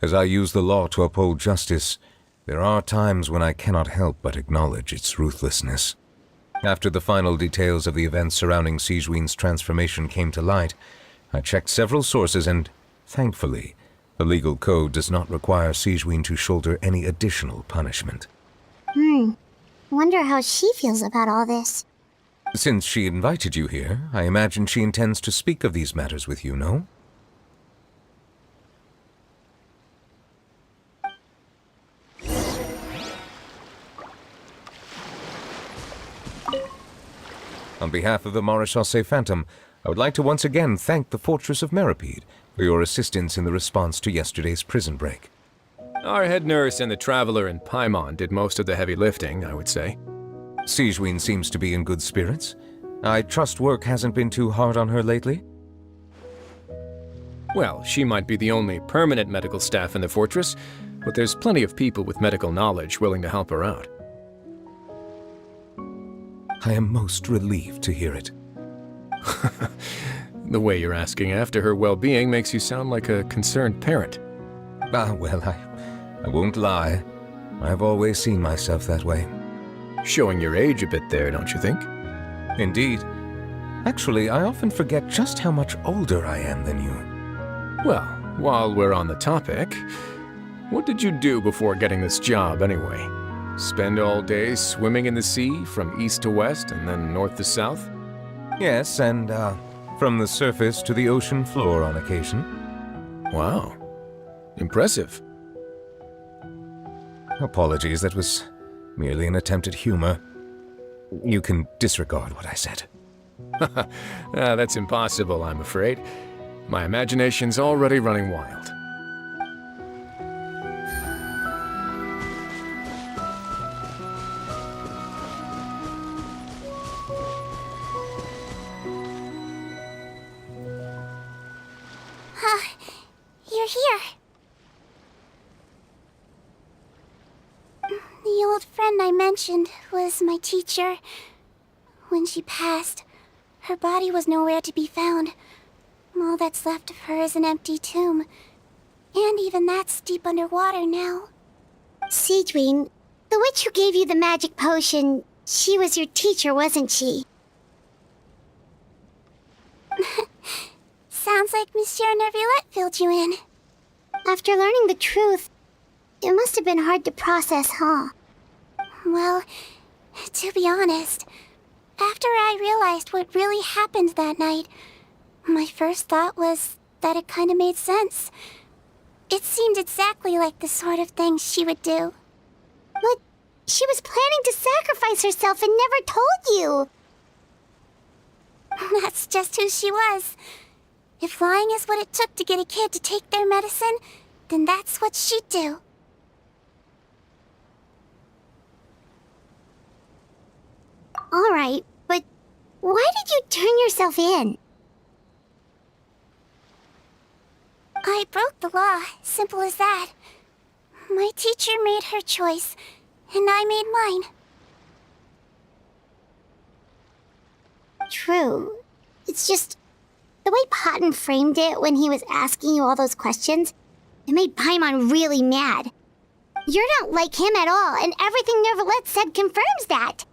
As I used the law to uphold justice, There are times when I cannot help but acknowledge its ruthlessness. After the final details of the events surrounding Sigewinne's transformation came to light, I checked several sources and, thankfully, the legal code does not require Sigewinne to shoulder any additional punishment. Wonder how she feels about all this. Since she invited you here, I imagine she intends to speak of these matters with you, no? On behalf of the Maréchaussée Phantom, I would like to once again thank the Fortress of Meropide for your assistance in the response to yesterday's prison break. Our head nurse and the traveler in Paimon did most of the heavy lifting, I would say. Sigewinne seems to be in good spirits. I trust work hasn't been too hard on her lately? Well, she might be the only permanent medical staff in the fortress, but there's plenty of people with medical knowledge willing to help her out. I am most relieved to hear it. The way you're asking after her well-being makes you sound like a concerned parent. Well, I won't lie. I've always seen myself that way. Showing your age a bit there, don't you think? Indeed. Actually, I often forget just how much older I am than you. Well, while we're on the topic, what did you do before getting this job anyway? Spend all day swimming in the sea from east to west and then north to south? Yes, and from the surface to the ocean floor on occasion. Wow. Impressive. Apologies, that was merely an attempt at humor. You can disregard what I said. That's impossible, I'm afraid. My imagination's already running wild. You're here. The old friend I mentioned was my teacher. When she passed, her body was nowhere to be found. All that's left of her is an empty tomb. And even that's deep underwater now. Sigewinne, the witch who gave you the magic potion, she was your teacher, wasn't she? Sounds like Monsieur Neuvillette filled you in. After learning the truth, it must have been hard to process, huh? Well, to be honest, after I realized what really happened that night, my first thought was that it kind of made sense. It seemed exactly like the sort of thing she would do. But she was planning to sacrifice herself and never told you. That's just who she was. If lying is what it took to get a kid to take their medicine, then that's what she'd do. All right, but why did you turn yourself in? I broke the law, simple as that. My teacher made her choice, and I made mine. True. It's just the way Potton framed it when he was asking you all those questions, it made Paimon really mad. You don't like him at all, and everything Neuvillette said confirms that.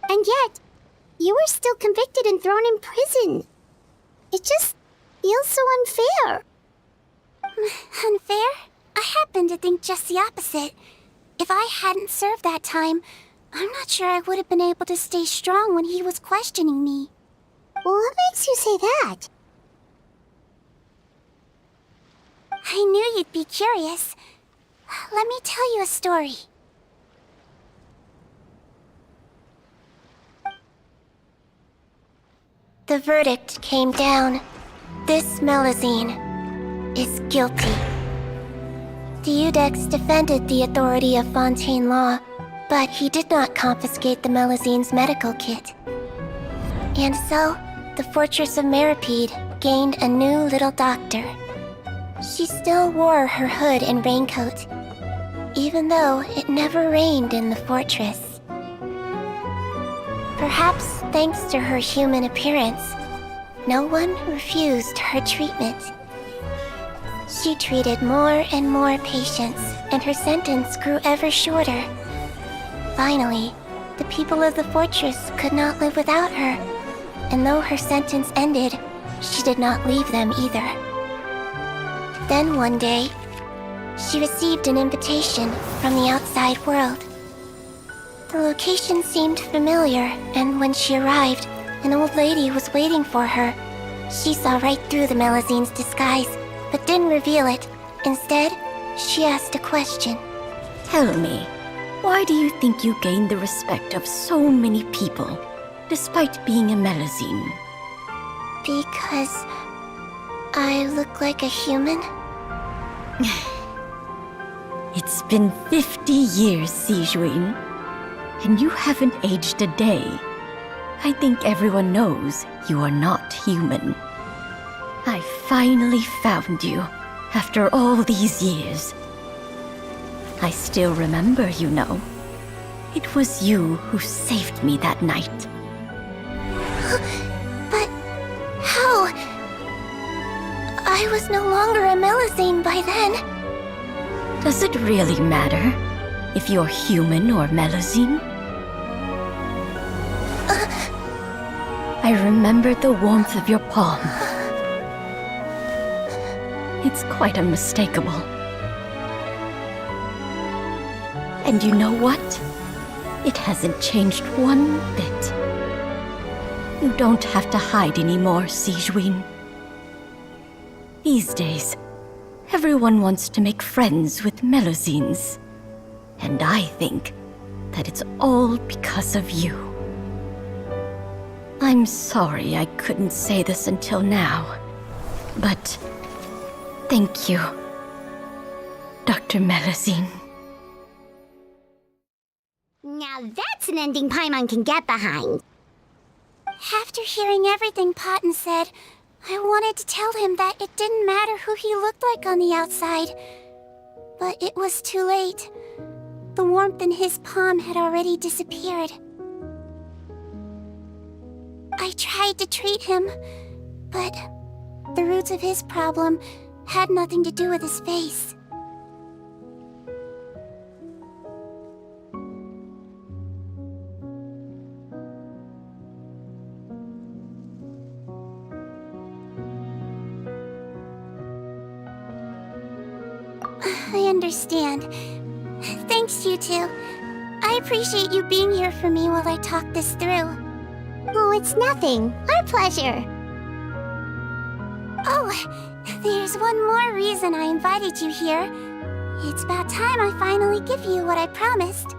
And yet, you were still convicted and thrown in prison. It just feels so unfair. Unfair? I happen to think just the opposite. If I hadn't served that time, I'm not sure I would have been able to stay strong when he was questioning me. What makes you say that? I knew you'd be curious. Let me tell you a story. The verdict came down. This Melusine is guilty. The Iudex defended the authority of Fontaine law, but he did not confiscate the Melusine's medical kit. And so, the Fortress of Meropide gained a new little doctor. She still wore her hood and raincoat, even though it never rained in the fortress. Perhaps thanks to her human appearance, no one refused her treatment. She treated more and more patients, and her sentence grew ever shorter. Finally, the people of the fortress could not live without her, and though her sentence ended, she did not leave them either. Then one day, she received an invitation from the outside world. The location seemed familiar, and when she arrived, an old lady was waiting for her. She saw right through the Melusine's disguise, but didn't reveal it. Instead, she asked a question. Tell me, why do you think you gained the respect of so many people, despite being a Melusine? Because I look like a human? It's been 50 years, Sigewinne, and you haven't aged a day. I think everyone knows you are not human. I finally found you, after all these years. I still remember, you know. It was you who saved me that night. But how? I was no longer a Melusine by then. Does it really matter if you're human or Melusine? I remember the warmth of your palm. It's quite unmistakable. And you know what? It hasn't changed one bit. You don't have to hide anymore, Sigewinne. These days, everyone wants to make friends with Melusines. And I think that it's all because of you. I'm sorry I couldn't say this until now, but thank you, Dr. Melusine. Now that's an ending Paimon can get behind. After hearing everything Potten said, I wanted to tell him that it didn't matter who he looked like on the outside. But it was too late. The warmth in his palm had already disappeared. I tried to treat him, but the roots of his problem had nothing to do with his face. I understand. Thanks, you two. I appreciate you being here for me while I talk this through. Oh, it's nothing. Our pleasure. Oh, there's one more reason I invited you here. It's about time I finally give you what I promised.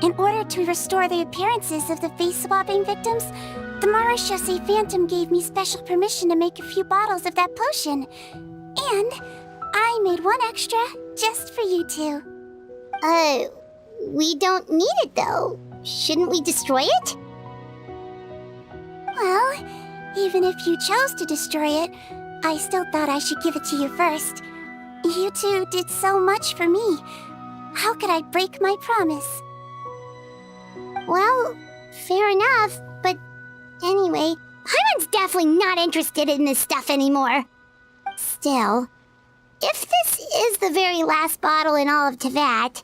In order to restore the appearances of the face-swapping victims, the Marechaussee Phantom gave me special permission to make a few bottles of that potion. And I made one extra just for you two. We don't need it though. Shouldn't we destroy it? Well, even if you chose to destroy it, I still thought I should give it to you first. You two did so much for me. How could I break my promise? Well, fair enough, but anyway, Paimon's definitely not interested in this stuff anymore. Still, if this is the very last bottle in all of Teyvat,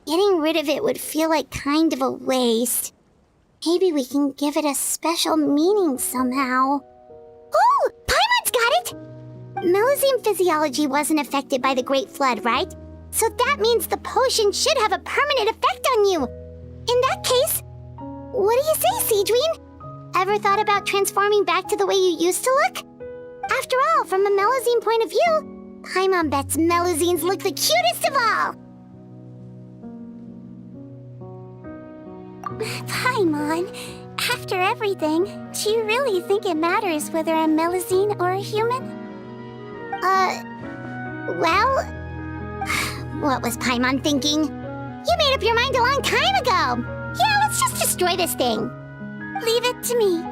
getting rid of it would feel like kind of a waste. Maybe we can give it a special meaning somehow. Oh, Paimon's got it! Melusine physiology wasn't affected by the Great Flood, right? So that means the potion should have a permanent effect on you. In that case, what do you say, Sigewinne? Ever thought about transforming back to the way you used to look? After all, from a Melusine point of view, Paimon bets Melusines look the cutest of all. Paimon, after everything, do you really think it matters whether I'm Melusine or a human? Well, what was Paimon thinking? You made up your mind a long time ago. Yeah, let's just destroy this thing. Leave it to me.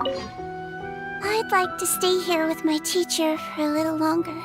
I'd like to stay here with my teacher for a little longer.